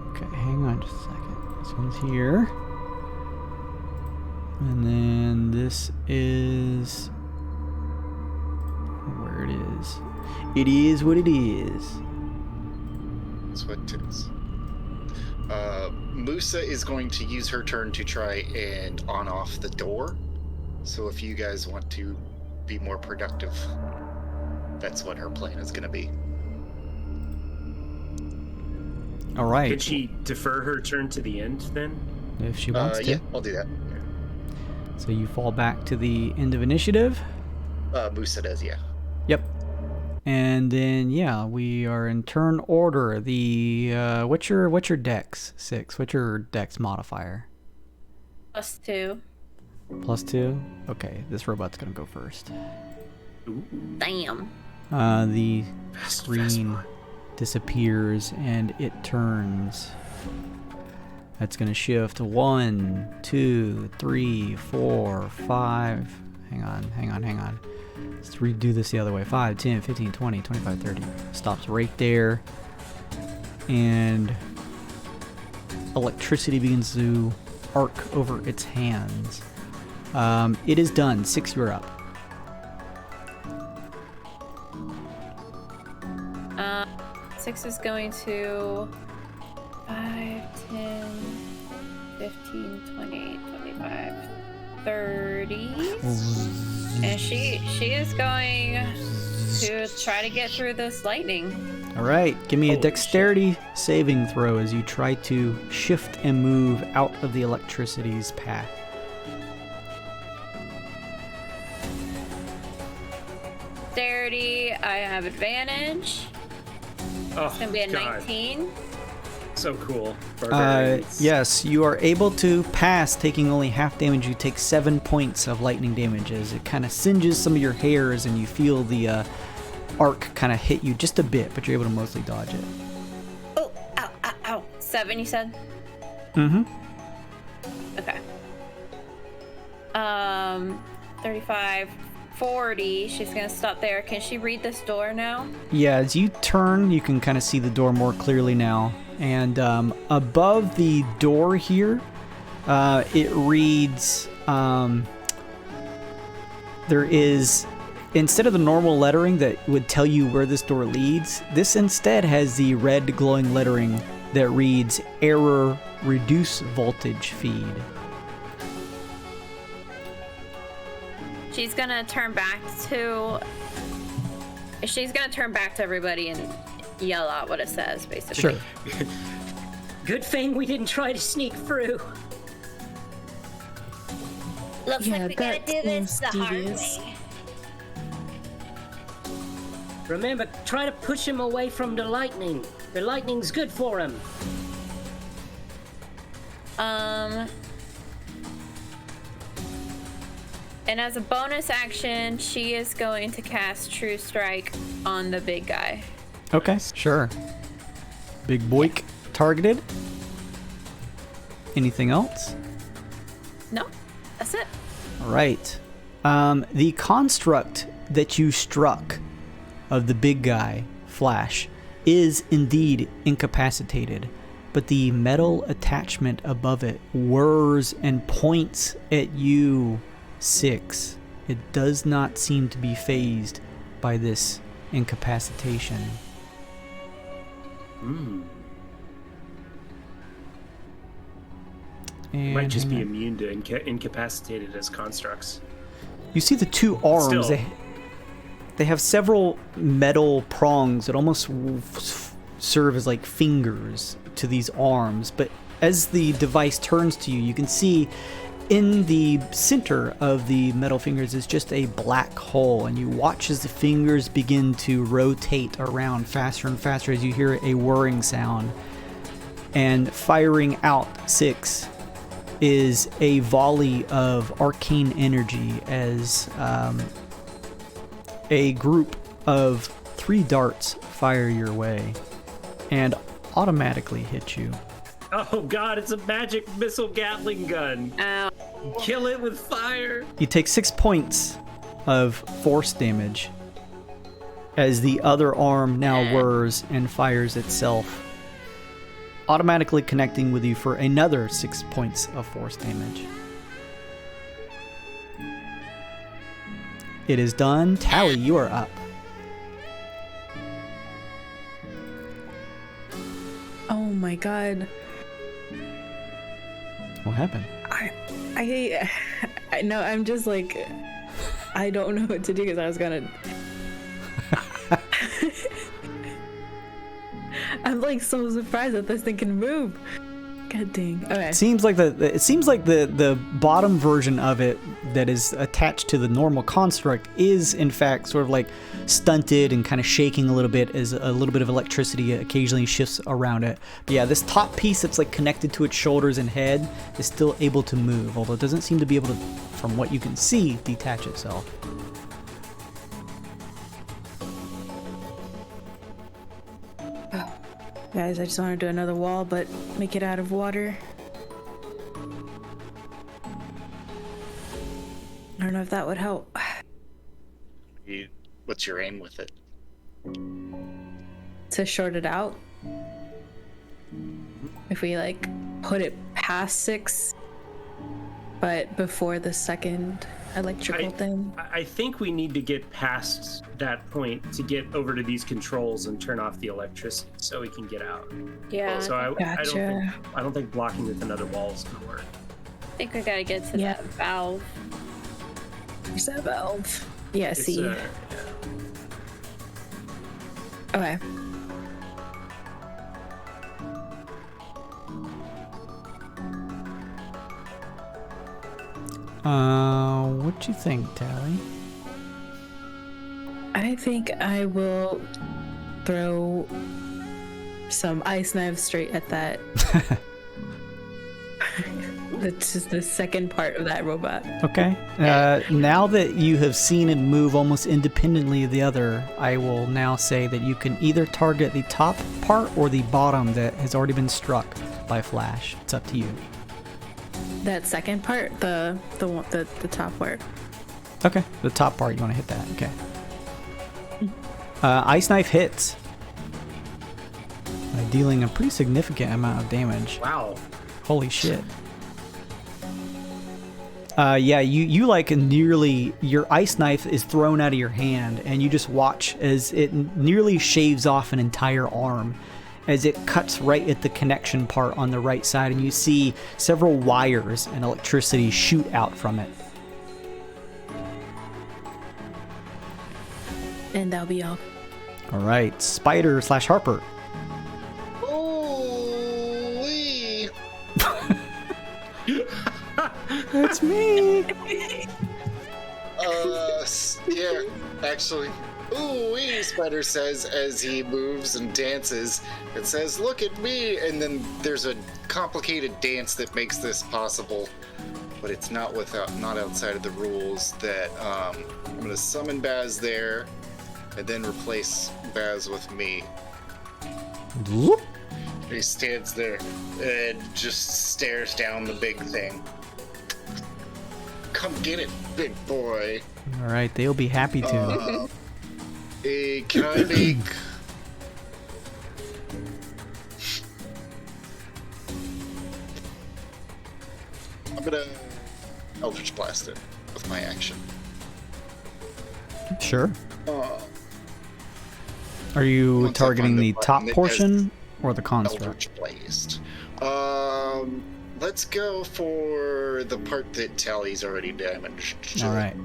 Okay, hang on just a second. This one's here. And then this is where it is. It is what it is. That's what it is. Musa is going to use her turn to try and on off the door. So if you guys want to be more productive, that's what her plan is going to be. All right. Could she defer her turn to the end then? If she wants to. Yeah, I'll do that. So you fall back to the end of initiative. Musa does, yeah. Yep. And then yeah, we are in turn order. The what's your dex? 6. What's your dex modifier? +2. +2. Okay, this robot's gonna go first. Damn. The screen disappears and it turns. That's gonna shift 1, 2, 3, 4, 5. Hang on. Let's redo this the other way. 5, 10, 15, 20, 25, 30. Stops right there. And electricity begins to arc over its hands. It is done. 6, you're up. 6 is going to 5, 10, 15, 20, 25, 30. And she is going to try to get through this lightning. All right, give me a dexterity saving throw as you try to shift and move out of the electricity's path. I have advantage. Oh, It's gonna be a God. 19. So cool. Barbarians. Yes, you are able to pass, taking only half damage. You take 7 points of lightning damage as it kind of singes some of your hairs, and you feel the arc kind of hit you just a bit, but you're able to mostly dodge it. Oh, ow, ow, ow. 7, you said? Mm-hmm. Okay. 35, 40. She's gonna stop there. Can she read this door now? Yeah, as you turn, you can kind of see the door more clearly now. And above the door here, it reads, there is, instead of the normal lettering that would tell you where this door leads, this instead has the red glowing lettering that reads, error, reduce voltage feed. She's gonna turn back to everybody and yell out what it says, basically. Sure. Good thing we didn't try to sneak through. Looks Yeah, like we gotta that do this seems the hard devious. way. Remember, try to push him away from the lightning. The lightning's good for him. And as a bonus action, she is going to cast True Strike on the big guy. Okay, sure. Big boink targeted. Anything else? No, that's it. All right. The construct that you struck of the big guy, Flash, is indeed incapacitated, but the metal attachment above it whirs and points at you, 6. It does not seem to be phased by this incapacitation. And Might just hang be on. immune to incapacitated as constructs. You see the two arms. Still. They have several metal prongs that almost serve as like fingers to these arms. But as the device turns to you, you can see in the center of the metal fingers is just a black hole. And you watch as the fingers begin to rotate around faster and faster as you hear a whirring sound. And firing out 6 is a volley of arcane energy as a group of 3 darts fire your way and automatically hit you. Oh God, it's a magic missile Gatling gun. Ow. Kill it with fire. You take 6 points of force damage as the other arm now whirs and fires itself, automatically connecting with you for another 6 points of force damage. It is done. Tali, you are up. Oh my god. What happened? I know, I'm just like, I don't know what to do because I was gonna. I'm like so surprised that this thing can move. God dang. Okay. It seems like the bottom version of it that is attached to the normal construct is in fact sort of like stunted and kind of shaking a little bit as a little bit of electricity occasionally shifts around it. But yeah, this top piece that's like connected to its shoulders and head is still able to move, although it doesn't seem to be able to, from what you can see, detach itself. Guys, I just want to do another wall, but make it out of water. I don't know if that would help. What's your aim with it? To short it out. If we like put it past 6, but before the second electrical thing. I think we need to get past that point to get over to these controls and turn off the electricity so we can get out. Yeah. So I Gotcha. don't think blocking with another wall is gonna work. I think we gotta get to that valve. Where's that valve? Yeah, It's, see. yeah. Okay. What you think, Tali? I think I will throw some ice knives straight at that. That's just the second part of that robot. Okay. Now that you have seen it move almost independently of the other, I will now say that you can either target the top part or the bottom that has already been struck by flash. It's up to you. That second part, the top part. Okay. The top part, you want to hit that. Okay. Ice knife hits, dealing a pretty significant amount of damage. Wow. Holy shit. Yeah, you like nearly, your ice knife is thrown out of your hand, and you just watch as it nearly shaves off an entire arm as it cuts right at the connection part on the right side, and you see several wires and electricity shoot out from it. And that'll be all. All right, Spider / Harper. Ooh-wee. It's me. Yeah, actually. Ooh-wee, Spider says as he moves and dances. It says, look at me. And then there's a complicated dance that makes this possible. But it's not outside of the rules that I'm going to summon Baz there and then replace Baz with me. Whoop. He stands there and just stares down the big thing. Come get it, big boy. All right, they'll be happy to. Can I make... I'm gonna Eldritch Blast it with my action. Sure. Are you targeting the top portion or the construct? Eldritch Blast. Let's go for the part that Tali's already damaged. All right.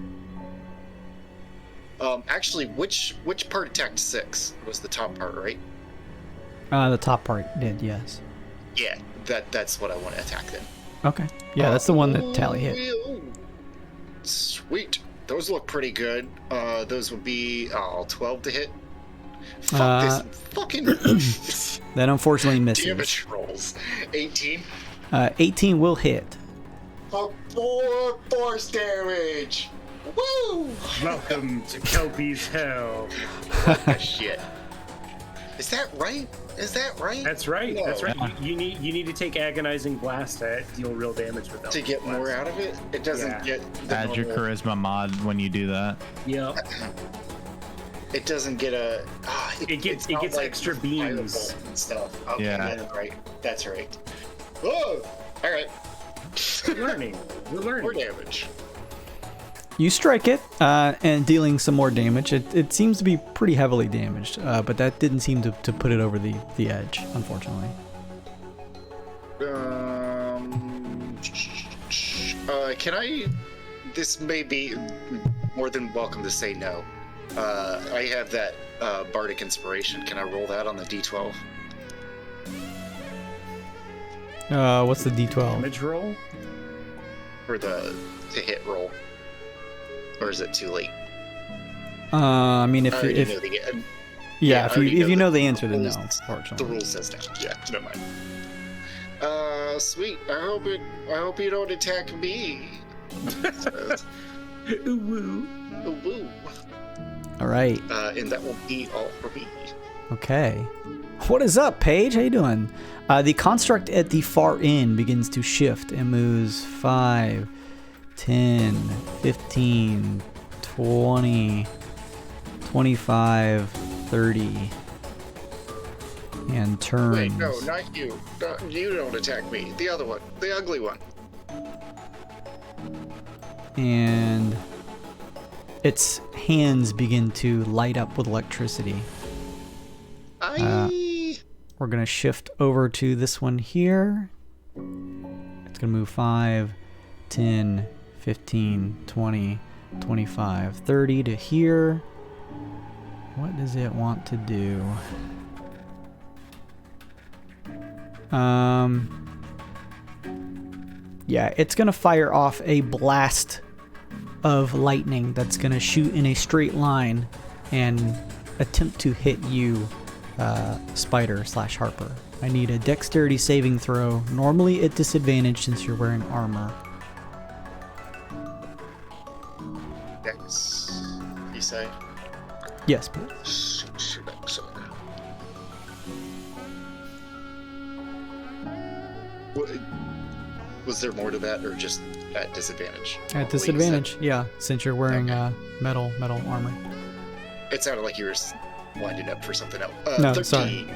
Actually, which part attacked 6? Was the top part, right? The top part did, yes. Yeah, that's what I want to attack then. Okay. Yeah, that's the one that Tali hit. Sweet. Those look pretty good. Those would be 12 to hit. Fuck this fucking That unfortunately misses. damage rolls. 18. 18 will hit. 4 force damage. Woo! Welcome to Kelpie's Hell. Shit. Is that right? That's right. No. That's right. You need to take agonizing blast to deal real damage with that. To get more out of it? It doesn't get the Add your normal- charisma mod when you do that. Yep. It doesn't get a. It gets like extra beams and stuff. Okay, Yeah. that's right. That's right. Whoa! All right. We're learning. More damage. You strike it, and dealing some more damage. It seems to be pretty heavily damaged, but that didn't seem to put it over the edge, unfortunately. Can I? This may be more than welcome to say no. I have that bardic inspiration. Can I roll that on the D12? What's the D12? damage roll. Or the to hit roll? Or is it too late? I mean, if I if know the, yeah, I if already you know the answer, the then no, rules- unfortunately. The rule says that. Yeah, never mind. Sweet. I hope you don't attack me. Ooh woo. Ooh, woo. All right. And that will be all for me. Okay. What is up, Paige? How you doing? The construct at the far end begins to shift and moves 5, 10, 15, 20, 25, 30, and turns. Wait, no, not you. You don't attack me. The other one. The ugly one. And its hands begin to light up with electricity. We're going to shift over to this one here. It's going to move 5, 10, 15, 20, 25, 30 to here. What does it want to do? Yeah, it's going to fire off a blast of lightning that's going to shoot in a straight line and attempt to hit you, Spider/Harper. I need a dexterity saving throw, normally at disadvantage since you're wearing armor. Dex, you say? Yes, please. Was there more to that, or just at disadvantage? At disadvantage, yeah, since you're wearing metal armor. It sounded like you were winding up for something else. No, 13. sorry.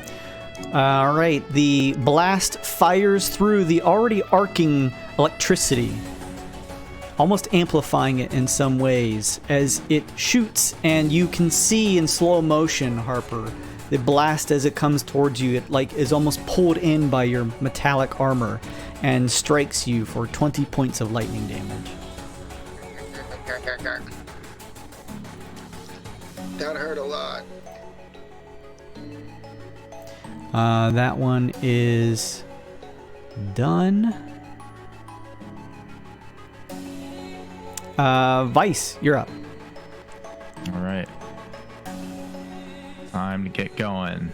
All right, the blast fires through the already arcing electricity, almost amplifying it in some ways as it shoots, and you can see in slow motion, Harper, the blast as it comes towards you, it like is almost pulled in by your metallic armor and strikes you for 20 points of lightning damage. That hurt a lot. That one is done. Vice, you're up. All right. Time to get going.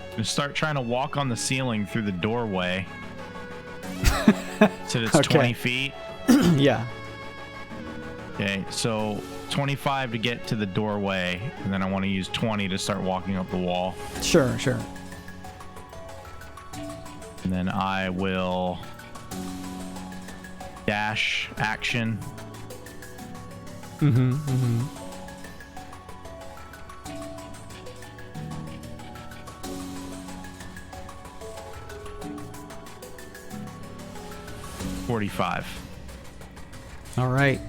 I'm gonna start trying to walk on the ceiling through the doorway. So it's 20 feet. Yeah. Okay, so 25 to get to the doorway, and then I want to use 20 to start walking up the wall. Sure. And then I will dash action. Mm-hmm. 45. All right.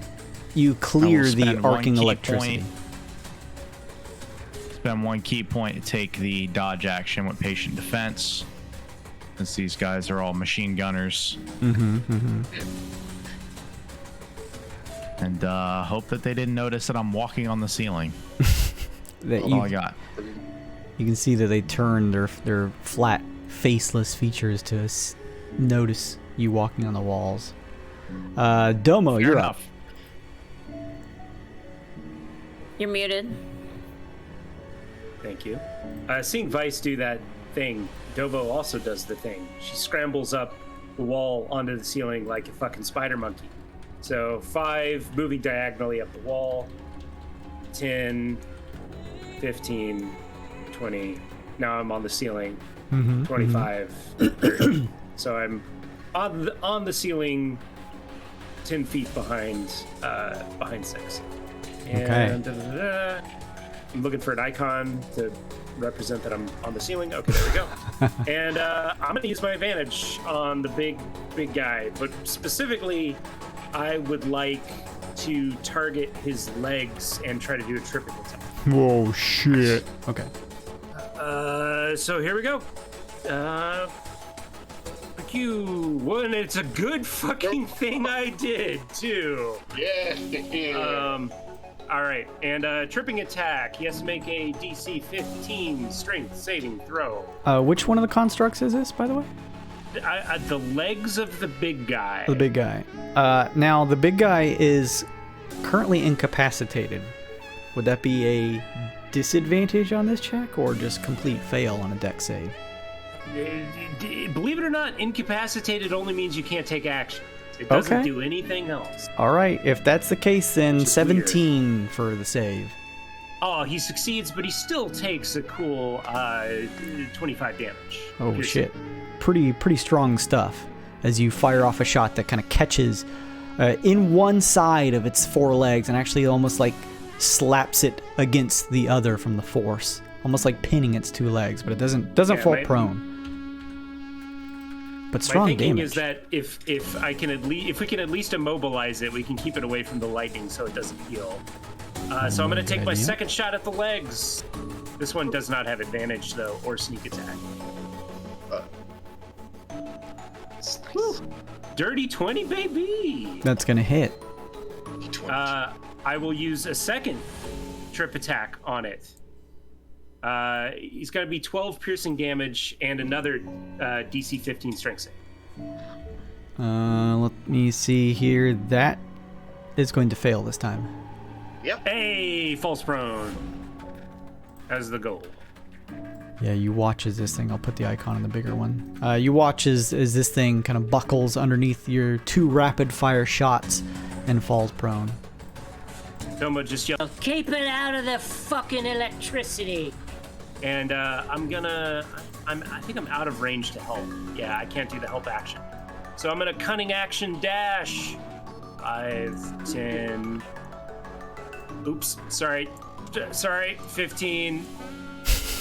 You clear the spend one arcing key electricity. point. Spend 1 key point to take the dodge action with patient defense, since these guys are all machine gunners. And hope that they didn't notice that I'm walking on the ceiling. That's all I got. You can see that they turn their flat, faceless features to notice you walking on the walls. Domo, you're up. You're muted. Thank you. Seeing Vice do that thing, Dovo also does the thing. She scrambles up the wall onto the ceiling like a fucking spider monkey. So 5 moving diagonally up the wall, 10, 15, 20. Now I'm on the ceiling. 25, 30. So I'm on the ceiling, 10 feet behind 6. And I'm looking for an icon to represent that I'm on the ceiling. Okay, there we go. And I'm gonna use my advantage on the big guy, but specifically, I would like to target his legs and try to do a tripping attack. Whoa, shit. Okay. So here we go. And it's a good fucking thing I did too. Yeah. All right, and tripping attack. He has to make a DC 15 strength saving throw. Which one of the constructs is this, by the way? The legs of the big guy. The big guy. Now, the big guy is currently incapacitated. Would that be a disadvantage on this check, or just complete fail on a dex save? Believe it or not, incapacitated only means you can't take action. It doesn't do anything else. All right, if that's the case, then 17 for the save. Oh, he succeeds, but he still takes a cool 25 damage. Oh, shit. Pretty strong stuff as you fire off a shot that kind of catches in one side of its 4 legs and actually almost like slaps it against the other from the force, almost like pinning its 2 legs, but it doesn't fall prone. But strong damage. My thinking damage. is that if we can at least immobilize it, we can keep it away from the lightning so it doesn't heal. So I'm going to take my second shot at the legs. This one does not have advantage though, or sneak attack. Nice. Dirty 20, baby. That's going to hit. I will use a second trip attack on it. He's got to be 12 piercing damage and another DC 15 strength save. Let me see here. That is going to fail this time. Yep. Hey, false prone. As the goal. Yeah, you watch as this thing, I'll put the icon on the bigger one. You watch as this thing kind of buckles underneath your 2 rapid fire shots and falls prone. Domo just yelled, Keep it out of the fucking electricity. and I think I'm out of range to help. Yeah, I can't do the help action. So I'm gonna cunning action dash. 5, 10. Oops, sorry. 15,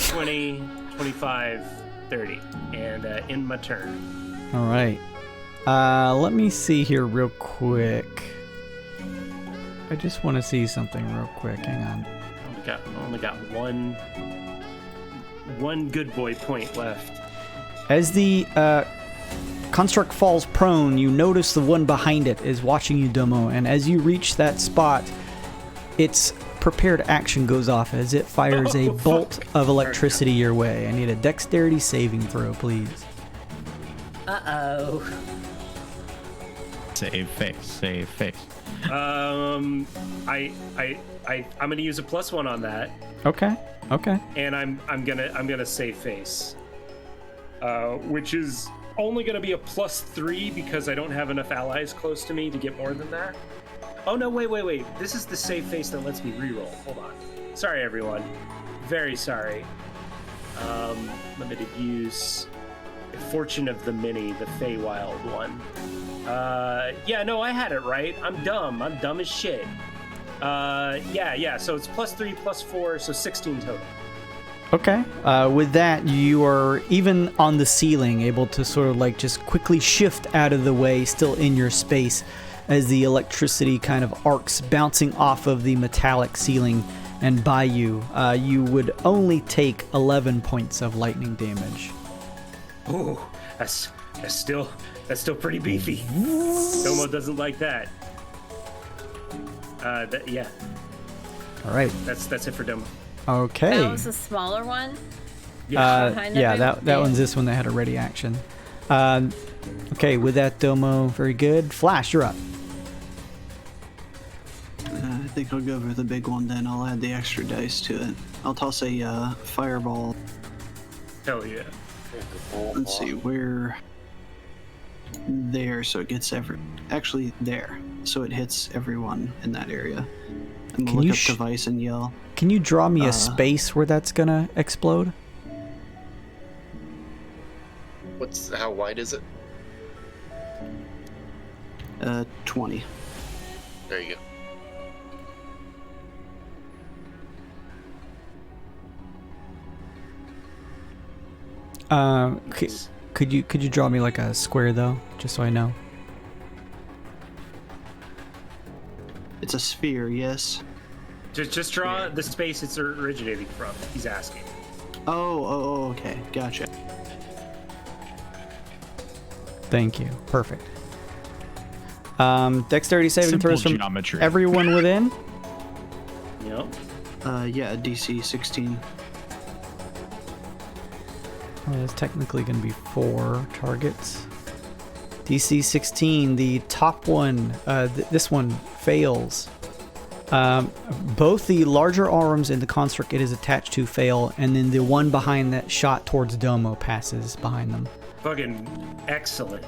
20, 25, 30. And end my turn. All right. Let me see here real quick. I just want to see something real quick. Hang on. Only got one good boy point left. As the construct falls prone, you notice the one behind it is watching you, Domo, and as you reach that spot, its prepared action goes off as it fires a bolt of electricity your way. I need a dexterity saving throw, please. Uh-oh. Save face. I'm gonna use a +1 on that, Okay. and I'm gonna save face, which is only gonna be a +3 because I don't have enough allies close to me to get more than that. Oh no, wait. This is the save face that lets me reroll. Hold on. Sorry, everyone. Very sorry. Limited use. Fortune of the Many, the Feywild one. Yeah, no, I had it right. I'm dumb as shit. Yeah, so it's +3, +4, so 16 total. Okay. With that, you are even on the ceiling, able to sort of like just quickly shift out of the way, still in your space, as the electricity kind of arcs, bouncing off of the metallic ceiling and by you. You would only take 11 points of lightning damage. Ooh, that's still pretty beefy. Domo doesn't like that. Yeah. All right. That's it for Domo. Okay. That was a smaller one? Yeah, that one's this one that had a ready action. Okay, with that, Domo, very good. Flash, you're up. I think I'll go for the big one then. I'll add the extra dice to it. I'll toss a fireball. Hell yeah. Let's see, where... There, so it gets actually there, so it hits everyone in that area. I'm gonna look up device and yell. Can you draw me a space where that's gonna explode? How wide is it? 20. There you go. Could you draw me like a square though, just so I know? It's a sphere, yes. Just draw the space it's originating from. He's asking. Oh, okay, gotcha. Thank you. Perfect. Dexterity saving Simple throws from geometry. everyone within. Yep. Yeah, DC 16. Well, it's technically going to be 4 targets. DC 16, the top one, this one fails. Both the larger arms and the construct it is attached to fail, and then the one behind that shot towards Domo passes behind them. Fucking excellent.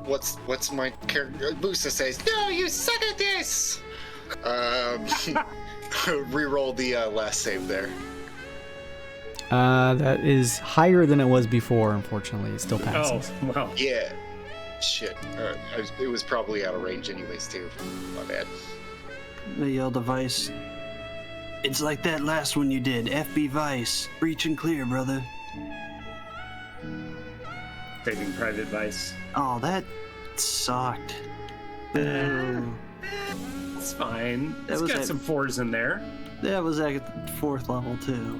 What's my character? Booster says, "No, you suck at this." Reroll the last save there. That is higher than it was before, unfortunately. It still passes. Oh, wow. Yeah. Shit. It was probably out of range anyways, too. My bad. I yell device. It's like that last one you did. FB Vice. Breach and clear, brother. Saving private vice. Oh, that sucked. Boo. It's fine. That It's was got at- some 4s in there. That was at 4th level, too.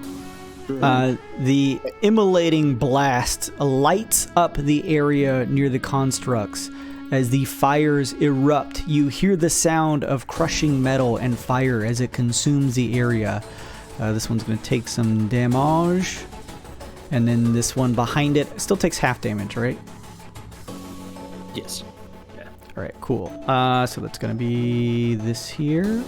The immolating blast lights up the area near the constructs. As the fires erupt, you hear the sound of crushing metal and fire as it consumes the area. This one's going to take some damage. And then this one behind it still takes half damage, right? Yes. All right, cool. So that's going to be this here.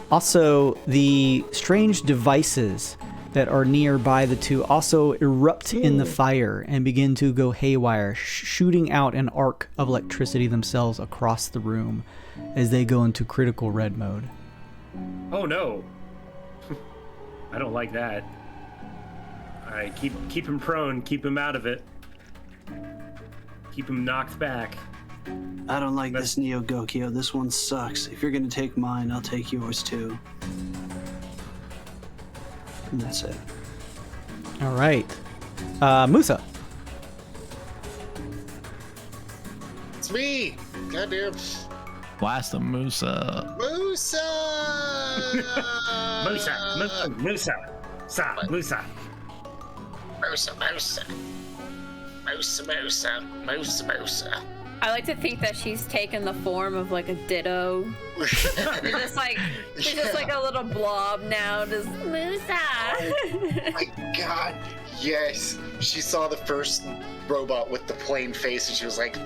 Also, the strange devices that are nearby the two also erupt in the fire and begin to go haywire, shooting out an arc of electricity themselves across the room as they go into critical red mode. Oh no! I don't like that. All right, keep him prone, keep him out of it, keep him knocked back. I don't like this Neogokyo. This one sucks. If you're gonna take mine, I'll take yours too. And that's it. All right. Musa. It's me! Goddamn. Blast him, Musa. Musa! Musa! Musa! Musa! Musa. I like to think that she's taken the form of like a ditto. She's just like a little blob now, just Musa. Oh my god, yes. She saw the first robot with the plain face and she was like,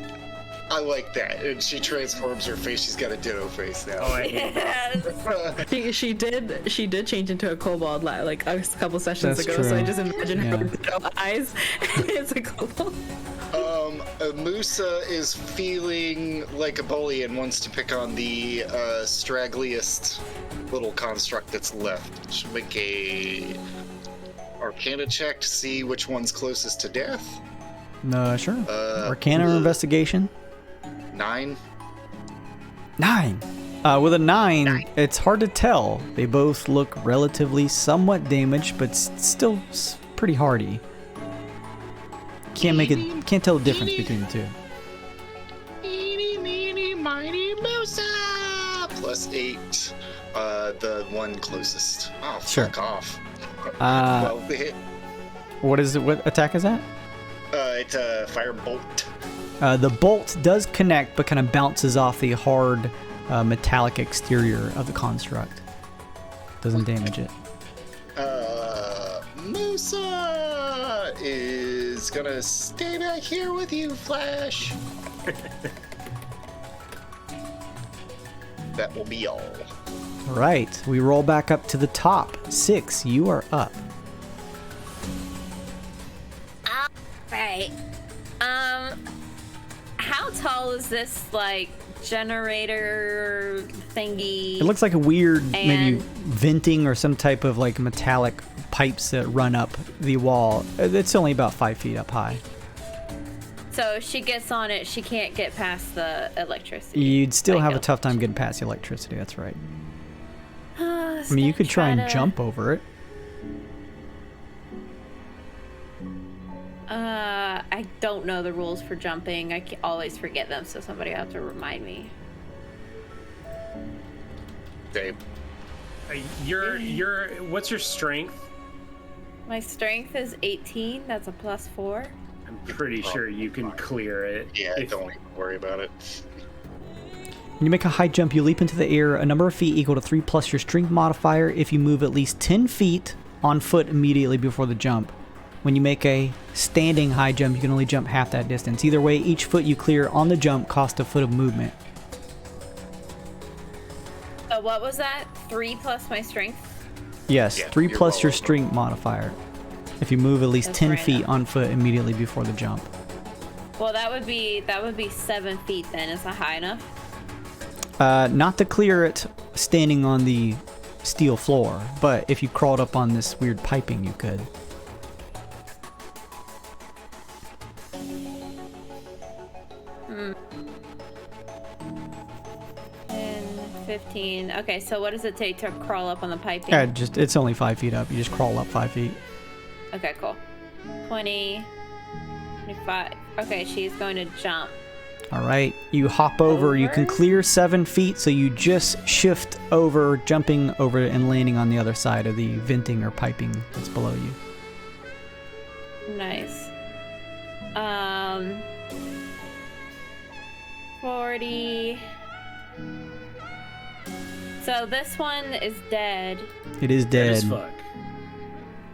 I like that. And she transforms her face. She's got a ditto face now. Oh, I hate that. She did change into a kobold like a couple sessions That's ago. true. So I just imagine her with ditto eyes. It's a kobold. Musa is feeling like a bully and wants to pick on the straggliest little construct that's left. Should make a Arcana check to see which one's closest to death. Sure. Arcana or investigation? 9. 9. With a 9, it's hard to tell. They both look relatively somewhat damaged, but still pretty hardy. Can't tell the difference between the two. Eeny, meeny, miny, Musa! Plus 8. The one closest. Oh, Sure. fuck off. 12 to hit. What is it? What attack is that? It's a fire bolt. The bolt does connect, but kind of bounces off the hard metallic exterior of the construct. Doesn't damage it. Musa is gonna stay back here with you, Flash. That will be all. All right, we roll back up to the top. 6, you are up. Right. How tall is this like generator thingy? It looks like a weird, maybe And- venting or some type of like metallic pipes that run up the wall. It's only about 5 feet up high. So if she gets on it, she can't get past the electricity. You'd still Like, have a tough time getting past the electricity. That's right. I I mean, you could try and jump over it. I don't know the rules for jumping. I always forget them, so somebody will have to remind me. Dave. What's your strength? My strength is 18. That's a +4. I'm pretty sure you can clear it. Yeah, don't even worry about it. When you make a high jump, you leap into the air a number of feet equal to 3 plus your strength modifier if you move at least 10 feet on foot immediately before the jump. When you make a standing high jump, you can only jump half that distance. Either way, each foot you clear on the jump costs a foot of movement. So what was that? 3 plus my strength? Yes, Yeah, 3 you're plus well your over. strength modifier if you move at least That's 10 right feet up. on foot immediately before the jump. Well, that would be 7 feet then. Is that high enough? Not to clear it standing on the steel floor, but if you crawled up on this weird piping, you could. 15. Okay, so what does it take to crawl up on the piping? Yeah, it's only 5 feet up. You just crawl up 5 feet. Okay, cool. 20, 25. Okay, she's going to jump. All right, you hop over. You can Over? clear 7 feet, so you just shift over, jumping over and landing on the other side of the venting or piping that's below you. Nice. 40. So this one is dead. It is Dead dead. as fuck.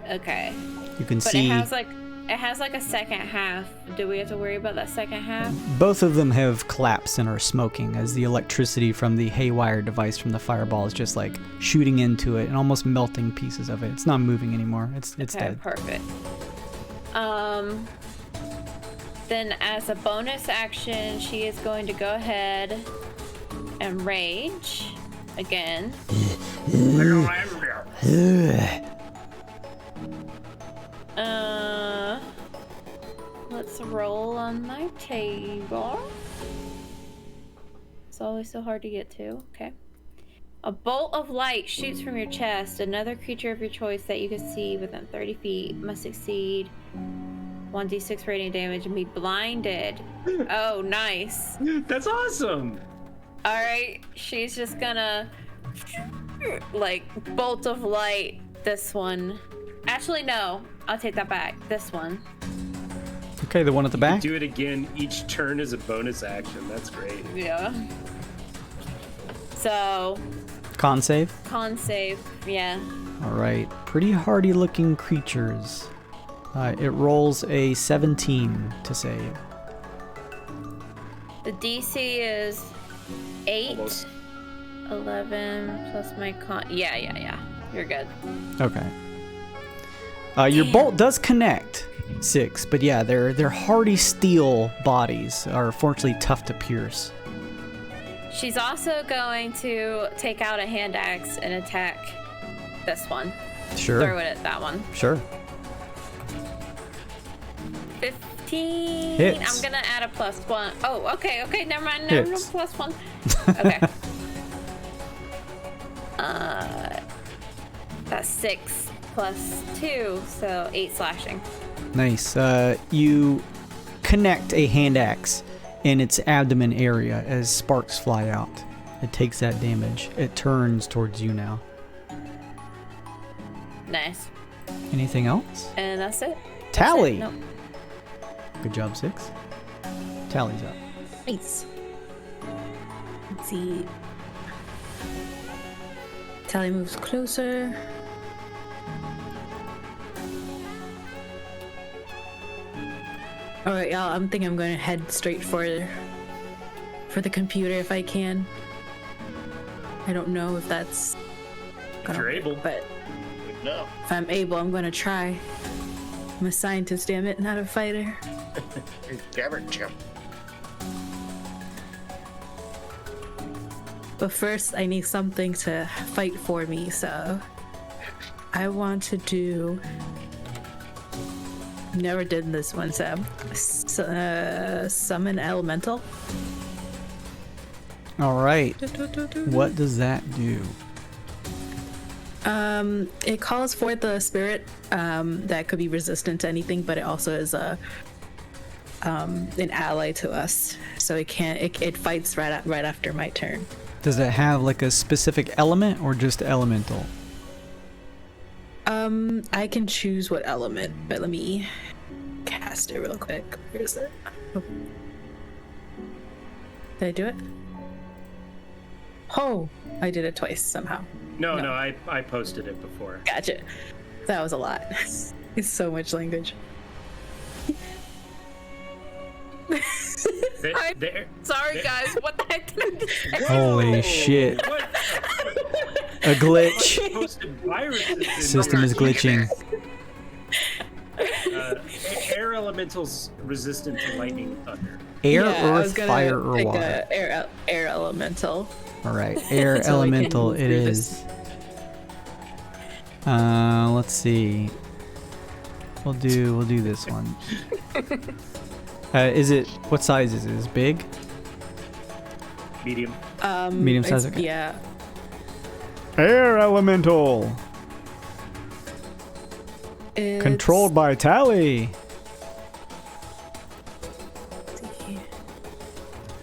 Okay. You can But see. it has like It has like a second half. Do we have to worry about that second half? Both of them have collapsed and are smoking as the electricity from the haywire device from the fireball is just like shooting into it and almost melting pieces of it. It's not moving anymore. It's Okay, dead. perfect. Then as a bonus action, she is going to go ahead and rage again. Let's roll on my table. It's always so hard to get to. Okay. A bolt of light shoots from your chest. Another creature of your choice that you can see within 30 feet must succeed 1d6 radiant damage and be blinded. Oh, nice. That's awesome. All right, she's just gonna like bolt of light this one. Actually, no, I'll take that back. This one. Okay, the one at the back? Do it again. Each turn is a bonus action. That's great. Yeah. So. Con save? Con save, yeah. All right. Pretty hardy looking creatures. It rolls a 17 to save. The DC is 8. Almost. 11 plus my con. Yeah. You're good. Okay. Your bolt does connect 6, but yeah, their hardy steel bodies are unfortunately tough to pierce. She's also going to take out a hand axe and attack this one. Sure. Throw it at that one. Sure. 15. Hits. I'm gonna add a +1. Oh, okay, never mind. No, Hits. +1. Okay. That's 6 plus 2, so 8 slashing. Nice. You connect a hand axe in its abdomen area as sparks fly out. It takes that damage. It turns towards you now. Nice. Anything else? And that's it. Tali. Nope. Good job, 6. Tally's up. Nice. Let's see. Tali moves closer. Alright, y'all, I'm thinking I'm going to head straight for the computer if I can. I don't know if that's If you're able. but No. if I'm able, I'm going to try. I'm a scientist, damn it, not a fighter. Damn it, Jim. But first, I need something to fight for me, so I want to do. Never did this one, so summon elemental. All right. What does that do? It calls forth a spirit that could be resistant to anything, but it also is an ally to us, so it fights right after my turn. Does it have like a specific element or just elemental? I can choose what element, but let me cast it real quick. Where is it? Oh. Did I do it? Oh, I did it twice somehow. No, I posted it before. Gotcha. That was a lot. It's so much language. Sorry, guys. What the heck did I do? Holy shit. What? A glitch. Posted viruses in System is glitching. Air elementals resistant to lightning and thunder. Air, Yeah, I was earth, gonna fire, or pick water. a air elemental. All right, air So we can elemental move it through is. Let's see. We'll do this one. Is it, what size is it? Is it big? Medium. Medium size, It's- okay. Yeah. Air elemental. It's- Controlled by Tali.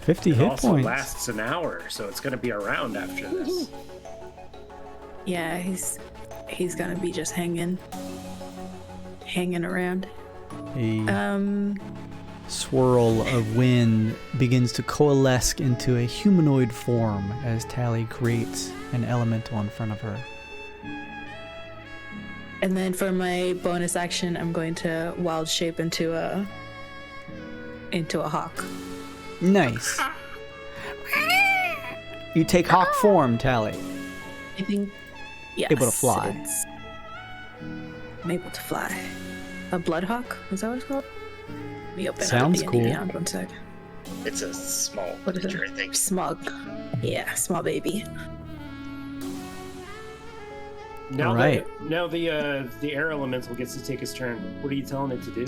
50 It hit also points. lasts an hour, so it's going to be around after this. Yeah, he's gonna be just hanging around. A swirl of wind begins to coalesce into a humanoid form as Tali creates an elemental in front of her. And then for my bonus action, I'm going to wild shape into a hawk. Nice. You take hawk form, Tali. I think. Yes, Able to fly. I'm able to fly. A blood hawk? Is that what it's called? Let me open Sounds up cool. Beyond 1 sec. It's a small What is creature, I it? think. Smug. Yeah, small baby. Now, Alright. the air elemental gets to take his turn. What are you telling it to do?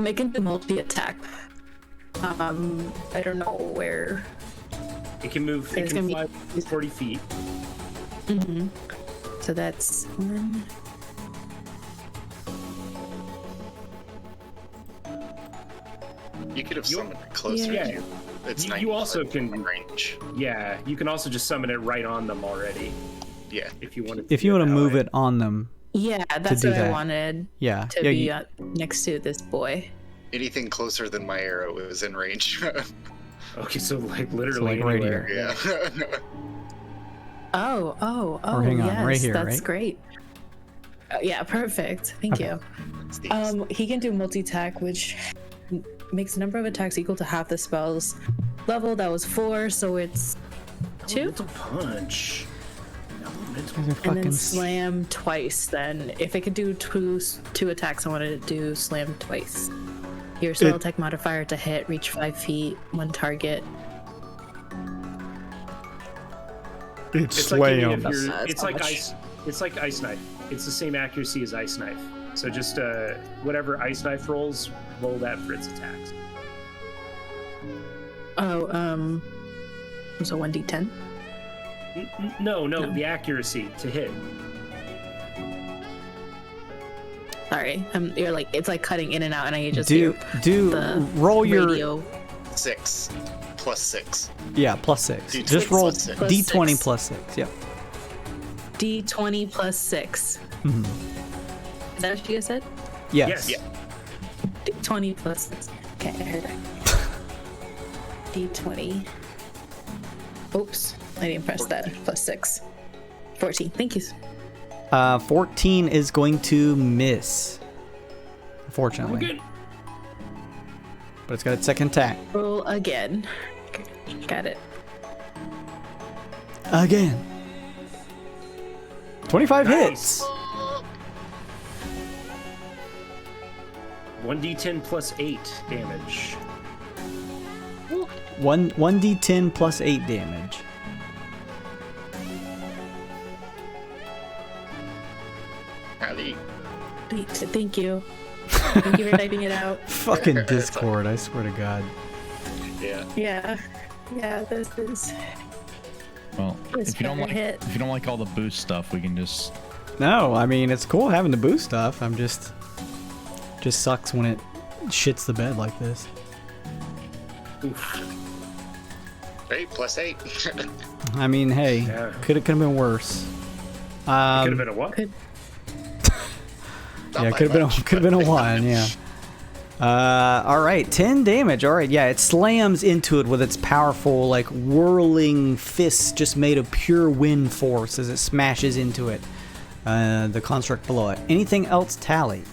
It can do multi-attack. I don't know where. It can move. It It's can gonna fly be- 40 feet. Mm-hmm. So that's 1. You could have You- summoned it closer Yeah. to you. It's You 90 also foot can- range. Yeah, you can also just summon it right on them already Yeah. if you wanted. If you want to that move way. it on them, Yeah, that's do what I that. wanted yeah. to yeah, be you- next to this boy. Anything closer than my arrow is in range. Okay, so like literally like right anywhere. here. yeah. Oh, Or hang on, yes, right here, that's right? great. Yeah, perfect. Thank you. It's these. He can do multi-attack, which makes the number of attacks equal to half the spell's level. That was 4, so it's 2. Elemental punch. Elemental. These are And fucking then slam twice. Then, if it could do two attacks, I wanted to do slam twice. Your spell attack modifier to hit, reach 5 feet, 1 target. It's It's like any of slams. your, That's it's how like much. ice. It's like ice knife. It's the same accuracy as ice knife. So just whatever ice knife rolls, roll that for its attacks. Oh, so 1d10. No, the accuracy to hit. Sorry, you're like it's like cutting in and out, and I just Do hear the roll your radio. 6 plus 6. yeah +6. D6 Just roll plus 6. d20 6. +6. Yeah. D20 plus 6. Mhm. Is that what you guys said? Yes. Yeah. D20 plus 6. Okay, I heard that. D20. Oops, I didn't press that. Plus 6. 14. Thank you. 14 is going to miss. Unfortunately. Good. But it's got its second attack. Roll again. Got it. Again. 25 Nice. hits. 1d10 plus 8 damage. 1d10 plus 8 damage. Tali. Thank you. Thank you for typing it out. Fucking Discord, I swear to God. Yeah. Yeah. Yeah, this is. Well, It's if you don't better like hit. if you don't like all the boost stuff, we can just No, I mean, it's cool having the boost stuff. I'm just sucks when it shits the bed like this. 8 plus 8. I mean, hey, Yeah. could have been worse. Could have been a what? Yeah, could have been a 1, yeah. All right, 10 damage. All right, yeah, it slams into it with its powerful, like, whirling fists just made of pure wind force as it smashes into it. The construct below it. Anything else, Tali?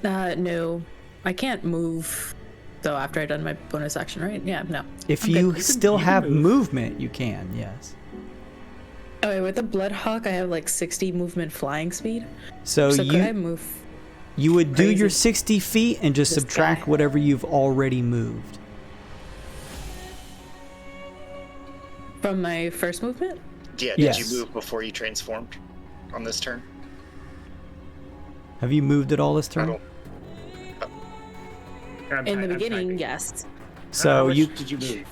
No. I can't move, though, after I've done my bonus action, right? Yeah, no. If I'm you good. still you can have move. movement, you can, yes. Oh, wait, with the Bloodhawk, I have like 60 movement flying speed. So So could I you move would do your crazy 60 feet and just this subtract guy? whatever you've already moved. from my first movement? Yeah, Yes. did you move before you transformed on this turn? Have you moved at all this I turn? don't. In the beginning, yes. So How much you, did you move?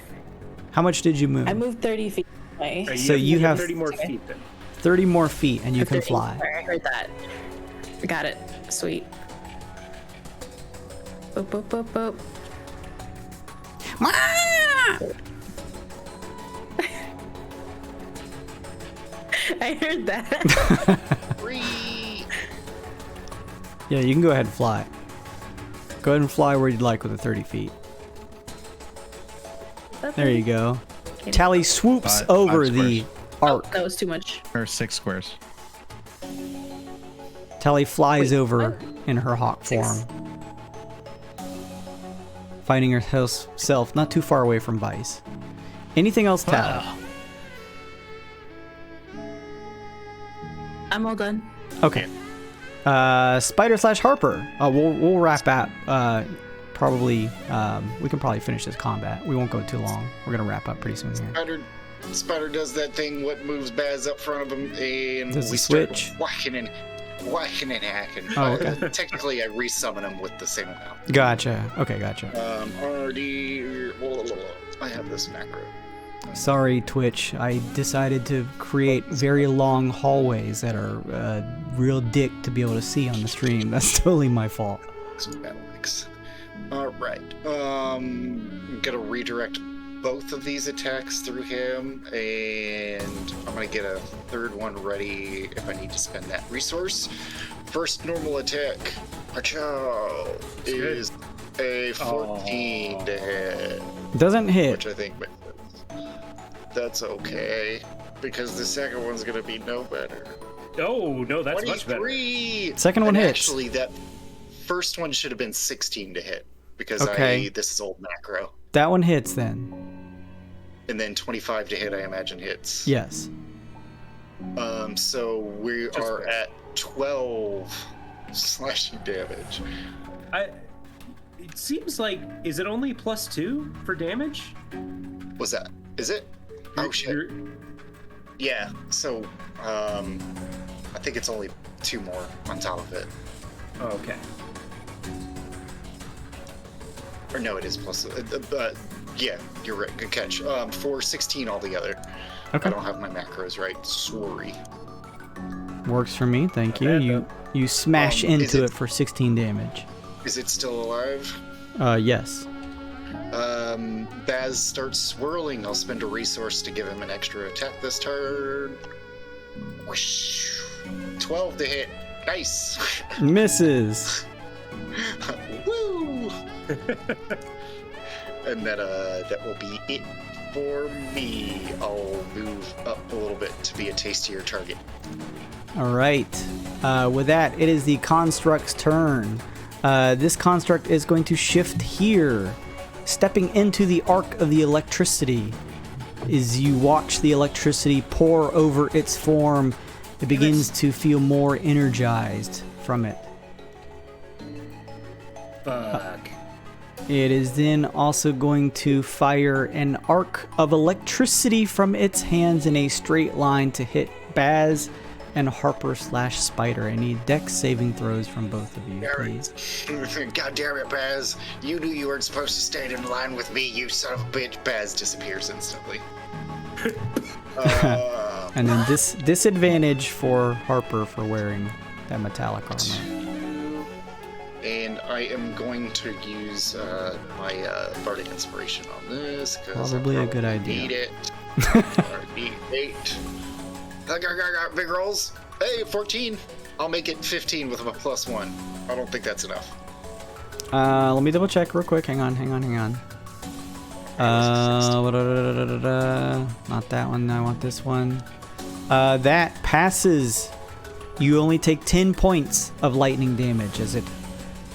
how much did you move? I moved 30 feet away. So you have 30 more feet then. 30 more feet and you can 30. fly. Sorry, I heard that. Got it. Sweet. Boop, boop, boop, boop. I heard that. Free! Yeah, you can go ahead and fly. Go ahead and fly where you'd like with the 30 feet. There you go. Tali swoops Five over squares. arc. That was too much. Or 6 squares. Tali flies over in her hawk form, finding herself not too far away from Vice. Anything else, Tali? I'm all done. Okay. Spider / Harper. We'll wrap up. Probably. We can probably finish this combat. We won't go too long. We're gonna wrap up pretty soon here. Spider does that thing what moves Baz up front of him, and Does we the start switch? whacking and hacking. Oh, okay. Technically, I resummon him with the same amount. Gotcha. Okay, gotcha. RD. I have this macro. Sorry, Twitch. I decided to create very long hallways that are real dick to be able to see on the stream. That's totally my fault. All right. I'm gonna redirect both of these attacks through him, and I'm gonna get a third one ready if I need to spend that resource. First normal attack, is a 14 to hit. Doesn't hit. Which I think that's okay, because the second one's gonna be no better. Oh, no, that's much better. 23! Second one hits. Actually, that first one should have been 16 to hit, because this is old macro. That one hits then. And then 25 to hit, I imagine, hits. Yes. So we are at 12 slashing damage. It seems like, is it only +2 for damage? What's that? Is it? Oh shit. Yeah. So, I think it's only 2 more on top of it. Oh, okay. Or no, it is plus. But yeah, you're right. Good catch. For 16 altogether. Okay. I don't have my macros right. Sorry. Works for me. Thank you. You smash into it for 16 damage. Is it still alive? Yes. Baz starts swirling. I'll spend a resource to give him an extra attack this turn. Whoosh. 12 to hit. Nice. Misses. Woo! And then that will be it for me. I'll move up a little bit to be a tastier target. All right. With that, it is the construct's turn. This construct is going to shift here, stepping into the arc of the electricity. As you watch the electricity pour over its form, it begins to feel more energized from it. Fuck. It is then also going to fire an arc of electricity from its hands in a straight line to hit Baz and Harper / Spider. I need dex saving throws from both of you, please. God damn it, Baz. You knew you weren't supposed to stay in line with me, you son of a bitch. Baz disappears instantly. And then disadvantage for Harper for wearing that metallic armor. And I am going to use my Bardic Inspiration on this. Probably a good idea. Need it. Need 8. Big rolls. Hey, 14. I'll make it 15 with a +1. I don't think that's enough. Let me double check real quick. Hang on. Not that one. I want this one. That passes. You only take 10 points of lightning damage as it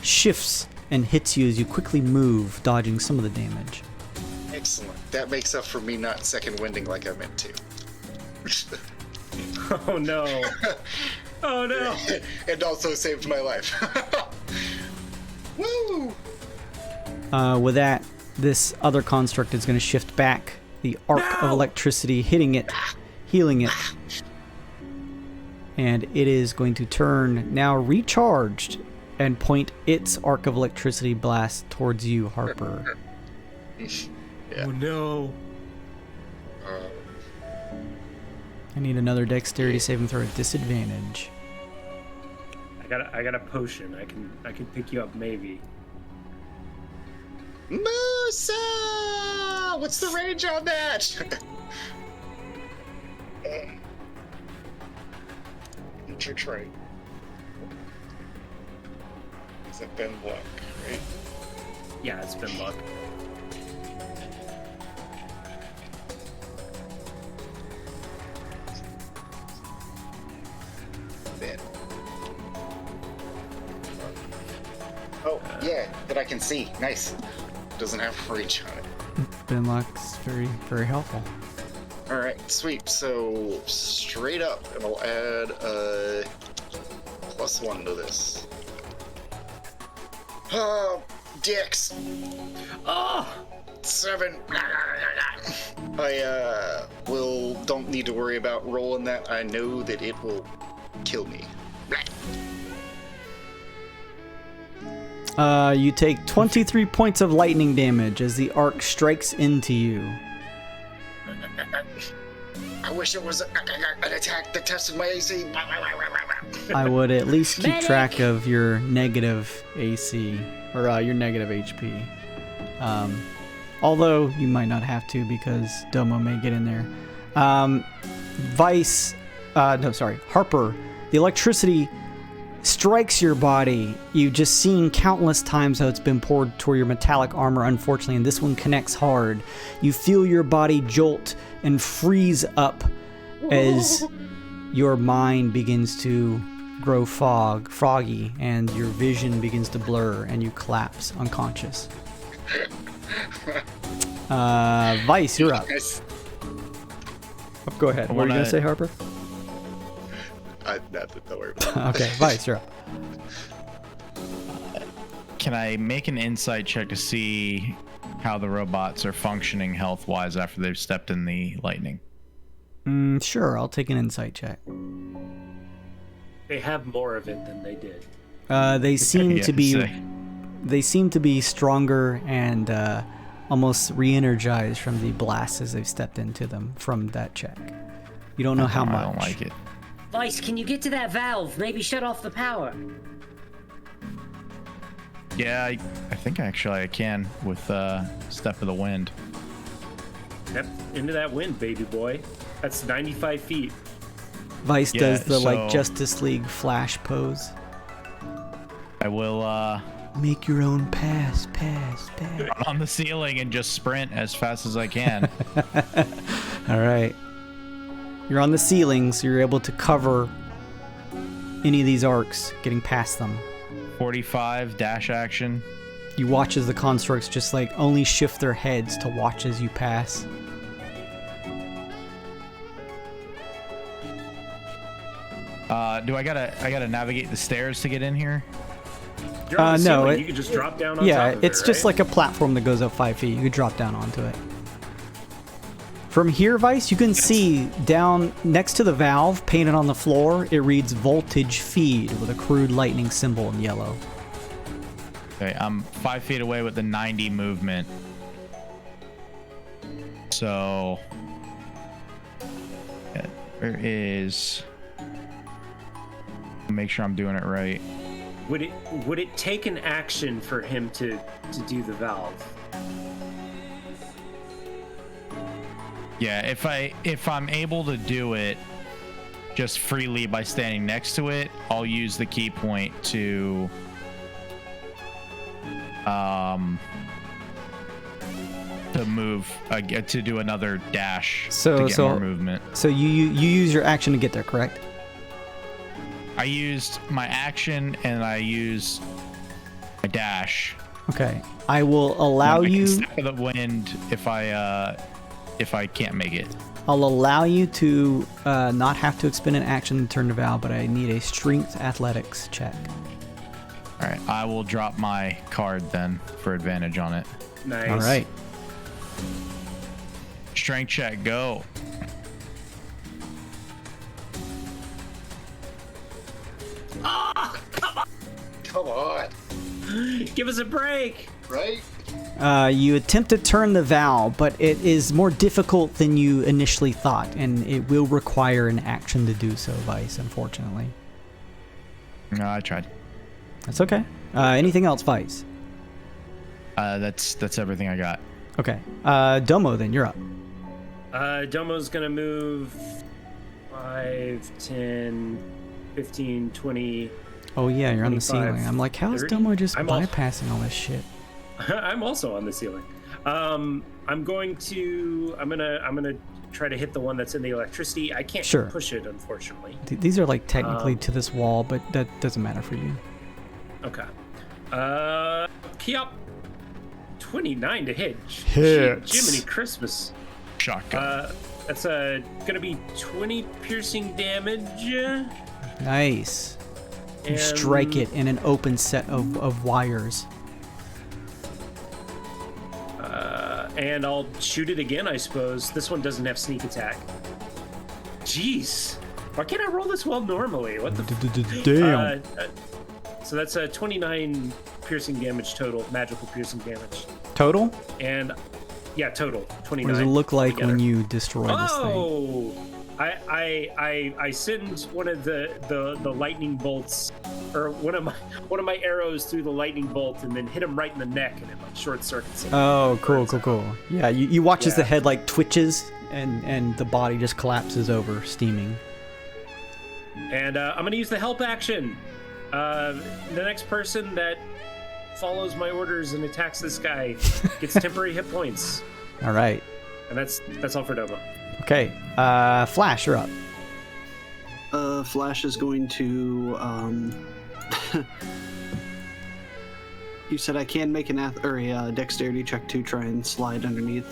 shifts and hits you as you quickly move, dodging some of the damage. Excellent. That makes up for me not second winding like I meant to. Oh no. Oh no. And also saved my life. Woo! With that, this other construct is going to shift back, the arc of electricity hitting it, healing it. And it is going to turn now recharged and point its arc of electricity blast towards you, Harper. Yeah. Oh no. I need another dexterity saving throw at disadvantage. I got a potion. I can pick you up maybe. Musa! What's the range on that? Nature trait. Is it been luck, right? Yeah, it's been luck. bit. Oh, yeah, that I can see. Nice. Doesn't have reach on it. Binlock's very, very helpful. Alright, sweet. So, straight up, and I'll add a +1 to this. Oh, dicks! Oh! 7. I don't need to worry about rolling that. I know that it will kill me. You take 23 points of lightning damage as the arc strikes into you. I wish it was an attack that tested my AC. I would at least keep track of your negative AC, or your negative HP. Although you might not have to because Domo may get in there. Harper, the electricity strikes your body. You've just seen countless times how it's been poured toward your metallic armor, unfortunately, and this one connects hard. You feel your body jolt and freeze up as your mind begins to grow foggy, and your vision begins to blur, and you collapse unconscious. Vice, you're up. Oh, go ahead. What are you going to say, Harper? Don't worry about it. Okay, Vice, you're up. Can I make an insight check to see how the robots are functioning health-wise after they've stepped in the lightning? Sure, I'll take an insight check. They have more of it than they did. They seem to be... They seem to be stronger and almost re-energized from the blasts as they've stepped into them from that check. You don't know how much. I don't like it. Vice, can you get to that valve? Maybe shut off the power. Yeah, I think actually I can with Step of the Wind. Step into that wind, baby boy. That's 95 feet. Vice does the Justice League Flash pose. I will make your own pass. On the ceiling and just sprint as fast as I can. All right. You're on the ceiling, so you're able to cover any of these arcs, getting past them. 45 dash action. You watch as the constructs just like only shift their heads to watch as you pass. Do I gotta navigate the stairs to get in here? You're on the no, ceiling. You can just drop down on top of it, it's just right? like a platform that goes up 5 feet. You could drop down onto it. From here, Vice, you can see down next to the valve, painted on the floor, it reads voltage feed with a crude lightning symbol in yellow. Okay, I'm 5 feet away with the 90 movement. So there is. Make sure I'm doing it right. Would it take an action for him to do the valve? Yeah, if I'm able to do it just freely by standing next to it, I'll use the key point to move to do another dash to get more movement. So you use your action to get there, correct? I used my action and I used my dash. Okay, I will allow you. Step of the wind if I can't make it. I'll allow you to not have to expend an action to turn to valve, but I need a strength athletics check. All right, I will drop my card then for advantage on it. Nice. All right. Strength check, go. Oh, Come on. give us a break. Right? You attempt to turn the valve, but it is more difficult than you initially thought, and it will require an action to do so, Vice, unfortunately. No, I tried. That's okay. Anything else, Vice? That's everything I got. Okay. Domo, then, you're up. Domo's gonna move 5, 10, 15, 20. Oh, yeah, you're on the 25, ceiling. I'm like, how is 30? Domo just bypassing all this shit? I'm also on the ceiling. I'm gonna try to hit the one that's in the electricity. I can't Sure. push it, unfortunately. These are like technically to this wall, but that doesn't matter for you. Okay. Keop. 29 to hit. Hits. Jiminy Christmas. Shotgun. That's gonna be 20 piercing damage. Nice. You And- strike it in an open set of wires. And I'll shoot it again, I suppose. This one doesn't have sneak attack. Jeez. Why can't I roll this well normally? What the Damn. So that's a 29 piercing damage total, magical piercing damage. Total? And yeah, total. 29. What does it look like together. when you destroy this thing? Oh! I send one of the lightning bolts, or one of my arrows through the lightning bolt, and then hit him right in the neck, and it like short circuits him. Oh, cool. Yeah, you watch as the Yeah. head like twitches and the body just collapses over, steaming. And I'm gonna use the help action. The next person that follows my orders and attacks this guy gets temporary hit points, All right. and that's all for Domo. Okay. Flash, you're up. Flash is going to. You said I can make an dexterity check to try and slide underneath.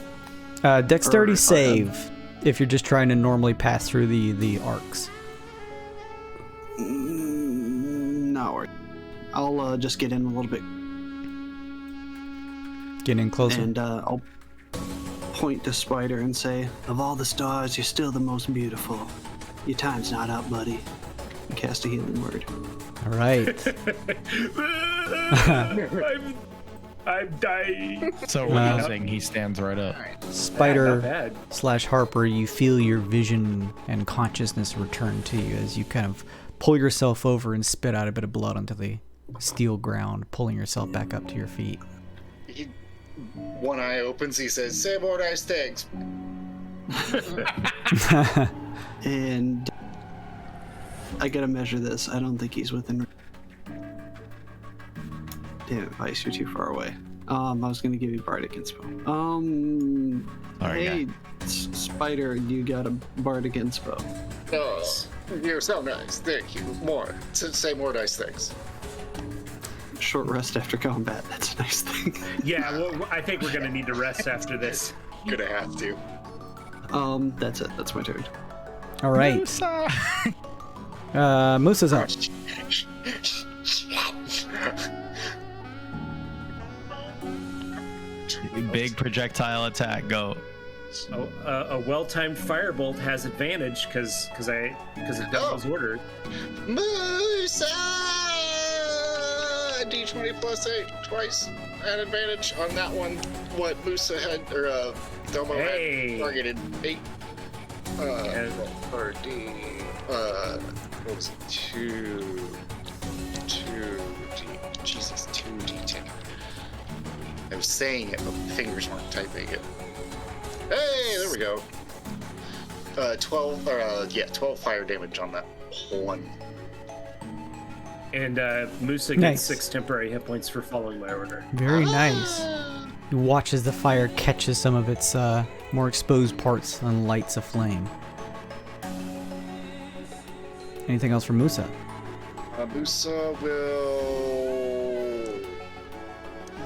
Dexterity Or- save if you're just trying to normally pass through the arcs. No, I'll just get in a little bit, Get in closer. and I'll point to Spider and say, "Of all the stars, you're still the most beautiful. Your time's not up, buddy." And cast a healing word. All right. I'm dying. So rousing, he stands right up. Not Spider bad. / Harper, you feel your vision and consciousness return to you as you kind of pull yourself over and spit out a bit of blood onto the steel ground, pulling yourself back up to your feet. One eye opens, he says, "Say more nice things." And I gotta measure this. I don't think he's within. Damn it, Vice, you're too far away. I was gonna give you Bardic Inspo. Sorry, Hey, Spider, you got a Bardic Inspo. Oh, you're so nice. Thank you. More. Say more nice things. Short rest after combat. That's a nice thing. Yeah, well, I think we're gonna need to rest after this. Gonna have to. That's it. That's my turn. All right. Musa's up. Big projectile attack. Go. Oh, a well-timed firebolt has advantage because of Domo's order. Musa! D20 plus 8 twice. At advantage on that one. What Musa had, or Domo had targeted 8. Or D. What was it? 2D. Jesus, 2D10. I was saying it, but my fingers weren't typing it. Hey, there we go. 12 fire damage on that one. And Musa Nice. gets 6 temporary hit points for following my order. Very nice. You watch as the fire catches some of its more exposed parts and lights a flame. Anything else from Musa? Musa will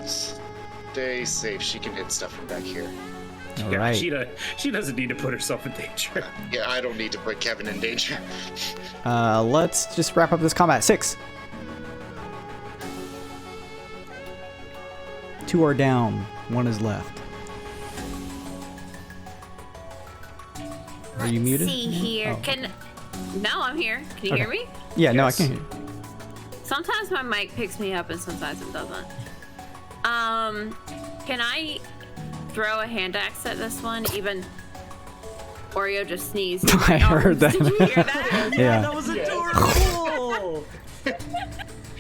stay safe. She can hit stuff from back here. All Yeah, right. she doesn't need to put herself in danger. Yeah, I don't need to put Kevin in danger. Let's just wrap up this combat. 6. 2 are down. 1 is left. Are you muted? Let's see here. Oh. No, I'm here. Can you hear me? Yeah, no, I Yes. can hear you. Sometimes my mic picks me up and sometimes it doesn't. Can I throw a hand axe at this one? Even Oreo just sneezed. in I my heard arms. that. Did you hear that? Yeah. That was adorable.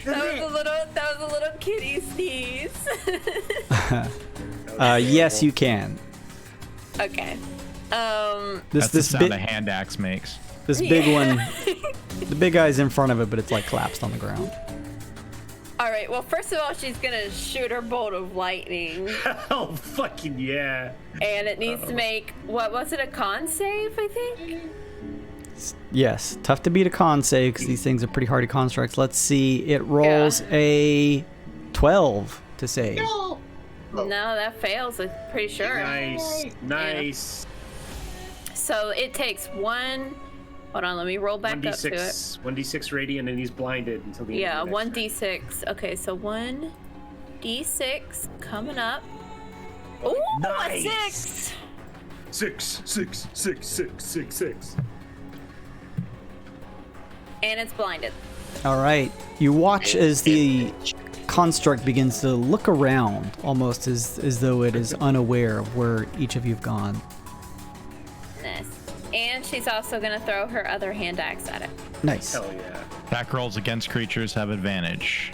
That was a little kitty sneeze. Yes, you can. Okay. That's the sound a hand axe makes. This big one, the big guy's in front of it, but it's like collapsed on the ground. All right. Well, first of all, she's gonna shoot her bolt of lightning, Oh, fucking yeah. and it needs to make what was it? A con save, I think. Yes, tough to beat a con save because these things are pretty hardy constructs. Let's see. It rolls a 12 to save. No, that fails. I'm pretty sure. Nice. So it takes one. Hold on, let me roll back up to it. 1d6 radiant, and he's blinded until the Yeah, end of the next 1d6. Okay, so 1d6 coming up. Ooh, Nice. a 6. 6, 6, 6, 6, 6, 6. And it's blinded. All right. You watch as the construct begins to look around, almost as though it is unaware of where each of you've gone. Nice. And she's also gonna throw her other hand axe at it. Nice. Hell yeah. Attack rolls against creatures have advantage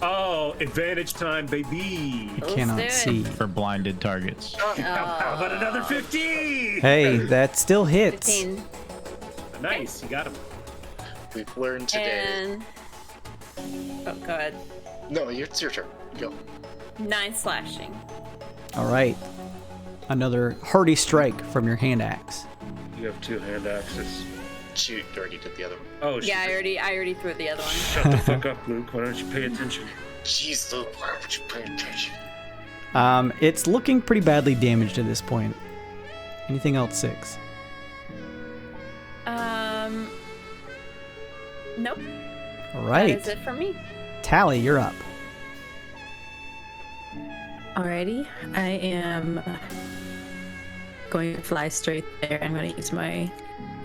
Oh, advantage time, baby. You Let's do cannot it. see. for blinded targets. How about another 50? Hey, that still hits. 15. Nice, you got him. We've learned today. And oh, go ahead. No, it's your turn. Go. 9 slashing. All right. Another hearty strike from your hand axe. You have 2 hand axes. Shoot, you already did the other one. Oh, Yeah, I already threw the other one. Shut the fuck up, Luke. Why don't you pay attention? Jeez, Luke, why would you pay attention? It's looking pretty badly damaged at this point. Anything else, 6? Nope. All right. That is it for me. Tali, you're up. Alrighty, I am going to fly straight there. I'm going to use my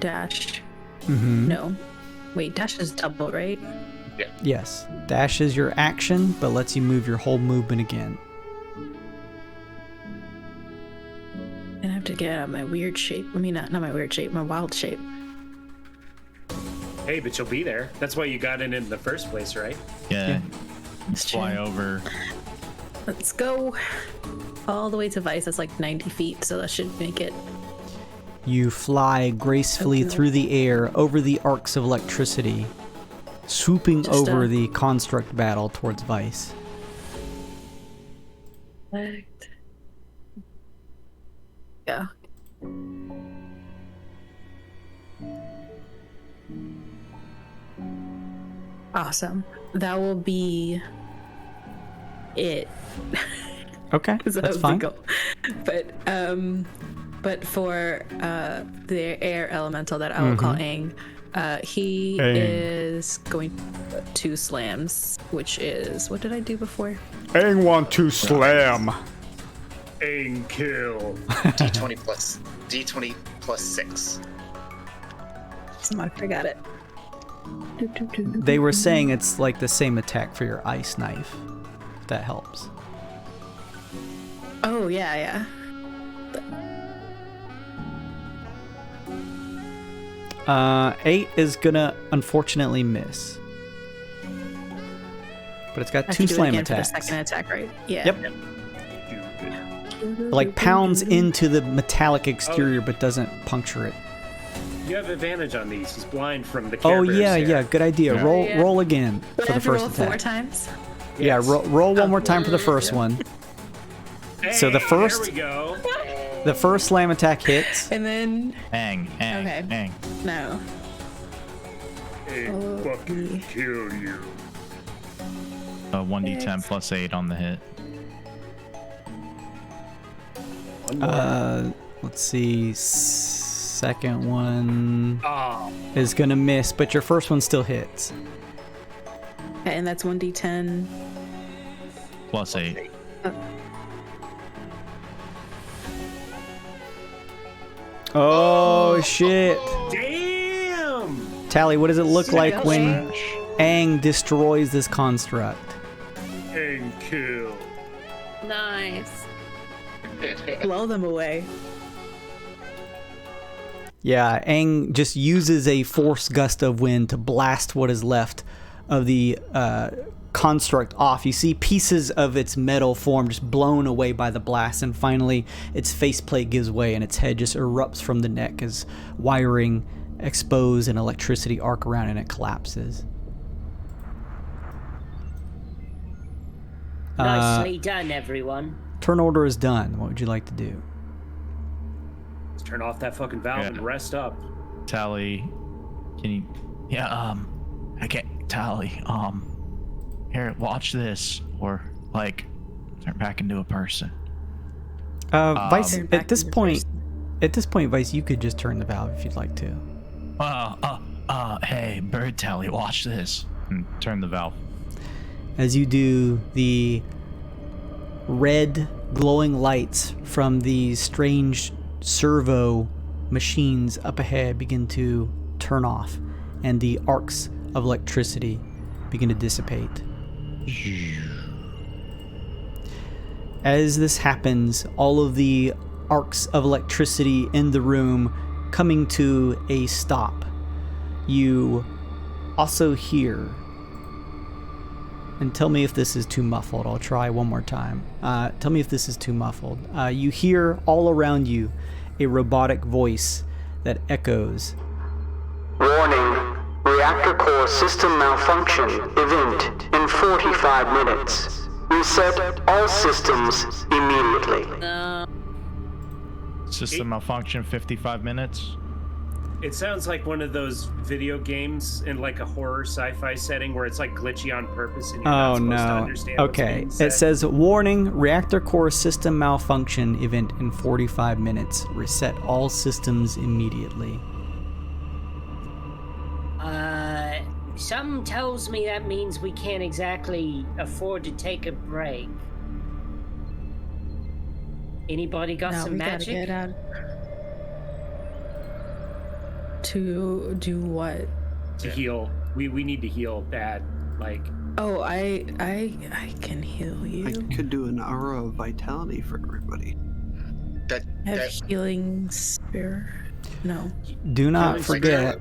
dash. Mm-hmm. No, wait, dash is double, right? Yes. Dash is your action, but lets you move your whole movement again. And I have to get out of my weird shape. I mean, not my weird shape, my wild shape. Hey, but you'll be there. That's why you got in the first place, right? Yeah. It's Fly true. over. Let's go all the way to Vice. That's like 90 feet, so that should make it. You fly gracefully through the air over the arcs of electricity, swooping Just, over the construct battle towards Vice. Yeah. Awesome. That will be it. Okay, So that that's was fine. the goal. But for the air elemental that I will call Aang, he is going to 2 slams, which is, what did I do before? Aang want to slam. Aim kill. D20 plus 6. I forgot it. They were saying it's like the same attack for your ice knife. If that helps. Oh, yeah. 8 is gonna unfortunately miss. But it's got I have 2 to do it slam again for the attacks. second attack, right? Yeah. Yep. Like pounds into the metallic exterior but doesn't puncture it. You have advantage on these. He's blind from the Care Oh Bears yeah, here. yeah, good idea. Yeah. Roll Yeah. roll again But for I the have to roll first 4 attack. times? Yeah, roll one more time for the first one. Hey, So the first- There we go. The first slam attack hits. And then, Aang. Okay. no. Aim fucking kill you. 1d10 plus 8 on the hit. One more. Let's see. Second one Oh, is gonna miss, but your first one still hits. Okay, and that's 1d10. Plus 8. Oh shit. damn! Tali, what does it look like Go when Aang destroys this construct? Aim kill. Nice. Blow them away. Yeah, Aang just uses a force gust of wind to blast what is left of the construct off. You see pieces of its metal form just blown away by the blast, and finally its faceplate gives way and its head just erupts from the neck as wiring expose and electricity arc around and it collapses. Nicely done, everyone. Turn order is done. What would you like to do? Let's turn off that fucking valve and rest up. Tali, can you? Yeah. Okay, Tali. Here, watch this, or like, turn back into a person. Vice. At this point, Vice, you could just turn the valve if you'd like to. Hey, Bird Tali, watch this. And turn the valve. As you do, the red glowing lights from these strange servo machines up ahead begin to turn off, and the arcs of electricity begin to dissipate. As this happens, all of the arcs of electricity in the room coming to a stop. You also hear, and tell me if this is too muffled. I'll try one more time. Tell me if this is too muffled. You hear all around you a robotic voice that echoes. Warning. Reactor core system malfunction event in 45 minutes. Reset all systems immediately. System malfunction, 55 minutes. It sounds like one of those video games in like a horror sci-fi setting where it's like glitchy on purpose and you're not supposed to understand what's being said. It says, warning, reactor core system malfunction event in 45 minutes. Reset all systems immediately. Something tells me that means we can't exactly afford to take a break. Anybody got some magic? Gotta get out. To do what? To heal. We need to heal bad. Like. Oh, I can heal you. I could do an aura of vitality for everybody. I have healing spirit. No. Do not forget.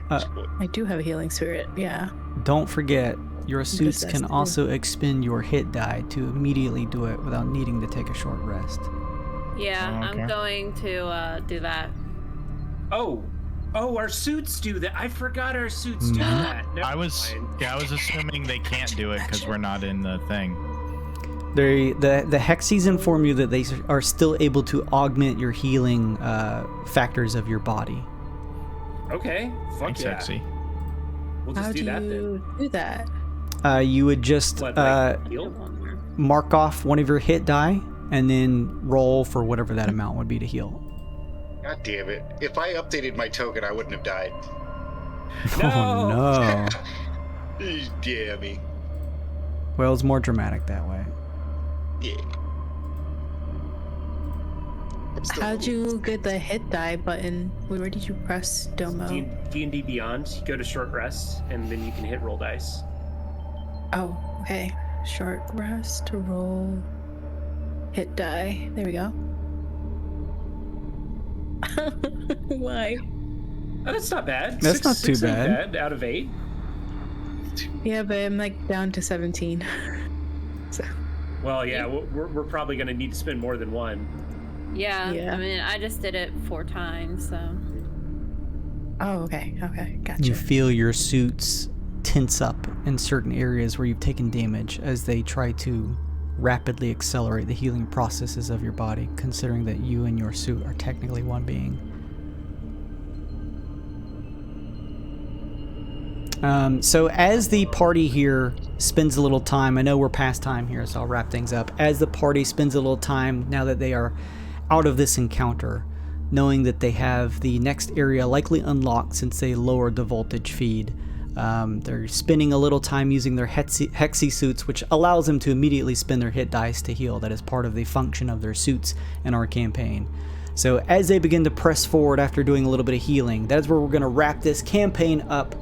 I do have a healing spirit, yeah. Don't forget, your suits can also expend your hit die to immediately do it without needing to take a short rest. Yeah, I'm going to do that. Oh, our suits do that. I forgot our suits do that. I was assuming they can't do it because we're not in the thing. The Hexies inform you that they are still able to augment your healing factors of your body. Okay, fuck yeah. Sexy. We'll just do that then. How do you do that? You would just mark off one of your hit die and then roll for whatever that amount would be to heal. God damn it. If I updated my token, I wouldn't have died. Oh no. Damn me. Well, it's more dramatic that way. Yeah. How'd you get the hit die button? Where did you press Domo? D&D Beyond, you go to short rest, and then you can hit roll dice. Oh, okay. Short rest to roll. Hit die. There we go. Why? Oh, that's not bad. That's not too bad. Out of 8. Yeah, but I'm like down to 17. So. Well, yeah, we're probably going to need to spend more than one. Yeah, I mean, I just did it 4 times, so. Oh, okay, gotcha. You feel your suits tense up in certain areas where you've taken damage as they try to rapidly accelerate the healing processes of your body, considering that you and your suit are technically one being. So as the party here spends a little time, I know we're past time here, so I'll wrap things up. As the party spends a little time, now that they are out of this encounter, knowing that they have the next area likely unlocked since they lowered the voltage feed, they're spending a little time using their Hexi suits, which allows them to immediately spend their hit dice to heal. That is part of the function of their suits in our campaign. So as they begin to press forward after doing a little bit of healing, that is where we're going to wrap this campaign up.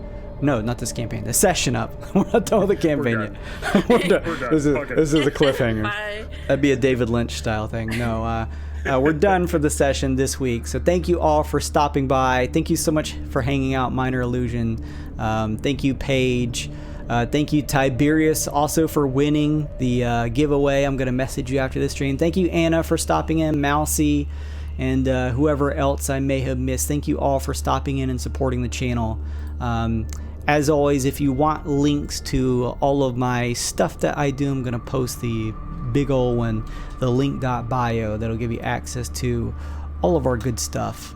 No, not this campaign. The session up. We're not done with the campaign yet. We're done. This is a cliffhanger. That'd be a David Lynch style thing. No, we're done for the session this week. So thank you all for stopping by. Thank you so much for hanging out, Minor Illusion. Thank you, Paige. Thank you, Tiberius, also for winning the giveaway. I'm going to message you after this stream. Thank you, Anna, for stopping in, Mousy, and whoever else I may have missed. Thank you all for stopping in and supporting the channel. as always, if you want links to all of my stuff that I do, I'm going to post the big ol' one, the link.bio, that'll give you access to all of our good stuff.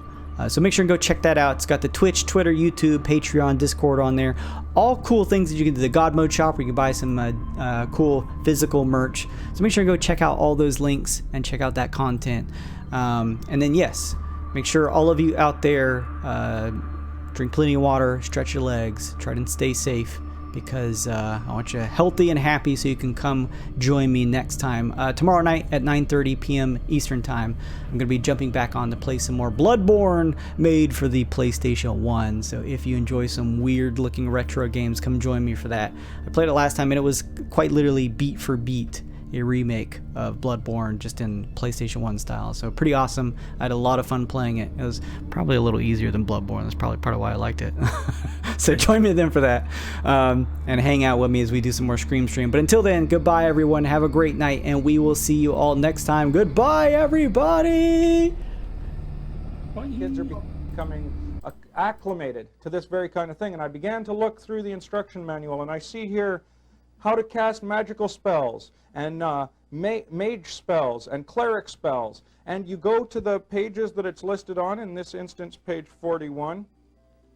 So make sure and go check that out. It's got the Twitch, Twitter, YouTube, Patreon, Discord on there. All cool things that you can do. The God Mode shop where you can buy some cool physical merch. So make sure and go check out all those links and check out that content. And then, yes, make sure all of you out there drink plenty of water, stretch your legs, try to stay safe, because I want you healthy and happy so you can come join me next time. Tomorrow night at 9:30 p.m. Eastern Time, I'm going to be jumping back on to play some more Bloodborne made for the PlayStation 1. So if you enjoy some weird looking retro games, come join me for that. I played it last time and it was quite literally beat for beat a remake of Bloodborne, just in PlayStation 1 style. So pretty awesome. I had a lot of fun playing it. It was probably a little easier than Bloodborne. That's probably part of why I liked it. So join me then for that, and hang out with me as we do some more stream. But until then, goodbye everyone. Have a great night, and we will see you all next time. Goodbye everybody. Kids are becoming acclimated to this very kind of thing, and I began to look through the instruction manual, and I see here how to cast magical spells and mage spells and cleric spells, and you go to the pages that it's listed on, in this instance page 41,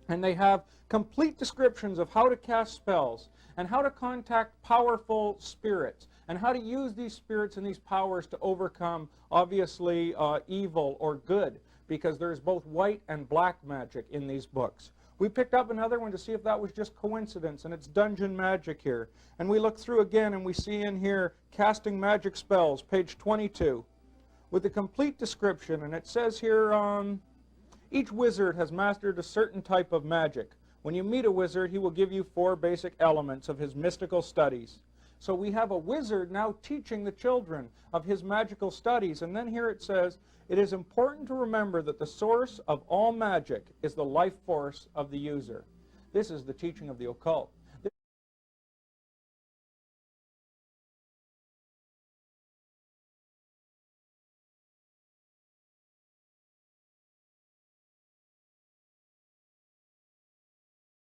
and they have complete descriptions of how to cast spells and how to contact powerful spirits and how to use these spirits and these powers to overcome, obviously, evil or good, because there's both white and black magic in these books. We picked up another one to see if that was just coincidence, and it's dungeon magic here. And we look through again and we see in here casting magic spells, page 22, with a complete description. And it says here, each wizard has mastered a certain type of magic. When you meet a wizard, he will give you 4 basic elements of his mystical studies. So we have a wizard now teaching the children of his magical studies. And then here it says, it is important to remember that the source of all magic is the life force of the user. This is the teaching of the occult.